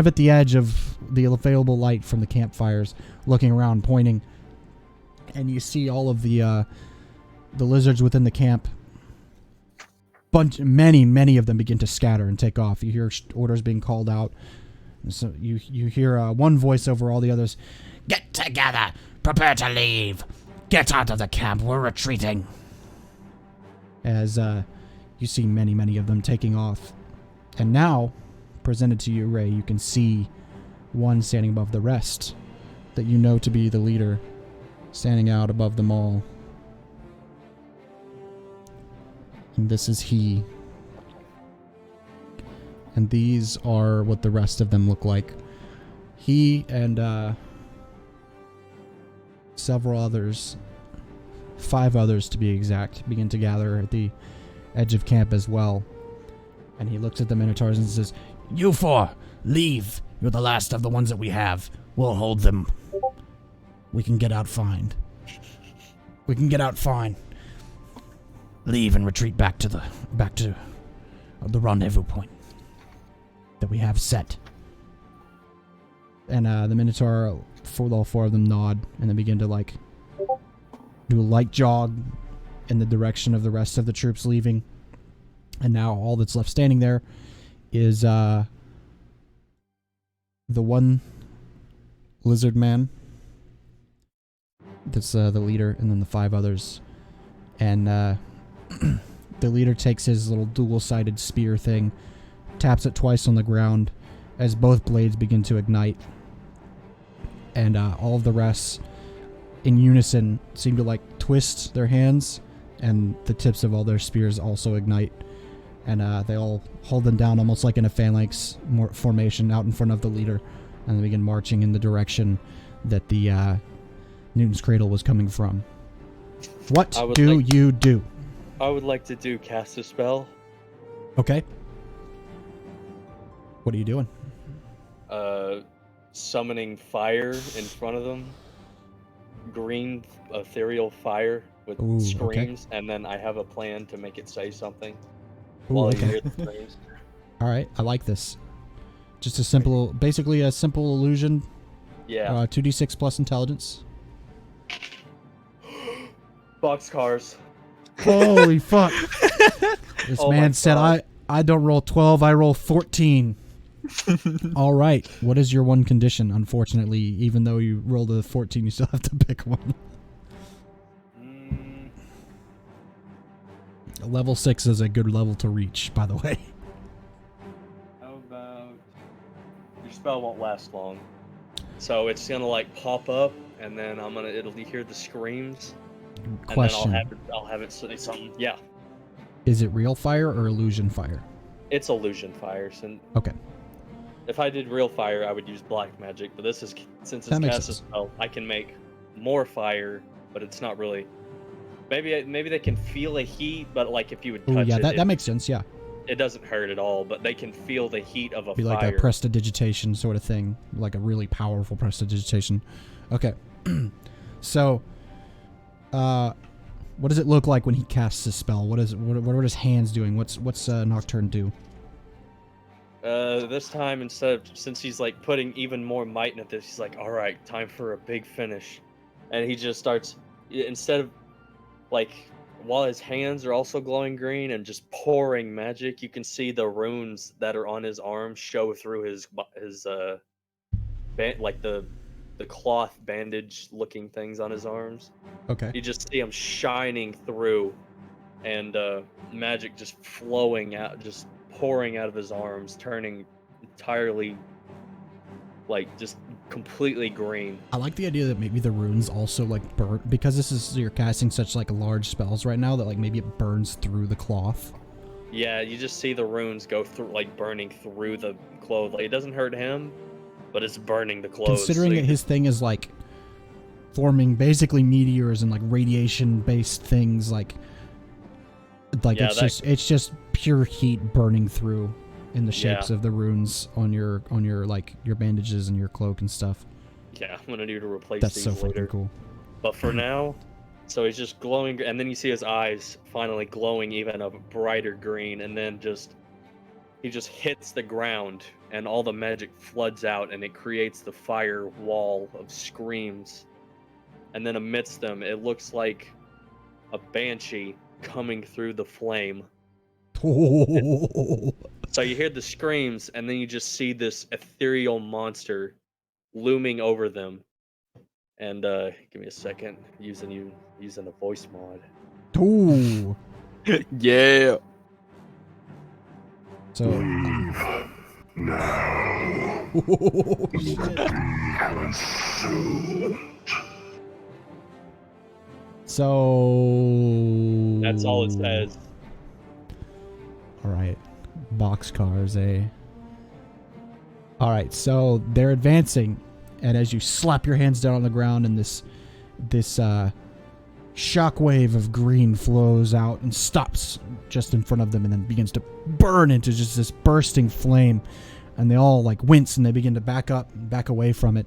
at the edge of the available light from the campfires, looking around, pointing. And you see all of the lizards within the camp. Many of them begin to scatter and take off. You hear orders being called out. So you hear one voice over all the others. Get together! Prepare to leave! Get out of the camp, we're retreating! As you see many of them taking off. And now, presented to you, Rey, you can see one standing above the rest that you know to be the leader, standing out above them all. And this is he. And these are what the rest of them look like. He and several others, 5 others to be exact, begin to gather at the edge of camp as well. And he looks at the minotaurs and says, "You 4, leave. You're the last of the ones that we have. We'll hold them. We can get out fine. We can get out fine. Leave and retreat back to the rendezvous point that we have set." And the minotaur, all 4 of them nod and then begin to like do a light jog in the direction of the rest of the troops leaving. And now all that's left standing there is the one lizard man that's the leader, and then the 5 others. And the leader takes his little dual-sided spear thing, taps it twice on the ground as both blades begin to ignite. And all of the rest, in unison, seem to like twist their hands, and the tips of all their spears also ignite. And they all hold them down almost like in a phalanx formation out in front of the leader, and they begin marching in the direction that the Newton's Cradle was coming from. What do you do? I would like to do cast a spell. Okay. What are you doing? Summoning fire in front of them. Green ethereal fire with screams, and then I have a plan to make it say something. Ooh, While okay. you hear the screams. All right, I like this. Just a simple, basically a simple illusion. Yeah. 2d6 plus intelligence. Boxcars. Holy fuck! This Oh my man said, God. I don't roll 12, I roll 14. All right, what is your one condition? Unfortunately, even though you rolled a 14, you still have to pick one. Level 6 is a good level to reach, by the way. How about your spell won't last long, so it's gonna like pop up, and then it'll hear the screams. Question: And then I'll have it say something. Yeah. Is it real fire or illusion fire? It's illusion fire. So Okay. if I did real fire, I would use black magic. But this is since That it's makes cast a sense. spell, I can make more fire, but it's not really. Maybe they can feel a heat, but like if you would touch Oh yeah, it, that makes sense. Yeah, it doesn't hurt at all. But they can feel the heat of a be fire. like a prestidigitation sort of thing, like a really powerful prestidigitation. Okay. So, what does it look like when he casts his spell? What are his hands doing? What's Nocturne do? This time since he's like putting even more might into this, he's like, all right, time for a big finish, and he just starts instead of like while his hands are also glowing green and just pouring magic, you can see the runes that are on his arms show through his like the cloth bandage looking things on his arms. Okay. You just see them shining through, and magic just flowing out, just pouring out of his arms, turning entirely, like, just completely green. I like the idea that maybe the runes also like burn, because you're casting such like large spells right now that like maybe it burns through the cloth. Yeah, you just see the runes go through, like burning through the clothes. Like, it doesn't hurt him, but it's burning the clothes. Considering that his thing is like forming basically meteors and like radiation based things, like Yeah, it's just pure heat burning through in the shapes of the runes on your like your bandages and your cloak and stuff. Yeah, I'm gonna need to replace That's these so fucking later. cool. But for now, so he's just glowing, and then you see his eyes finally glowing even a brighter green, and then he just hits the ground, and all the magic floods out, and it creates the fire wall of screams. And then amidst them, it looks like a banshee coming through the flame. So you hear the screams, and then you just see this ethereal monster looming over them. And give me a second, using a voice mod. Ooh. Yeah. So. Oh, shit. So. That's all it says. All right. Boxcars, eh? All right, so they're advancing, and as you slap your hands down on the ground, and this shockwave of green flows out and stops just in front of them, and then begins to burn into just this bursting flame, and they all like wince and they begin to back away from it.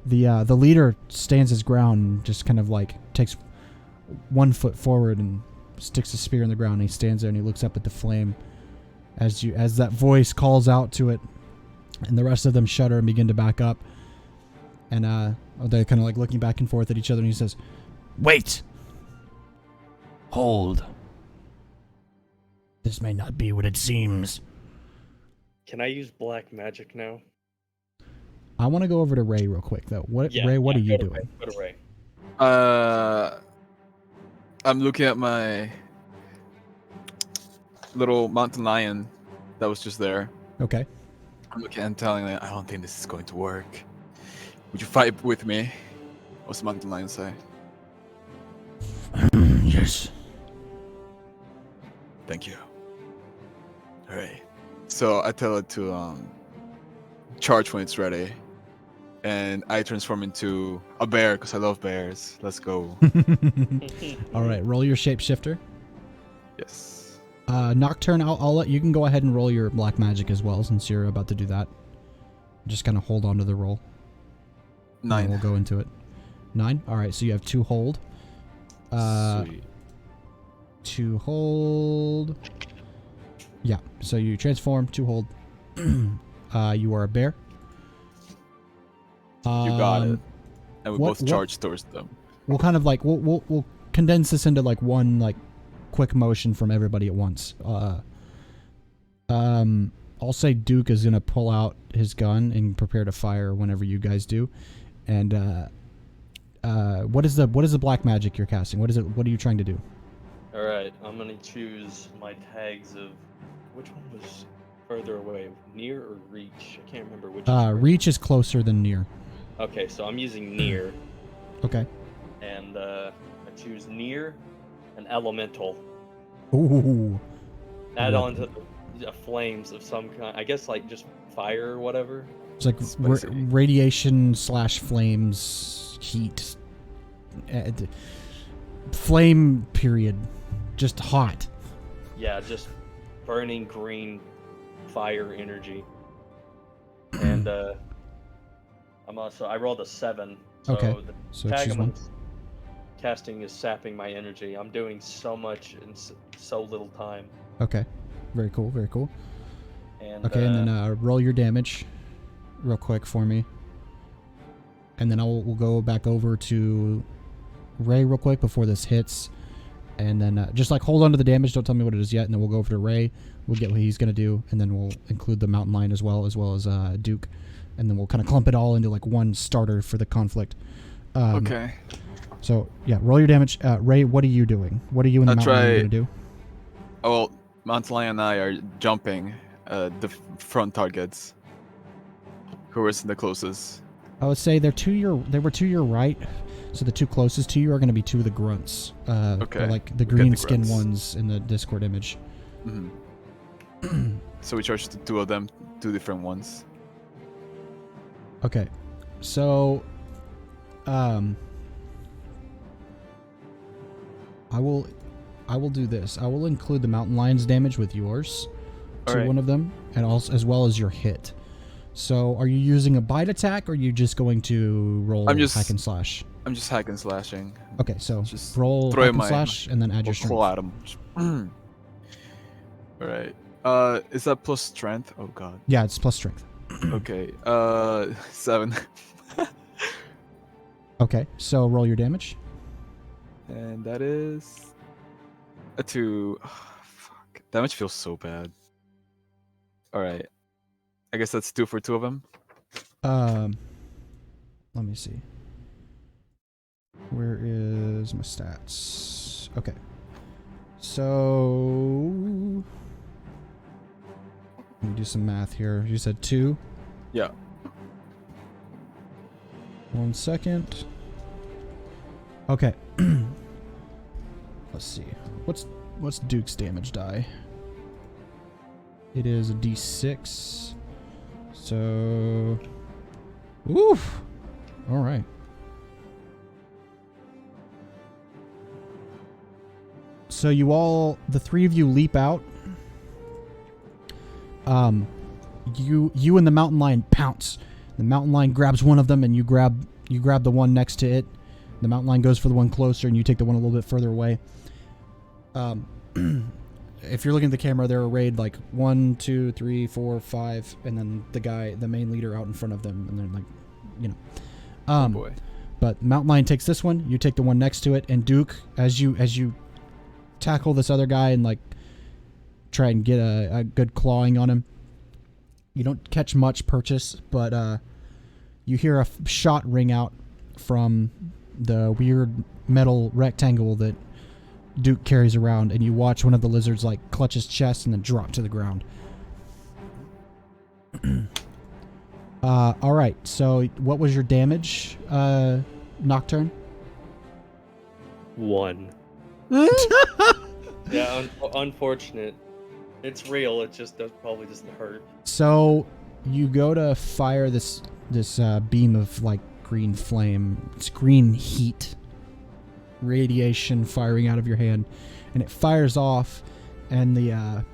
The leader stands his ground and just kind of like takes 1 foot forward and sticks a spear in the ground. And he stands there and he looks up at the flame as that voice calls out to it, and the rest of them shudder and begin to back up. And they're kind of like looking back and forth at each other, and he says, "Wait! Hold. This may not be what it seems." Can I use black magic now? I want to go over to Rey real quick, though. Ray, what are you doing? Go to Rey. I'm looking at my little mountain lion that was just there. Okay. I'm looking and telling it, I don't think this is going to work. Would you fight with me? What's the mountain lion say? Yes. Thank you. Alright. So I tell it to charge when it's ready. And I transform into a bear because I love bears. Let's go. All right, roll your shapeshifter. Yes. Nocturne, I'll let you can go ahead and roll your black magic as well, since you're about to do that. Just kind of hold on to the roll. 9. We'll go into it. 9. All right, so you have 2 hold. Sweet. 2 hold. Yeah. So you transform. 2 hold. You are a bear. You got it. And we both charge towards them. We'll kind of like we'll condense this into like one like quick motion from everybody at once. I'll say Duke is gonna pull out his gun and prepare to fire whenever you guys do. And what is the black magic you're casting? What are you trying to do? All right, I'm gonna choose my tags of which one was further away, near or reach? I can't remember which. Reach is closer than near. Okay, so I'm using near. Okay. And I choose near and elemental. Ooh. Add on to the flames of some kind. I guess like just fire or whatever. It's like radiation / flames, heat, flame period, just hot. Yeah, just burning green fire energy. And I rolled a 7. So okay. the So tag choose I'm one. casting is sapping my energy. I'm doing so much in so little time. Okay. Very cool. Very cool. And, okay, and then roll your damage real quick for me. And then we'll go back over to Rey real quick before this hits. And then just like hold on to the damage. Don't tell me what it is yet. And then we'll go over to Rey. We'll get what he's going to do. And then we'll include the mountain lion as well as Duke. And then we'll kind of clump it all into like one starter for the conflict. Okay. So, yeah, roll your damage. Rey, what are you doing? What are you and the mountain lion going to do? Oh, well, Mountain Lion and I are jumping the front targets. Who is the closest? I would say they were to your right. So the 2 closest to you are going to be 2 of the grunts. Okay. Like the We get green the skin grunts. ones in the Discord image. Mm-hmm. So we charged the 2 of them, 2 different ones. Okay. So, I will do this. I will include the mountain lion's damage with yours to Alright. one of them, and also as well as your hit. So, are you using a bite attack, or are you just going to roll hack and slash? I'm just hack and slashing. Okay, so Just roll throw hack in and my- slash, and then add your strength. Claw at him. Alright. Is that plus strength? Oh god. Yeah, it's plus strength. Okay. 7. Okay, so roll your damage. And that is a 2. Oh, fuck. Damage feels so bad. All right. I guess that's 2 for 2 of them. Let me see. Where is my stats? Okay. So let me do some math here. You said 2? Yeah. 1 second. Okay. Let's see. What's Duke's damage die? It is a D6. So oof. All right. So the 3 of you leap out. You and the mountain lion pounce. The mountain lion grabs one of them, and you grab the one next to it. The mountain lion goes for the one closer, and you take the one a little bit further away. If you're looking at the camera, they're arrayed like 1, 2, 3, 4, 5, and then the main leader out in front of them, and they're like, you know. Oh boy. But mountain lion takes this one. You take the one next to it, and Duke, as you tackle this other guy and like try and get a good clawing on him, you don't catch much purchase, but you hear a shot ring out from the weird metal rectangle that Duke carries around, and you watch one of the lizards like clutch his chest and then drop to the ground. All right. So what was your damage, Nocturne? 1. Yeah, unfortunate. It's real. It just does probably just hurt. So you go to fire this beam of like green flame. It's green heat, radiation firing out of your hand, and it fires off. And the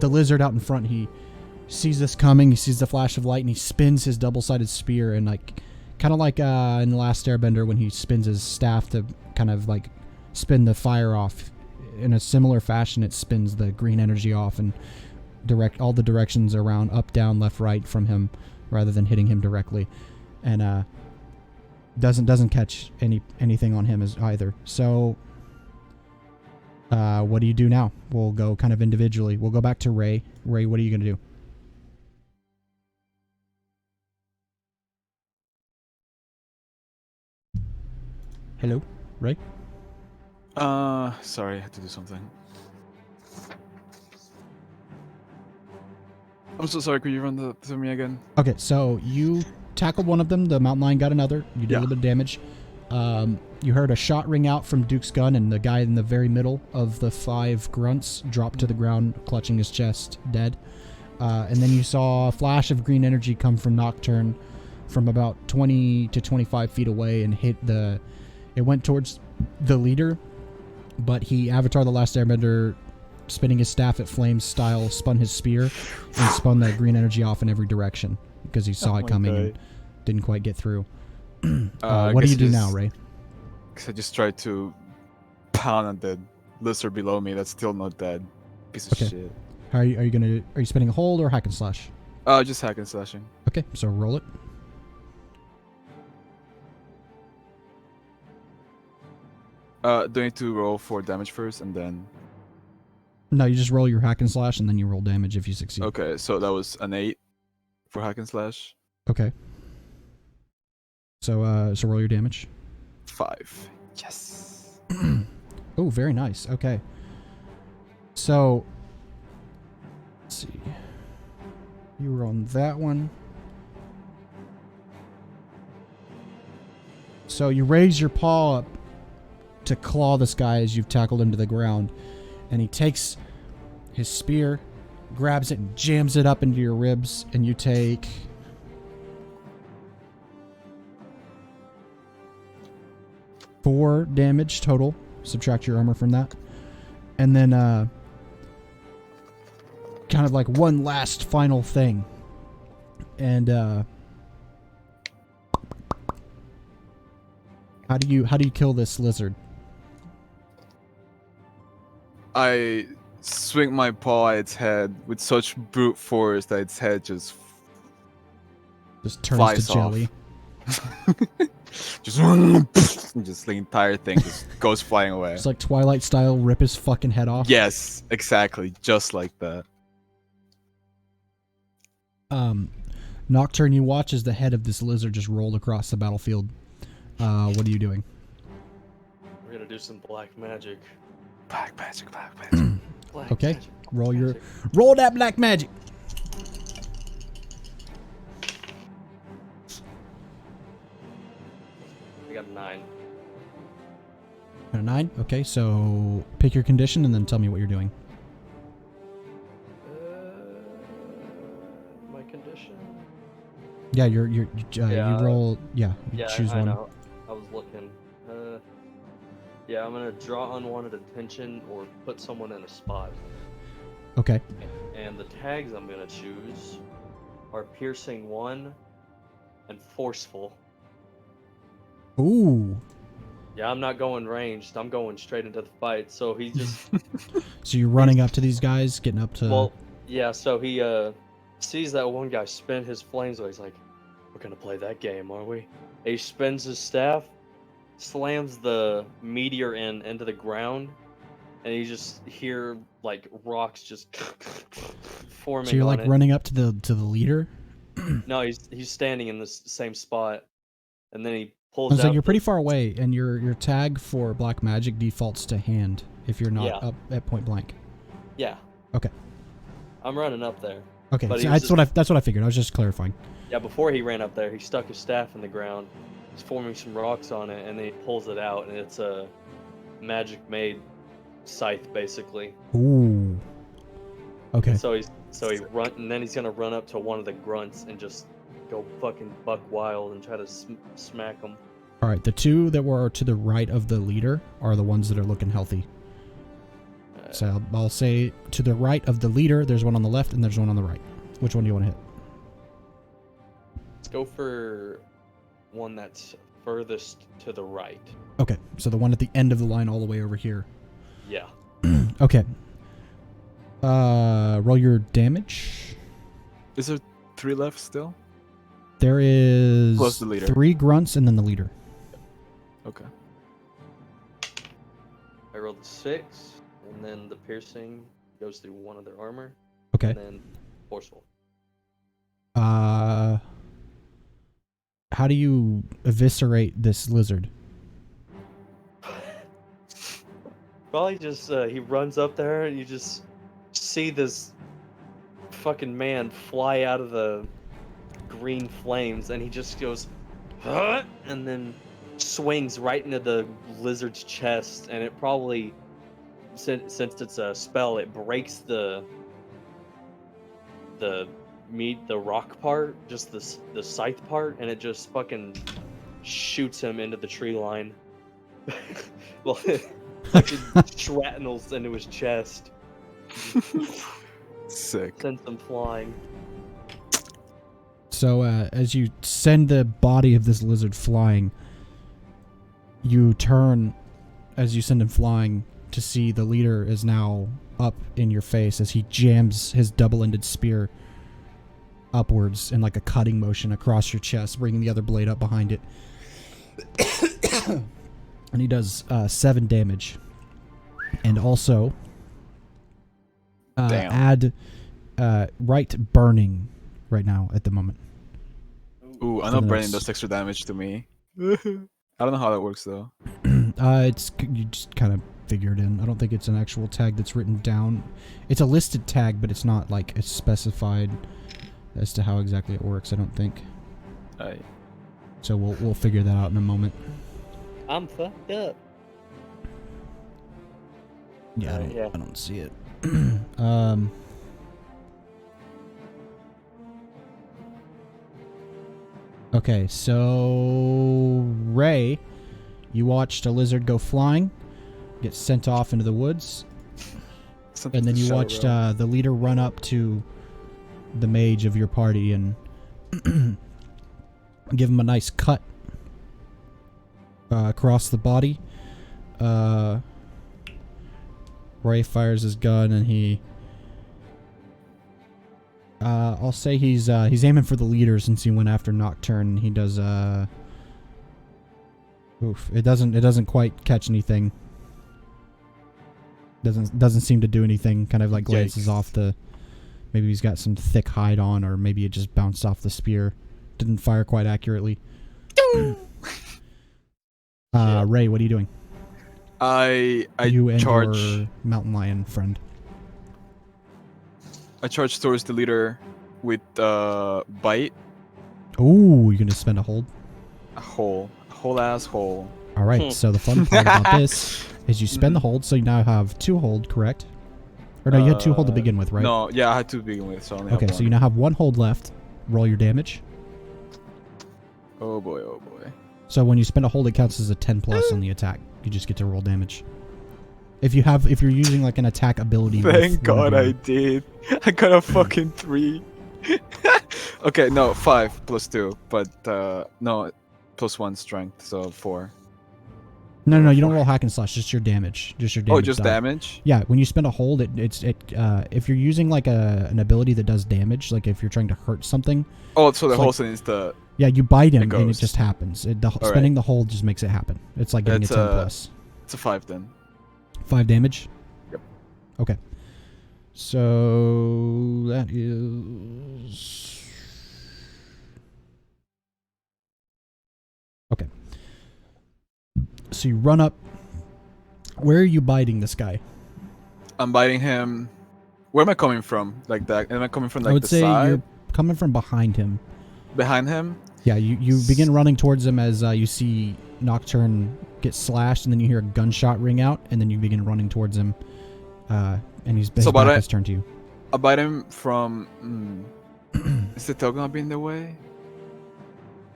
lizard out in front, he sees this coming. He sees the flash of light, and he spins his double-sided spear, and like kind of like in the Last Airbender when he spins his staff to kind of like spin the fire off. In a similar fashion, it spins the green energy off and direct all the directions around, up, down, left, right from him, rather than hitting him directly, and doesn't catch anything on him as either. So, what do you do now? We'll go kind of individually. We'll go back to Rey. Rey, what are you gonna do? Hello, Rey? Sorry, I had to do something. I'm so sorry, could you run that to me again? Okay, so you tackled one of them, the mountain lion got another. You did a little bit of damage. You heard a shot ring out from Duke's gun, and the guy in the very middle of the 5 grunts dropped to the ground, clutching his chest, dead. And then you saw a flash of green energy come from Nocturne from about 20 to 25 feet away and hit it went towards the leader, but he, Avatar the Last Airbender, spinning his staff at flames style, spun his spear and spun that green energy off in every direction because he saw it coming and didn't quite get through. What do you do now, Rey? Because I just tried to pound at the lizard below me that's still not dead. Piece of shit. How are you spinning a hold or hack and slash? Just hack and slashing. Okay, so roll it. Do I need to roll for damage first and then? No, you just roll your hack and slash and then you roll damage if you succeed. Okay, so that was an 8 for hack and slash. Okay. So roll your damage. 5. Yes. Oh, very nice. Okay. So let's see. You were on that one. So you raise your paw up to claw this guy as you've tackled him to the ground, and he takes his spear, grabs it, and jams it up into your ribs, and you take 4 damage total. Subtract your armor from that. And then kind of like one last final thing. And how do you kill this lizard? I swing my paw at its head with such brute force that its head just turns flies to jelly. just the entire thing just goes flying away. It's like Twilight style, rip his fucking head off. Yes, exactly, just like that. Nocturne, you watch as the head of this lizard just rolled across the battlefield. What are you doing? We're gonna do some black magic. Black magic, black magic. Black Okay, magic, roll your magic. roll that black magic. I got a 9. A 9. Okay, so pick your condition and then tell me what you're doing. My condition. Yeah, you Yeah. roll. Yeah, you Yeah, choose I one. know. I was looking. Yeah, I'm gonna draw unwanted attention or put someone in a spot. Okay. And the tags I'm gonna choose are piercing 1 and forceful. Ooh. Yeah, I'm not going ranged. I'm going straight into the fight. So he just So you're running up to these guys, getting up to. well, yeah. So he sees that one guy spin his flames away. He's like, "We're gonna play that game, are we?" And he spins his staff, slams the meteor into the ground, and you just hear like rocks just forming. So you're on like it. running up to the leader. No, he's standing in the same spot, and then he pulls It's out. like you're pretty far away, and your tag for black magic defaults to hand if you're not Yeah. up at point blank. Yeah. Okay. I'm running up there. Okay, But so he was that's what I figured. I was just clarifying. Yeah, before he ran up there, he stuck his staff in the ground. He's forming some rocks on it, and then he pulls it out, and it's a magic-made scythe, basically. Ooh. Okay. So he run, and then he's gonna run up to one of the grunts and just go fucking buck wild and try to smack him. All right. The two that were to the right of the leader are the ones that are looking healthy. So I'll say to the right of the leader, there's one on the left and there's one on the right. Which one do you want to hit? Let's go for one that's furthest to the right. Okay. So the one at the end of the line, all the way over here. Yeah. Okay. Roll your damage. Is there 3 left still? There is Plus the leader. 3 grunts and then the leader. Okay. I rolled a 6, and then the piercing goes through one of their armor, Okay. and then forceful. How do you eviscerate this lizard? Probably just he runs up there and you just see this fucking man fly out of the green flames, and he just goes, "Huh?" and then swings right into the lizard's chest, and it probably, since it's a spell, it breaks the rock part, just the scythe part, and it just fucking shoots him into the tree line. Well, fucking shrapnels into his chest, Sick. sends him flying. So as you send the body of this lizard flying, you turn as you send him flying to see the leader is now up in your face as he jams his double-ended spear upwards in like a cutting motion across your chest, bringing the other blade up behind it. And he does 7 damage. And also Damn. add right burning right now at the moment. Ooh, I For know the burning next- does extra damage to me. I don't know how that works though. It's you just kind of figure it in. I don't think it's an actual tag that's written down. It's a listed tag, but it's not like it's specified as to how exactly it works. I don't think. Alright. So we'll figure that out in a moment. I'm fucked up. Yeah, Yeah. I don't see it. Okay, so Rey, you watched a lizard go flying, get sent off into the woods, and then you watched the leader run up to the mage of your party and give him a nice cut across the body. Rey fires his gun and he I'll say he's aiming for the leader since he went after Nocturne. He does oof, it doesn't quite catch anything. Doesn't seem to do anything. Kind of like glances Yikes. off the Maybe he's got some thick hide on, or maybe it just bounced off the spear. Didn't fire quite accurately. Ray, what are you doing? I You and charge. your mountain lion friend. I charge towards the leader with bite. Oh, you're gonna spend a hold. A whole ass hole. All right. So the fun part about this is you spend the hold, so you now have 2 hold, correct? Or no, you had 2 hold to begin with, right? No, yeah, I had 2 to begin with, so I only Okay, have so you now have 1 hold left. Roll your damage. Oh boy, oh boy. So when you spend a hold, it counts as a 10 plus on the attack. You just get to roll damage. If you're using like an attack ability. Thank God I did. I got a fucking 3. Okay, no, 5 plus 2, but no, plus 1 strength, so 4. No, you don't roll hack and slash. Just your damage. Just your damage. Oh, just die. damage? Yeah, when you spend a hold, if you're using like an ability that does damage, like if you're trying to hurt something. Oh, so the like- whole thing is the. Yeah, you bite him and it goes. just happens. Alright. Spending the hold just makes it happen. It's like getting That's, a 10 plus. It's a 5 then. 5 damage? Yep. Okay. So that is... Okay. So you run up. Where are you biting this guy? I'm biting him. Where am I coming from? Like that? Am I coming from like I would the say side? you're coming from behind him. Behind him? Yeah, you begin running towards him as you see Nocturne get slashed, and then you hear a gunshot ring out, and then you begin running towards him, and his back is turned to you. I bite him from. Is the tail gonna be in the way?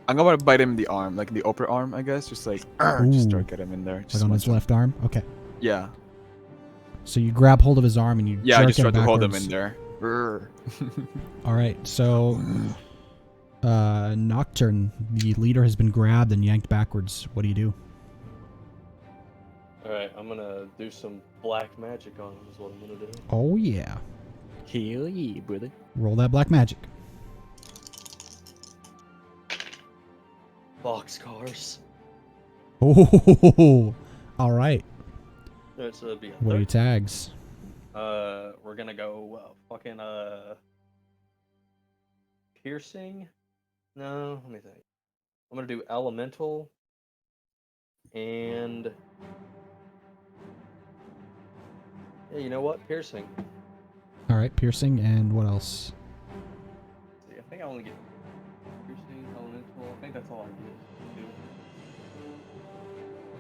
I'm gonna bite him in the arm, like the upper arm, I guess. Just like, just start get him in there. Just Like on his left arm? Okay. Yeah. So you grab hold of his arm and you Yeah, I jerk just him tried to hold him backwards. in there. Urgh. All right, so Nocturne, the leader, has been grabbed and yanked backwards. What do you do? Alright, I'm gonna do some black magic on him is what I'm gonna do. Oh yeah, Hell yeah, brother. roll that black magic. Boxcars. Oh, all right. Alright, so that'd be a What are your tags? We're gonna go fucking piercing. No, let me think. I'm gonna do elemental and yeah, you know what? Piercing. All right, piercing, and what else? See, I think I only get piercing, elemental. I think that's all I get.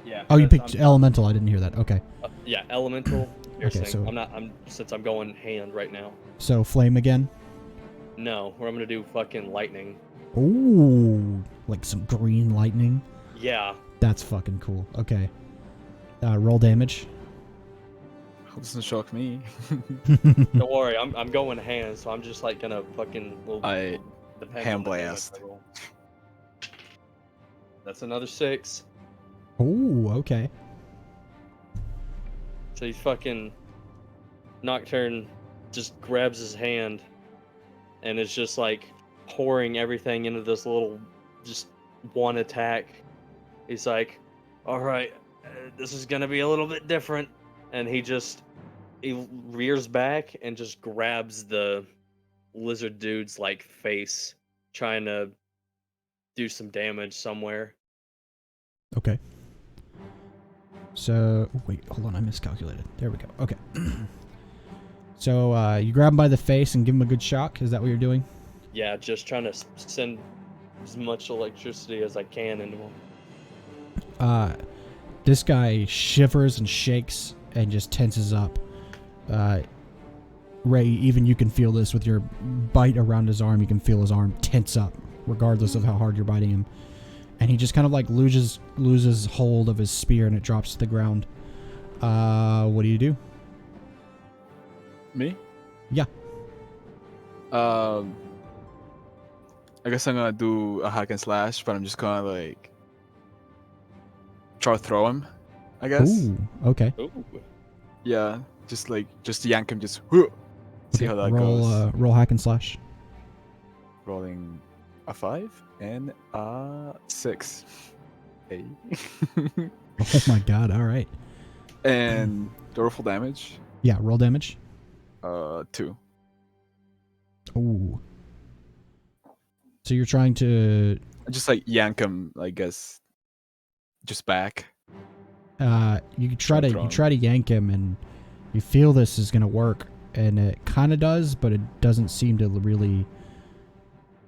Yeah. Oh, you because picked elemental. I didn't hear that. Okay, yeah, elemental piercing. so- I'm since I'm going hand right now. so flame again. No, where I'm gonna do fucking lightning. Ooh, like some green lightning. Yeah. That's fucking cool. Okay, roll damage. Hope this doesn't shock me. Don't worry, I'm going hand, so I'm just like gonna fucking I depends hand on the damage blast. I roll. That's another 6. Ooh, okay. So he's fucking Nocturne just grabs his hand and is just like pouring everything into this little just one attack. He's like, all right, this is gonna be a little bit different, and he rears back and just grabs the lizard dude's like face, trying to do some damage somewhere. Okay. So, wait, hold on, I miscalculated. There we go. Okay. So, you grab him by the face and give him a good shock? Is that what you're doing? Yeah, just trying to send as much electricity as I can into him. This guy shivers and shakes and just tenses up. Ray, even you can feel this with your bite around his arm. You can feel his arm tense up, regardless of how hard you're biting him. And he just kind of like loses hold of his spear and it drops to the ground. What do you do? Me? Yeah. I guess I'm gonna do a hack and slash, but I'm just gonna like try to throw him. I guess. Ooh, okay. Ooh. Yeah, just yank him. See Okay, how that roll, goes. roll hack and slash. Rolling a 5 and a 6. Hey. Oh my god, alright. And do I roll full damage. Yeah, roll damage. 2. Ooh. So you're trying to Just like yank him, I guess. Just back. you try to yank him, and you feel this is gonna work, and it kind of does, but it doesn't seem to really.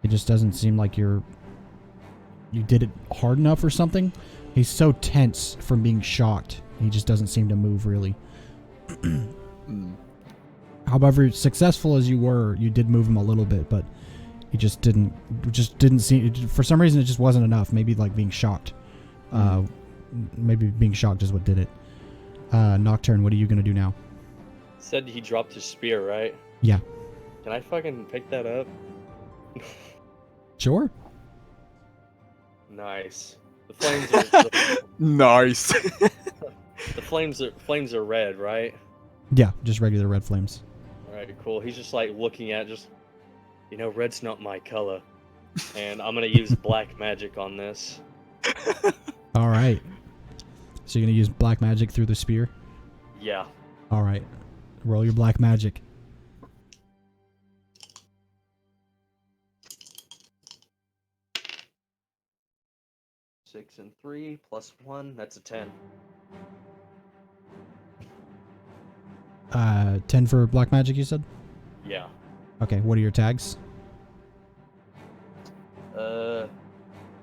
It just doesn't seem like you did it hard enough or something. He's so tense from being shocked. He just doesn't seem to move really. However, successful as you were, you did move him a little bit, but he just didn't seem. For some reason, it just wasn't enough. Maybe like being shocked. Maybe being shocked is what did it. Nocturne, what are you gonna do now? Said he dropped his spear, right? Yeah. Can I fucking pick that up? Sure. Nice. The flames are Nice. the flames are red, right? Yeah, just regular red flames. Alright, cool. He's just like looking at red's not my color. And I'm gonna use black magic on this. All right. So you're gonna use black magic through the spear? Yeah. All right. Roll your black magic. Six and 3 plus 1, that's a 10. 10 for black magic, you said? Yeah. Okay, what are your tags?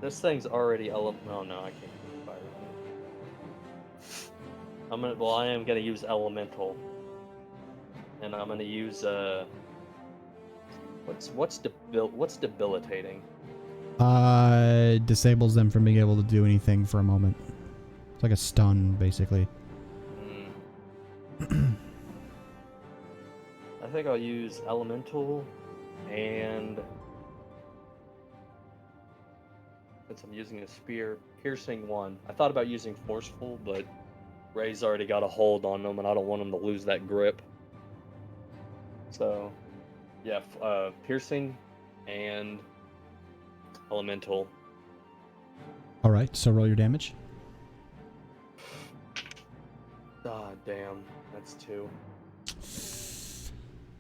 This thing's already no, I can't fire it. I am gonna use elemental. And I'm gonna use what's debilitating? Disables them from being able to do anything for a moment. It's like a stun, basically. I think I'll use elemental, and since I'm using a spear, piercing 1. I thought about using forceful, but Rey's already got a hold on him, and I don't want him to lose that grip. So, yeah, piercing and elemental. All right, so roll your damage. Ah, damn, that's 2.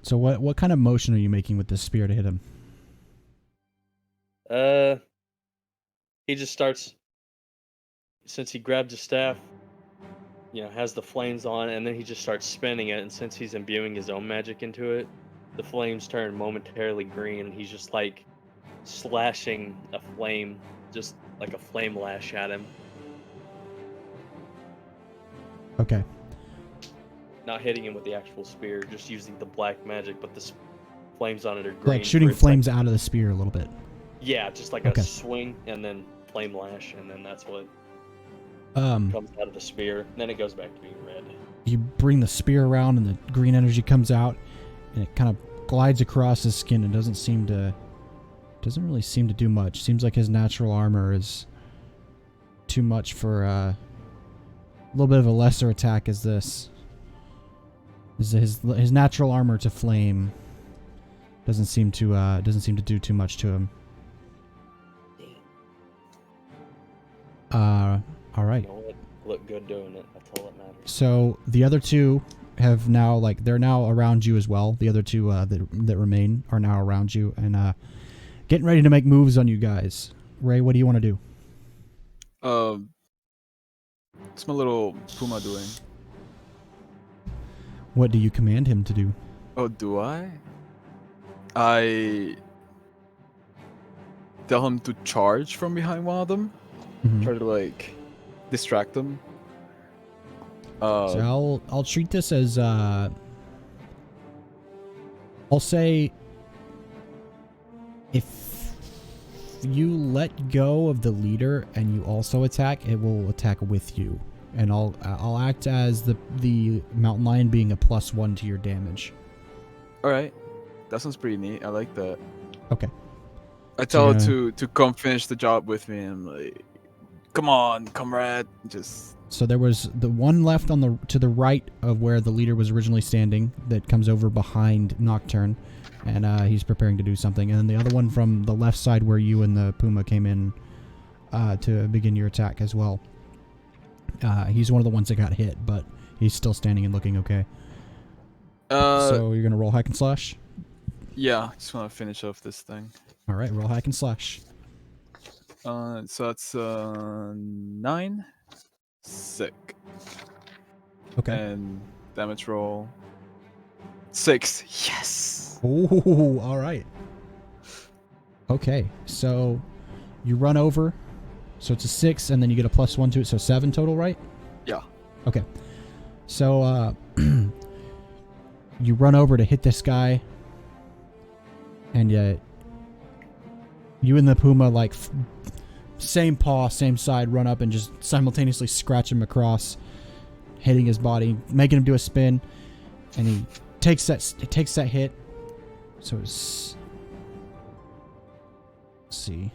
So what kind of motion are you making with this spear to hit him? He just starts, since he grabbed his staff, has the flames on, and then he just starts spinning it, and since he's imbuing his own magic into it, the flames turn momentarily green, and he's just like slashing a flame, just like a flame lash at him. Okay. Not hitting him with the actual spear, just using the black magic, but the flames on it are green. Like shooting where it's flames out of the spear a little bit. Yeah, just like Okay. a swing, and then flame lash, and then that's what Um, comes out of the spear. Then it goes back to being red. you bring the spear around, and the green energy comes out, and it kind of glides across his skin, and doesn't really seem to do much. Seems like his natural armor is too much for a little bit of a lesser attack as this. His natural armor to flame doesn't seem to do too much to him. All right. Look good doing it. That's all that matters. So the other two have now, they're now around you as well. The other two that remain are now around you and getting ready to make moves on you guys. Rey, what do you want to do? What's my little Puma doing? What do you command him to do? Oh, do I? I tell him to charge from behind one of them. Mhm. Try to distract them. So I'll treat this as I'll say if you let go of the leader and you also attack, it will attack with you, and I'll act as the mountain lion, being a +1 to your damage. All right, that sounds pretty neat. I like that. Okay. I tell Yeah. her to come finish the job with me. And I'm like, come on, comrade. Just So there was the one left to the right of where the leader was originally standing that comes over behind Nocturne, and he's preparing to do something. And then the other one from the left side where you and the Puma came in to begin your attack as well. He's one of the ones that got hit, but he's still standing and looking okay. So you're gonna roll hack and slash. Yeah, just want to finish off this thing. All right, roll hack and slash. So that's 9. Sick. Okay. And damage roll 6. Yes. Oh, all right. Okay, so you run over. So it's a 6, and then you get a +1 to it, so 7 total, right? Yeah. Okay. So you run over to hit this guy, and you and the puma, like, same paw, same side, run up and just simultaneously scratch him across, hitting his body, making him do a spin, and he takes that hit. So it's, let's see.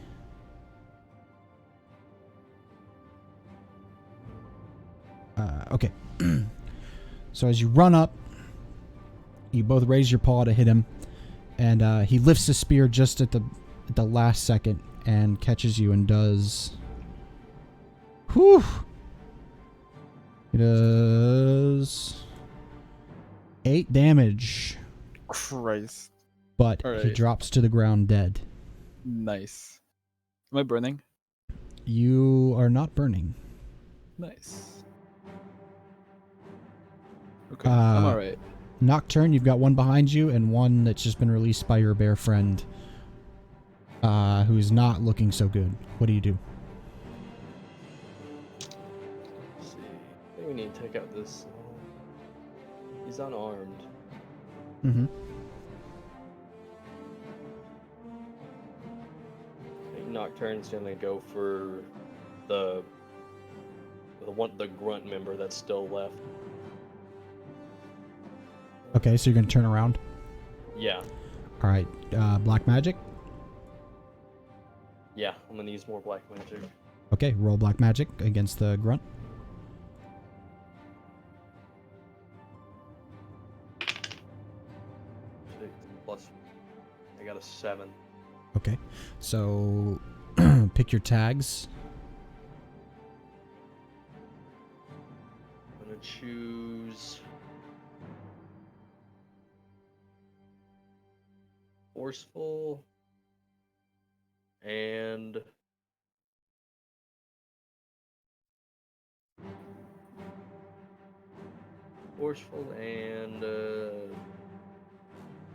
Okay. So as you run up, you both raise your paw to hit him, and he lifts his spear just at the last second and catches you and does. Whew. He does 8 damage, Christ. but he Alright. drops to the ground dead. Nice. Am I burning? You are not burning. Nice. Okay, I'm Uh, alright. Nocturne, you've got one behind you and one that's just been released by your bear friend, who's not looking so good. What do you do? Let's see. I think we need to take out this. He's unarmed. Mm-hmm. I think Nocturne's gonna go for the grunt member that's still left. Okay, so you're going to turn around. Yeah. All right. Black magic. Yeah, I'm gonna use more black magic. Okay, roll black magic against the grunt. Plus, I got a 7. Okay, so pick your tags. I'm gonna choose forceful and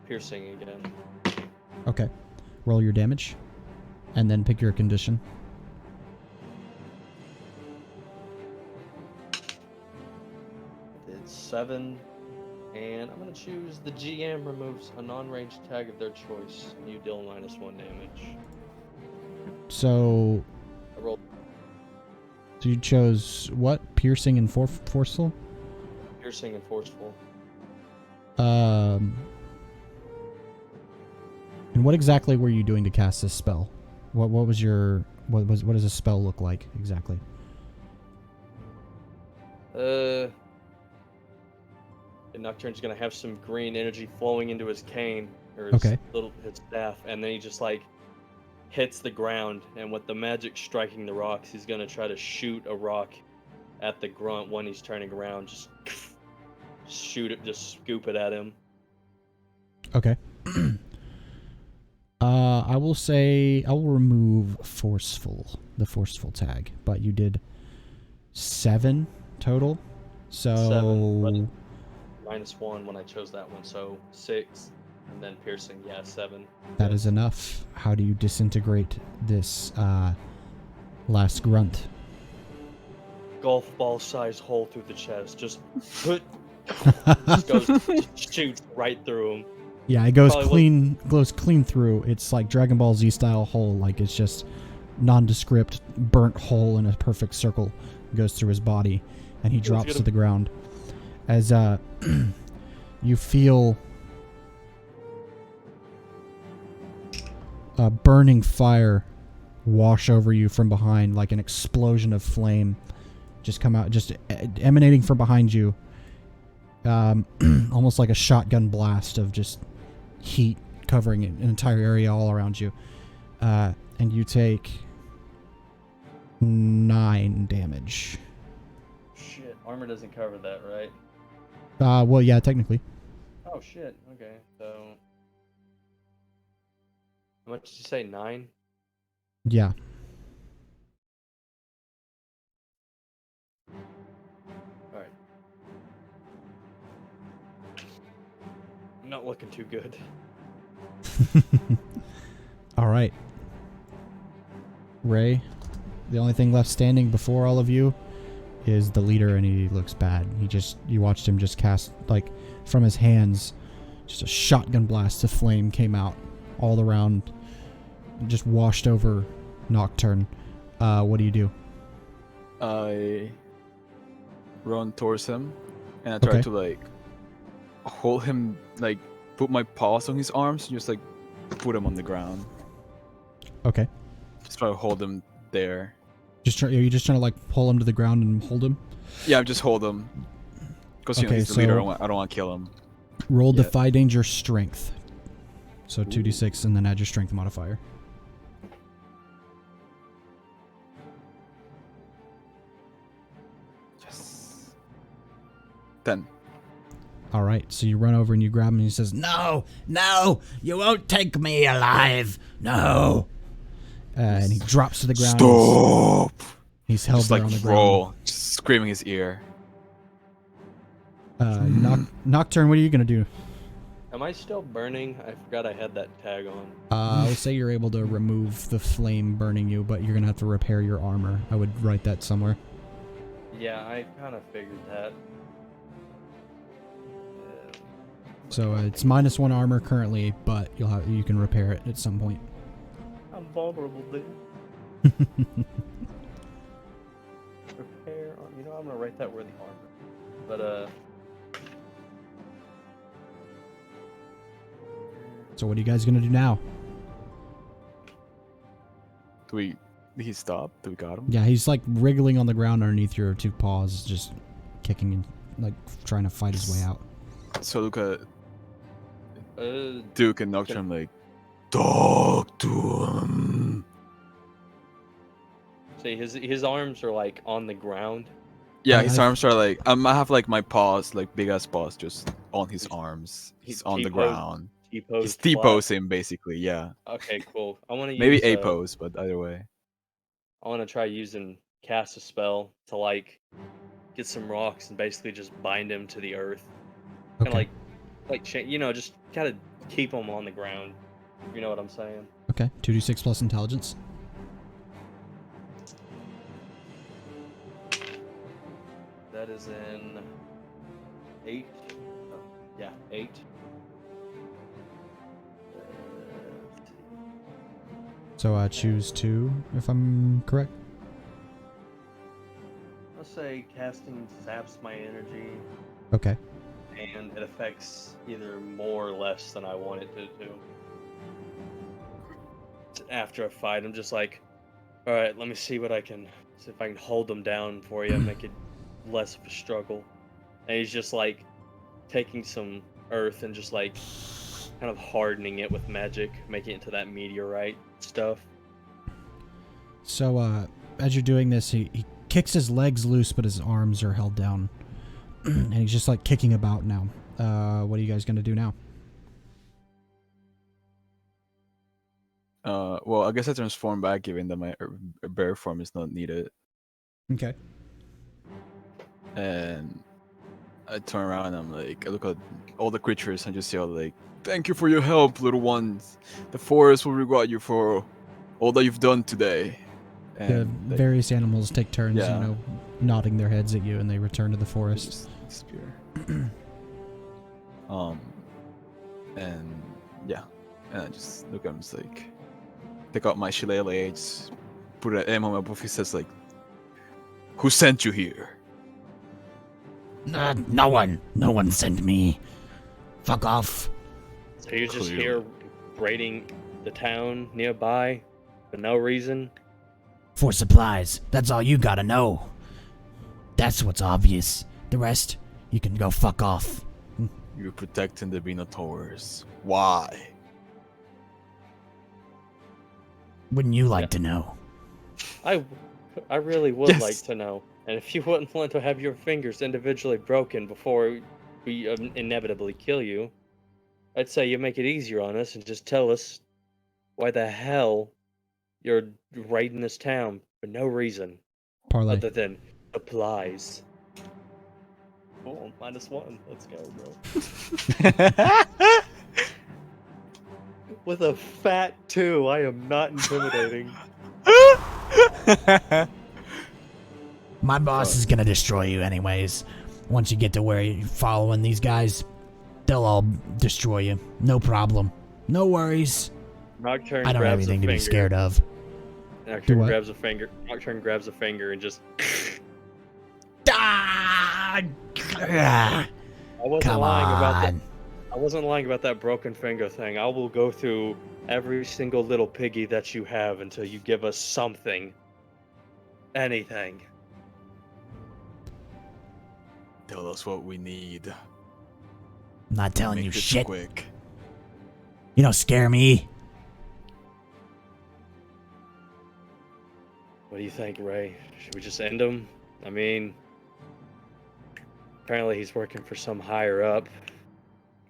piercing again. Okay, roll your damage, and then pick your condition. It's 7, and I'm gonna choose the GM removes a non-ranged tag of their choice. You deal -1 damage. So I rolled you chose what? Piercing and forceful? piercing and forceful. And what exactly were you doing to cast this spell? What was your what does a spell look like exactly? And Nocturne's gonna have some green energy flowing into his cane or his Okay. his staff, and then he just like hits the ground, and with the magic striking the rocks, he's gonna try to shoot a rock at the grunt when he's turning around. Just shoot it, just scoop it at him. Okay. I will say I will remove the forceful tag, but you did 7 total. So 7, but -1 when I chose that one, so 6, and then piercing, yeah, 7. that is enough. How do you disintegrate this last grunt? Golf ball size hole through the chest, just shoots right through him. Yeah, it goes Probably clean through. It's like Dragon Ball Z style hole. Like it's just nondescript burnt hole in a perfect circle goes through his body, and he drops to the ground. As you feel a burning fire wash over you from behind, like an explosion of flame just come out, just emanating from behind you, almost like a shotgun blast of just heat covering an entire area all around you, and you take 9 damage. Shit, armor doesn't cover that, right? Well, yeah, technically. Oh shit. Okay, so How much did you say? 9? Yeah. Alright. Not looking too good. All right. Rey, the only thing left standing before all of you is the leader, and he looks bad. You watched him just cast, like, from his hands, just a shotgun blast of flame came out all around, just washed over Nocturne. What do you do? I run towards him, and I try Okay. to like hold him, like put my paws on his arms, and just like put him on the ground. Okay. Just try to hold him there. Are you just trying to, like, pull him to the ground and hold him? Yeah, just hold him. Because Okay, he's the leader. so- I don't want to kill him. Roll Yeah. Defy Danger Strength. So 2d6 and then add your Strength modifier. Yes. 10. All right, so you run over and you grab him and he says, "No, no, you won't take me alive, no." And he drops to the ground. Stop! He's held Just there like on the ground. roll, just screaming his ear. Nocturne, what are you gonna do? Am I still burning? I forgot I had that tag on. I would say you're able to remove the flame burning you, but you're gonna have to repair your armor. I would write that somewhere. Yeah, I kind of figured that. So it's -1 armor currently, but you can repair it at some point. I'm vulnerable, dude. Repair. You know, I'm gonna write that where the armor. But So what are you guys gonna do now? Did he stop? Did we got him? Yeah, he's like wriggling on the ground underneath your 2 paws, just kicking and like trying to fight his way out. So look at uh, Duke and Nocturne like, talk to him. see, his arms are like on the ground. Yeah, his I- arms are like, I have like my paws, like big ass paws, just on his arms. He's he's on the T-posed. ground. T-pose. He's T-posing basically, yeah. Okay, cool. I want to Maybe use A-pose, but either way. I want to try cast a spell to like get some rocks and basically just bind him to the earth. Okay. And just kind of keep him on the ground. You know what I'm saying? Okay. 2d6 plus intelligence. That is in 8. Oh, yeah, 8. So choose 2, if I'm correct. Let's say casting saps my energy, Okay. and it affects either more or less than I want it to do. After a fight, I'm just like, all right, let me see if I can hold them down for you and make it less of a struggle. And he's just like taking some earth and just like kind of hardening it with magic, making it into that meteorite stuff. So as you're doing this, he kicks his legs loose, but his arms are held down. And he's just like kicking about now. What are you guys gonna do now? Well, I guess I transform back, given that my bear form is not needed. Okay. And I turn around and I'm like, I look at all the creatures and just yell like, "Thank you for your help, little ones. The forest will reward you for all that you've done today." The And like, various animals take turns, Yeah. nodding their heads at you, and they return to the forest. just disappear. And yeah, and I just look at him, just like, take out my shillelagh, just put an M on my buff. He says like, "Who sent you here?" No one sent me. Fuck off. So you're just Clearly. here raiding the town nearby for no reason? For supplies. That's all you gotta know. That's what's obvious. The rest, you can go fuck off. You're protecting the minotaurs. Why? Wouldn't you like to know? I really would Yes. like to know. And if you wouldn't want to have your fingers individually broken before we inevitably kill you, I'd say you make it easier on us and just tell us why the hell you're raiding this town for no reason Parlay. other than supplies. Cool, -1. Let's go, bro. With a fat 2, I am not intimidating. My boss is gonna destroy you anyways. Once you get to where you're following these guys, they'll all destroy you. No problem. No worries. Nocturne I don't have grabs anything a to finger. be scared of. Nocturne what? grabs a finger. Nocturne grabs a finger and just. Ah! I wasn't Come lying about that. on. I wasn't lying about that broken finger thing. I will go through every single little piggy that you have until you give us something. Anything. Tell us what we need. I'm not telling Make you this shit. quick. You don't scare me. What do you think, Ray? Should we just end him? I mean, apparently he's working for some higher up.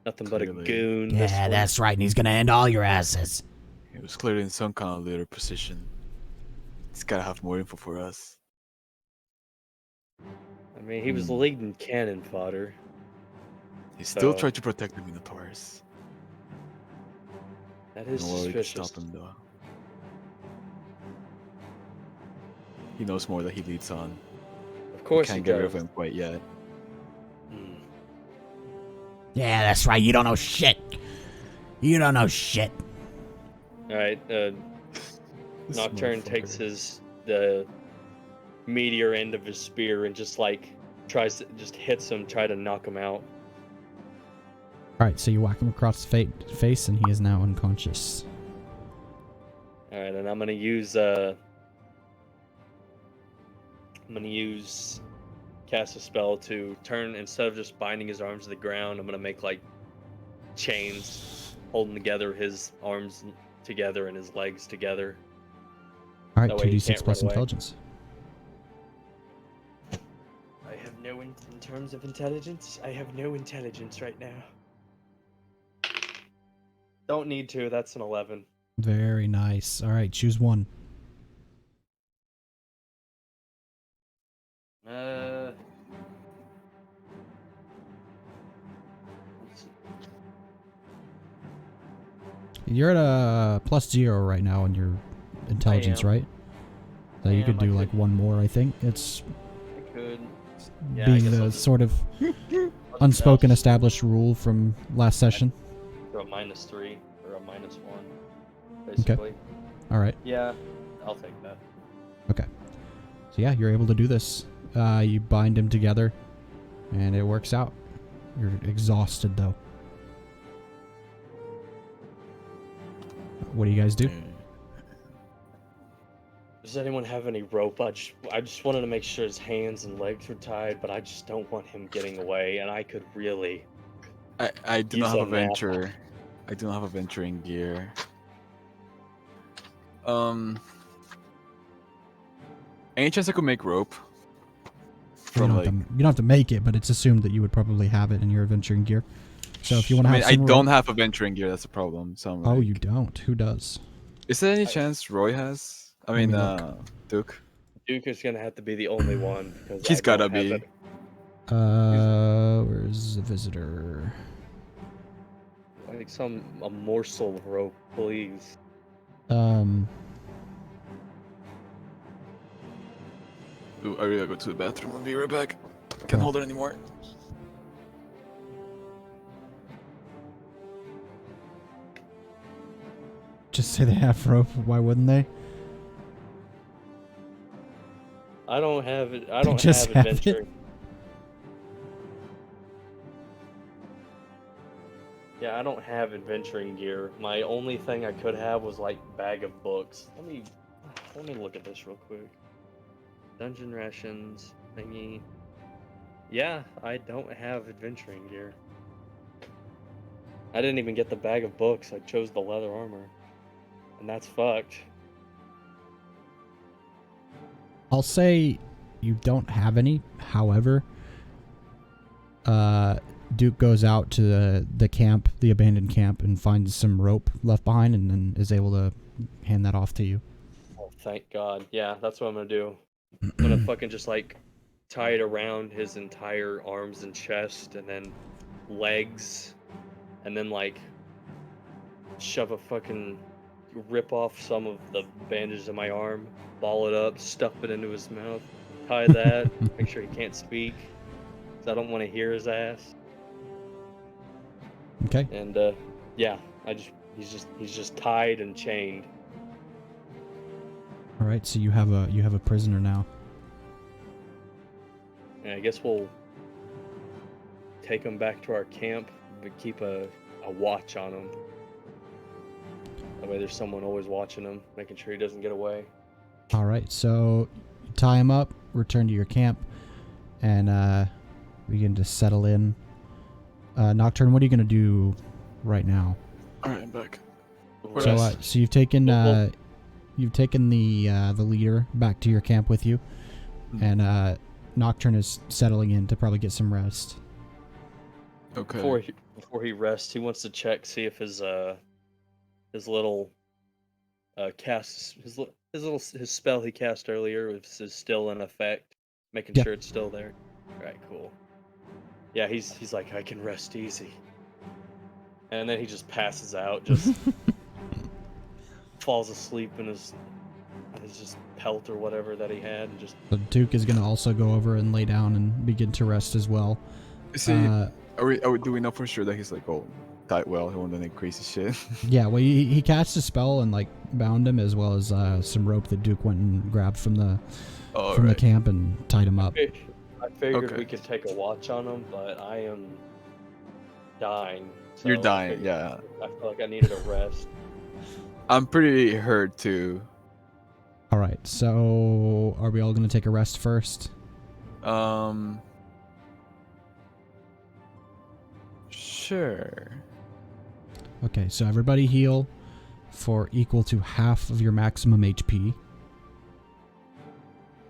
Nothing but a Clearly. goon. this Yeah, one. that's right. And he's gonna end all your asses. He was clearly in some kind of leader position. He's gotta have more info for us. I mean, he was leading cannon fodder. He still So- tried to protect the minotaurs. That is No way we can suspicious. stop him though. He knows more that he leads on. Of course he Can't get rid of does. him quite yet. Hmm. Yeah, that's right. You don't know shit. You don't know shit. All right. This Nocturne takes the meteor end of his spear and just just hits him, try to knock him out. All right, so you whack him across the face, and he is now unconscious. All right, and I'm gonna use cast a spell to turn, instead of just binding his arms to the ground, I'm gonna make like chains holding together his arms together and his legs together. All right, That way he 2d6 can't plus run away. intelligence. I have no in terms of intelligence. I have no intelligence right now. Don't need to. That's an 11. Very nice. All right, choose one. Let's see. You're at a +0 right now in your intelligence, am. right? So I you could am, I do like could- one more, I think. It's I could. Yeah, I being guess I'll the just- sort of I'll unspoken just established rule from last session. go a -3 or a -1, basically. All right. Yeah, I'll take that. Okay. So yeah, you're able to do this. You bind him together, and it works out. You're exhausted though. What do you guys do? Does anyone have any rope? I just wanted to make sure his hands and legs were tied, but I just don't want him getting away, and I could really. I do not Use have a a map. venture. I do not have a venturing gear. Any chance I could make rope? You don't, have to, you don't have to make it, but it's assumed that you would probably have it in your adventuring gear. So if you want to I have mean, I some don't rope- have a venturing gear. That's a problem. So I'm Oh, like, you don't. Who does? Is there any chance Roy has? I mean, me look. Duke. Duke is gonna have to be the only one because He's I don't gotta have be. it. Where's the visitor? Like a morsel of rope, please. Ooh, I really gotta go to the bathroom. I'll be right back. Can't hold it anymore. Just say they have rope. Why wouldn't they? I don't have it. I don't just have have it? adventure. Yeah, I don't have adventuring gear. My only thing I could have was like bag of books. Let me look at this real quick. Dungeon rations thingy. Yeah, I don't have adventuring gear. I didn't even get the bag of books. I chose the leather armor, and that's fucked. I'll say you don't have any. However, Duke goes out to the camp, the abandoned camp, and finds some rope left behind, and then is able to hand that off to you. Oh, thank God. Yeah, that's what I'm gonna do. I'm gonna fucking just like tie it around his entire arms and chest, and then legs, and then like shove a fucking rip off some of the bandages in my arm, ball it up, stuff it into his mouth, tie that, make sure he can't speak, 'cause I don't want to hear his ass. Okay. And yeah, he's just tied and chained. All right. So you have a prisoner now. And I guess we'll take him back to our camp, but keep a watch on him. That way there's someone always watching him, making sure he doesn't get away. All right. So you tie him up, return to your camp, and begin to settle in. Nocturne, what are you gonna do right now? All right, I'm back. So you've taken the leader back to your camp with you, and Nocturne is settling in to probably get some rest. Okay. Before he rests, he wants to check, see if his little his spell he cast earlier is still in effect, making Yeah. sure it's still there. All right, cool. Yeah, he's like, I can rest easy, and then he just passes out, just falls asleep in his just pelt or whatever that he had, and just. So Duke is gonna also go over and lay down and begin to rest as well. See, do we know for sure that he's like, oh, tight well, he won't do any crazy shit? Yeah, well, he cast a spell and like bound him, as well as some rope that Duke went and grabbed from the the camp and tied him up. I figured Okay. we could take a watch on him, but I am dying. So You're I dying, figured- yeah. I feel like I needed a rest. I'm pretty hurt too. All right, so are we all gonna take a rest first? Sure. Okay, so everybody heal for equal to half of your maximum HP.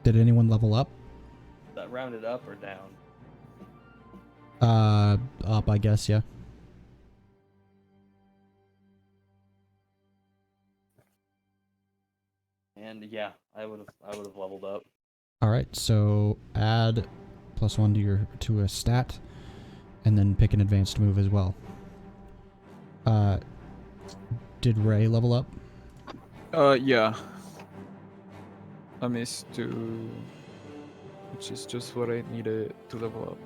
Did anyone level up? Is that rounded up or down? Up, I guess, yeah. And yeah, I would have leveled up. All right, so add +1 to a stat, and then pick an advanced move as well. Did Rey level up? Yeah. I missed 2, which is just what I needed to level up.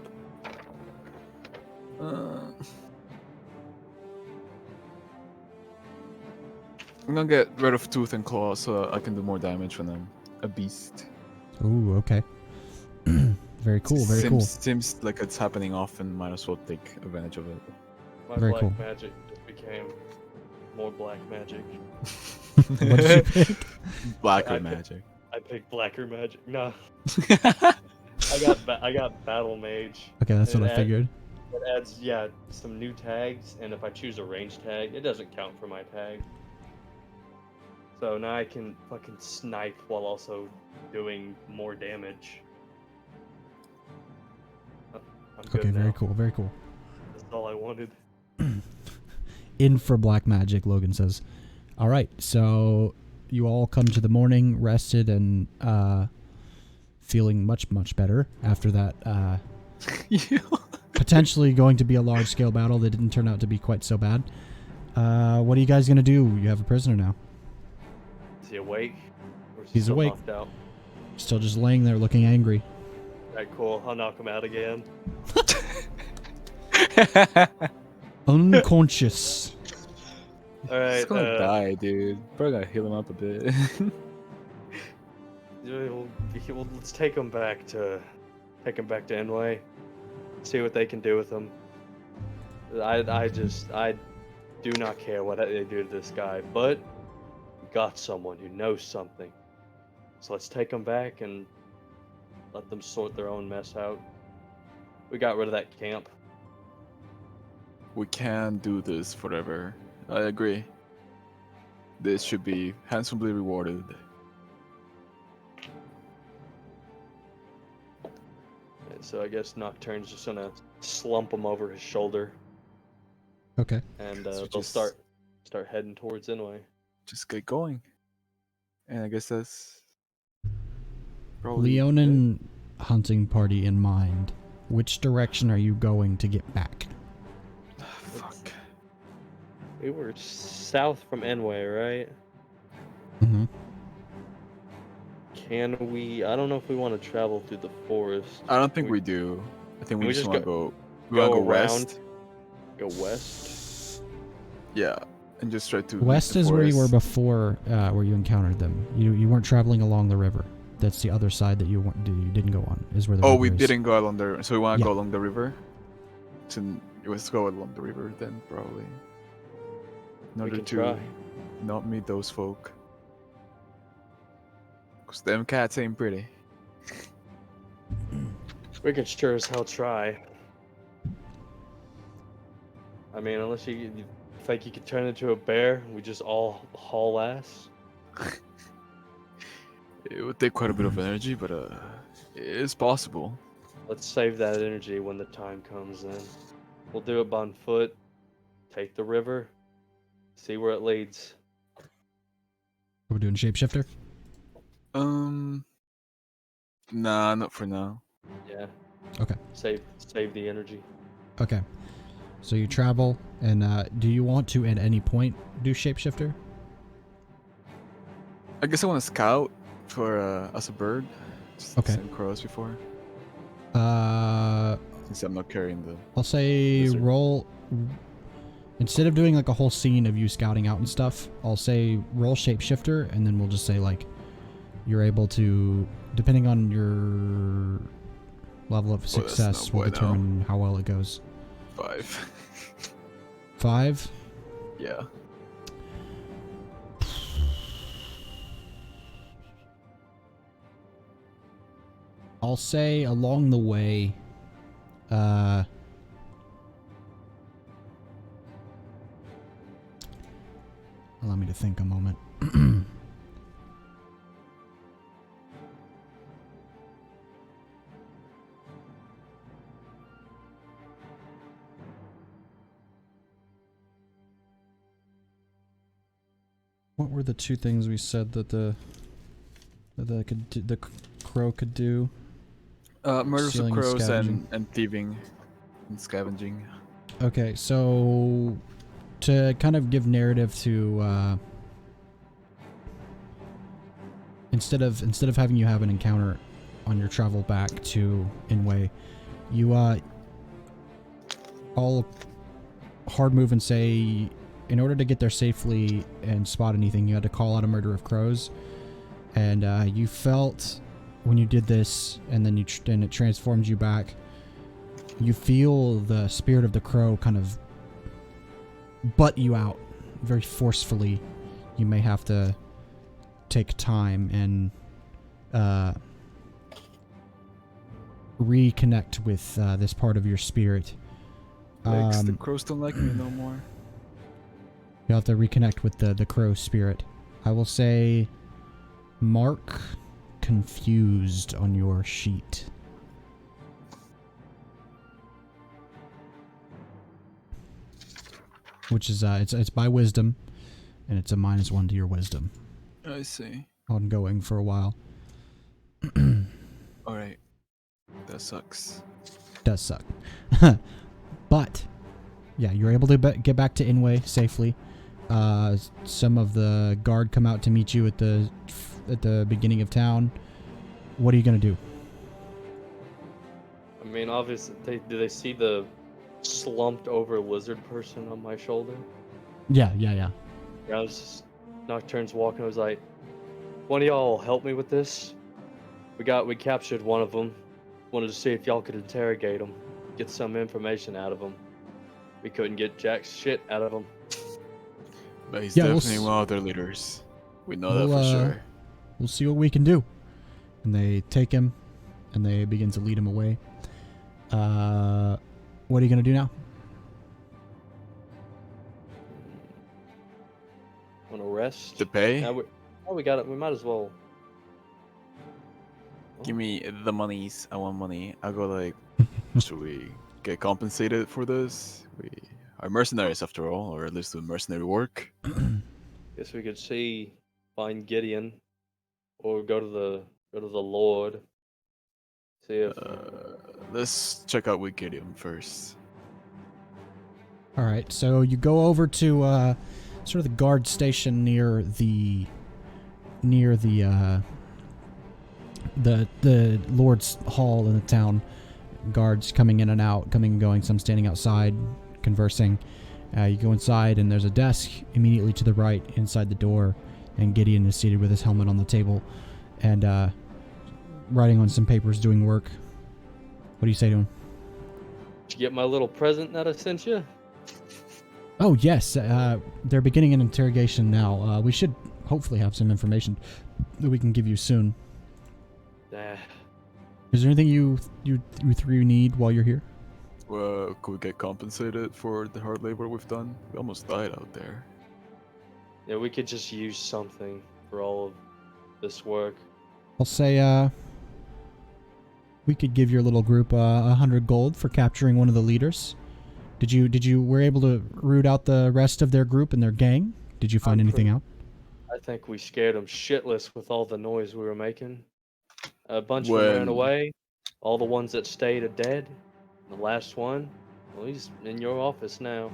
I'm gonna get rid of Tooth and Claw so I can do more damage when I'm a beast. Ooh, okay. Very cool, very cool. Seems like it's happening often, might as well take advantage of it. My Very black cool. magic just became more black magic. What did you pick? Blacker magic. I picked blacker magic. No, I got battle mage. Okay, that's what I It figured. It adds some new tags, and if I choose a range tag, it doesn't count for my tag. So now I can fucking snipe while also doing more damage. I'm good Okay, now. very cool, very cool. That's all I wanted. In for black magic, Logan says. All right, so you all come to the morning rested and feeling much, much better after that potentially going to be a large-scale battle that didn't turn out to be quite so bad. What are you guys going to do? You have a prisoner now. Is he awake? Or is he He's still awake. knocked out? Still just laying there looking angry. Alright, cool. I'll knock him out again. Unconscious. Alright, He's gonna die, dude. Probably gotta heal him up a bit. let's take him back to Enway. See what they can do with him. I do not care what they do to this guy, but we got someone who knows something. So let's take them back and let them sort their own mess out. We got rid of that camp. We can't do this forever. I agree. This should be handsomely rewarded. And so I guess Nocturne's just gonna slump him over his shoulder, Okay. and So they'll just- start heading towards Inway. Just get going. And I guess that's probably Leonin hunting party in mind, which direction are you going to get back? it. Fuck. We were south from Enway, right? Mm-hmm. Can we? I don't know if we want to travel through the forest. I don't think we do. I think we we just just want to go- go. We want to go go west. Go west. Yeah, and just try to. leave West the is where you were forest. before, where you encountered them. You weren't traveling along the river. That's the other side that you didn't go on. Is where the Oh, river we is. didn't go along the. So we want to Yeah. go along the river. So let's go along the river then, probably. In We order can to try. not meet those folk. Cause them cats ain't pretty. We could sure as hell try. I mean, unless you think you could turn into a bear, we just all haul ass. It would take quite a bit of energy, but it is possible. Let's save that energy when the time comes. Then we'll do it on foot. Take the river. See where it leads. We're doing shapeshifter. Nah, not for now. Yeah. Okay. Save the energy. Okay. So you travel, and do you want to at any point do shapeshifter? I guess I want to scout for as a bird. Just Okay. the same crow as before. Since I'm not carrying the. I'll say Lizard. roll. Instead of doing like a whole scene of you scouting out and stuff, I'll say roll shapeshifter, and then we'll just say like you're able to, depending on your level of that's success, no will bueno. determine how well it goes. 5. 5. Yeah. I'll say along the way, allow me to think a moment. What were the two things we said that the crow could do? Murders of Stealing and crows scavenging. and thieving and scavenging. Okay, so to kind of give narrative to instead of having you have an encounter on your travel back to Inway, you all hard move and say in order to get there safely and spot anything, you had to call out a murder of crows, and you felt when you did this, and then and it transformed you back. You feel the spirit of the crow kind of butt you out very forcefully. You may have to take time and reconnect with this part of your spirit. Like, the crows don't like me no more. You'll have to reconnect with the crow spirit. I will say mark confused on your sheet. Which is it's by wisdom, and it's a -1 to your wisdom. I see. Ongoing for a while. Alright. That sucks. Does suck. But yeah, you're able to get back to Inway safely. Some of the guard come out to meet you at the beginning of town. What are you gonna do? I mean, obviously, do they see the slumped over lizard person on my shoulder? Yeah. Yeah, I was just, Nocturne's walking. I was like, "One of y'all help me with this? We captured one of them. Wanted to see if y'all could interrogate him, get some information out of him. We couldn't get jack shit out of him. But he's Yeah, we'll definitely one of their leaders. We know that We'll, for sure. We'll see what we can do." And they take him, and they begin to lead him away. What are you gonna do now? Want to rest? To pay? Yeah, we got it. We might as well. Give me the monies. I want money. I'll go like, should we get compensated for this? We are mercenaries after all, or at least do mercenary work. Guess we could find Gideon, or go to the Lord. See if Let's check out with Gideon first. All right, so you go over to sort of the guard station near the Lord's Hall in the town. Guards coming in and out, coming and going, some standing outside, conversing. You go inside, and there's a desk immediately to the right inside the door, and Gideon is seated with his helmet on the table, and writing on some papers, doing work. What do you say to him? did you get my little present that I sent you? Oh, yes. They're beginning an interrogation now. We should hopefully have some information that we can give you soon. Is there anything you three need while you're here? Well, could we get compensated for the hard labor we've done? We almost died out there. Yeah, we could just use something for all of this work. I'll say, we could give your little group 100 gold for capturing one of the leaders. Were able to root out the rest of their group and their gang? Did you find anything out? I think we scared them shitless with all the noise we were making. A bunch of them ran away. All the ones that stayed are dead. The last one, well, he's in your office now.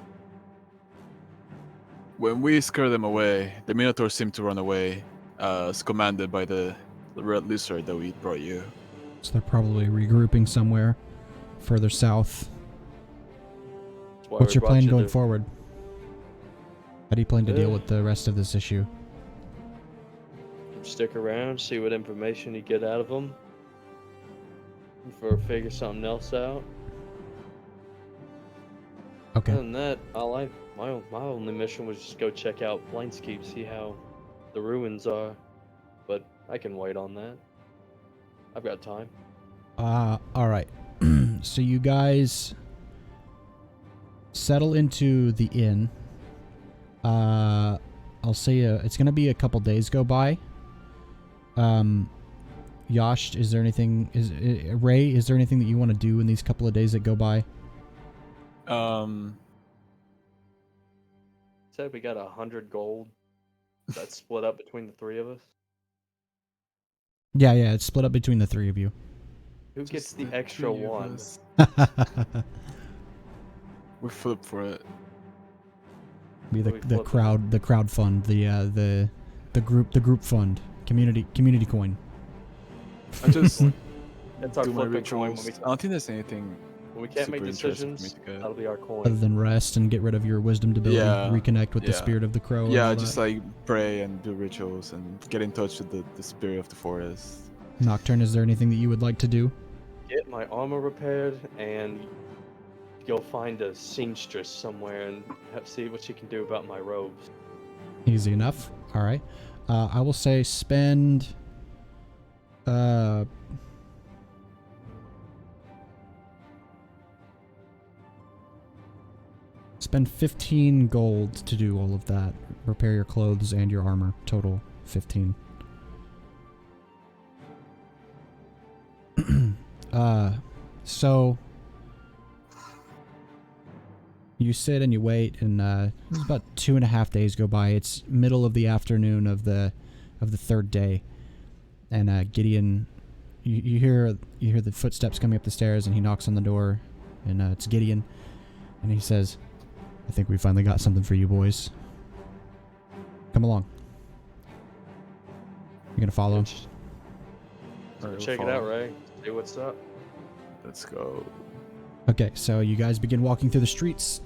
When we scare them away, the minotaurs seem to run away, as commanded by the red lizard that we brought you. So they're probably regrouping somewhere further south. What's your plan going forward? How do you plan to deal with the rest of this issue? Stick around, see what information you get out of them. Figure something else out. Okay. Other than that, my only mission was just go check out Planescape, see how the ruins are. But I can wait on that. I've got time. Alright. So you guys settle into the inn. I'll say it's gonna be a couple days go by. Yash, is there anything? Rey, is there anything that you want to do in these couple of days that go by? Said we got 100 gold. That's split up between the three of us. Yeah, it's split up between the three of you. Who gets the extra one? We flip for it. Be the crowd fund, the group fund, community coin. I just That's our do my flipping coin. rituals. I don't think there's anything When we can't make super interesting decisions, for me to get. that'll be our Other coin. than rest and get rid of your wisdom ability, Yeah, reconnect with the yeah. spirit of the crow. and Yeah, all just that. like pray and do rituals and get in touch with the spirit of the forest. Nocturne, is there anything that you would like to do? Get my armor repaired and go find a seamstress somewhere and see what she can do about my robes. Easy enough. All right. I will say spend. Spend 15 gold to do all of that. Repair your clothes and your armor. Total 15. So you sit and you wait, and it's about 2.5 days go by. It's middle of the afternoon of the third day, and Gideon, you hear the footsteps coming up the stairs, and he knocks on the door, and it's Gideon, and he says, "I think we finally got something for you boys. Come along." You gonna follow him? Alright, Check it we'll out, follow. Ray. See what's up. Let's go. Okay, so you guys begin walking through the streets,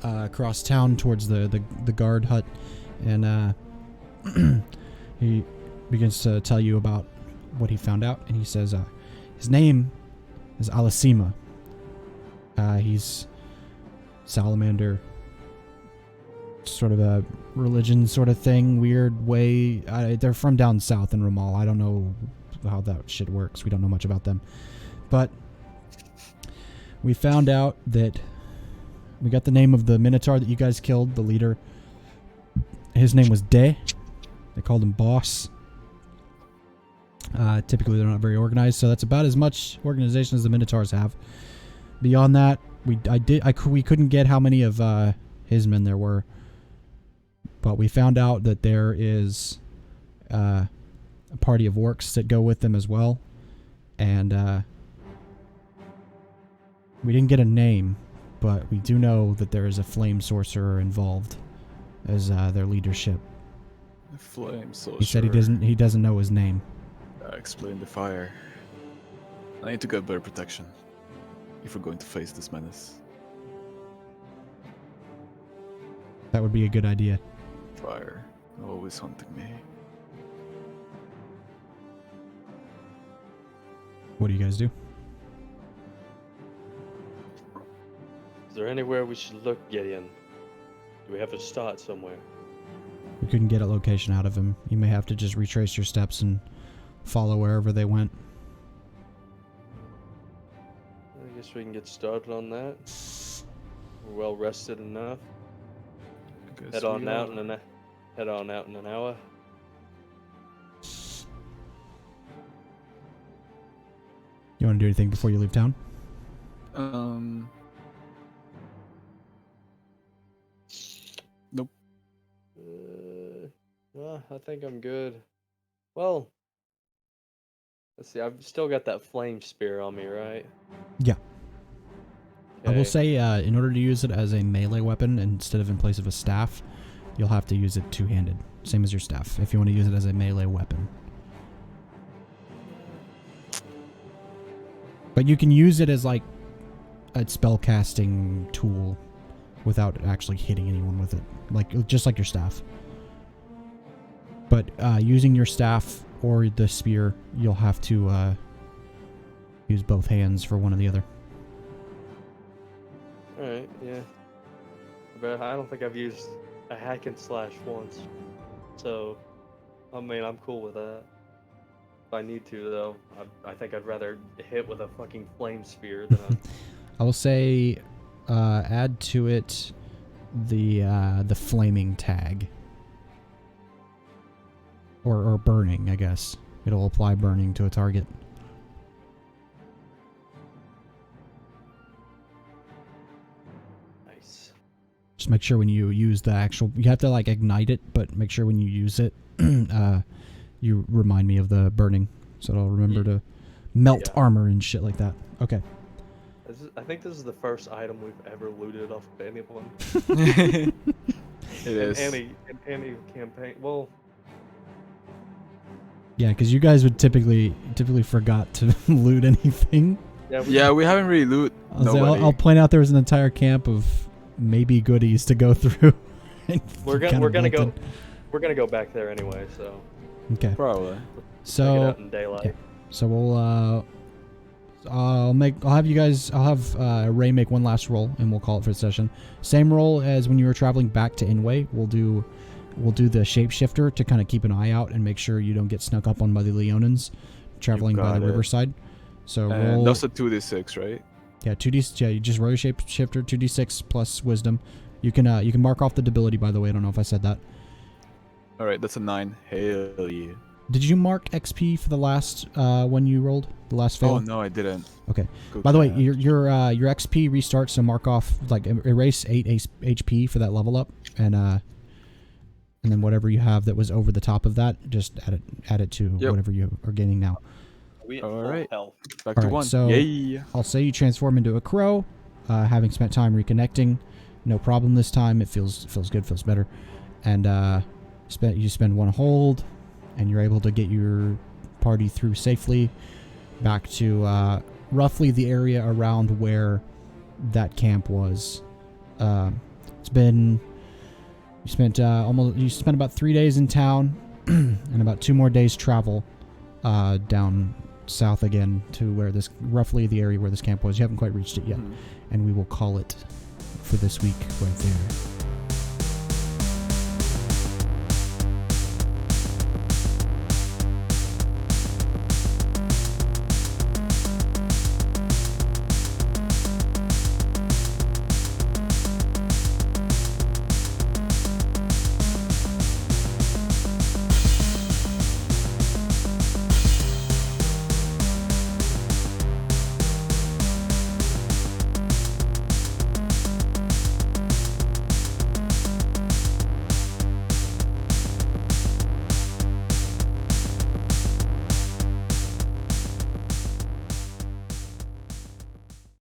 across town towards the guard hut, and he begins to tell you about what he found out, and he says his name is Alasima. He's salamander, sort of a religion sort of thing, weird way. They're from down south in Ramal. I don't know how that shit works. We don't know much about them, but we found out that we got the name of the minotaur that you guys killed, the leader. His name was De. They called him Boss. Typically, they're not very organized, so that's about as much organization as the minotaurs have. Beyond that, we couldn't get how many of his men there were, but we found out that there is a party of orcs that go with them as well, and we didn't get a name, but we do know that there is a flame sorcerer involved as their leadership. Flame sorcerer. He said he doesn't know his name. Explain the fire. I need to get better protection if we're going to face this menace. That would be a good idea. Fire, always haunting me. What do you guys do? Is there anywhere we should look, Gideon? Do we have to start somewhere? We couldn't get a location out of him. You may have to just retrace your steps and follow wherever they went. I guess we can get started on that. We're well rested enough. Head on out in an hour. You want to do anything before you leave town? Nope. I think I'm good. Well, let's see. I've still got that flame spear on me, right? Yeah. I will Okay. say, in order to use it as a melee weapon instead of in place of a staff, you'll have to use it two-handed, same as your staff, if you want to use it as a melee weapon. But you can use it as like a spell casting tool without actually hitting anyone with it, like just like your staff. But using your staff or the spear, you'll have to use both hands for one or the other. Alright, yeah. But I don't think I've used a hack and slash once. So, I mean, I'm cool with that. If I need to, though, I think I'd rather hit with a fucking flame spear than a... I will say, add to it the flaming tag. Or burning, I guess. It'll apply burning to a target. Nice. Just make sure when you use the actual... You have to, like, ignite it, but make sure when you use it, you remind me of the burning. So I'll remember to melt armor and shit like that. Okay. I think this is the first item we've ever looted off of anyone. It is. In any campaign. Well... Yeah, because you guys would typically forgot to loot anything. Yeah, we haven't really loot nobody. I'll point out there was an entire camp of maybe goodies to go through. We're gonna go back there anyway, so okay. Probably. check it So out in daylight. yeah. So we'll I'll have Ray make one last roll and we'll call it for the session. Same roll as when you were traveling back to Inway. We'll do the shapeshifter to kind of keep an eye out and make sure you don't get snuck up on by the Leonins traveling by the riverside. So roll. That's a 2d6, right? Yeah, 2d. Yeah, you just roll your shapeshifter, 2d6 plus wisdom. You can mark off the debility, by the way. I don't know if I said that. All right, that's a 9. Hell yeah. Did you mark XP for the last one you rolled? The last fail? Oh no, I didn't. Okay. Good By the way, catch. your XP restarts, so mark off, like, erase 8 HP for that level up, and then whatever you have that was over the top of that, just add it to whatever you are gaining now. We at All full right. health. Back All to right, 1. so- Yay. I'll say you transform into a crow, having spent time reconnecting. No problem this time. It feels good, feels better. And you spend one hold, and you're able to get your party through safely back to roughly the area around where that camp was. You spent about 3 days in town and about 2 more days travel down south again to where roughly the area where this camp was. You haven't quite reached it yet. And we will call it for this week right there.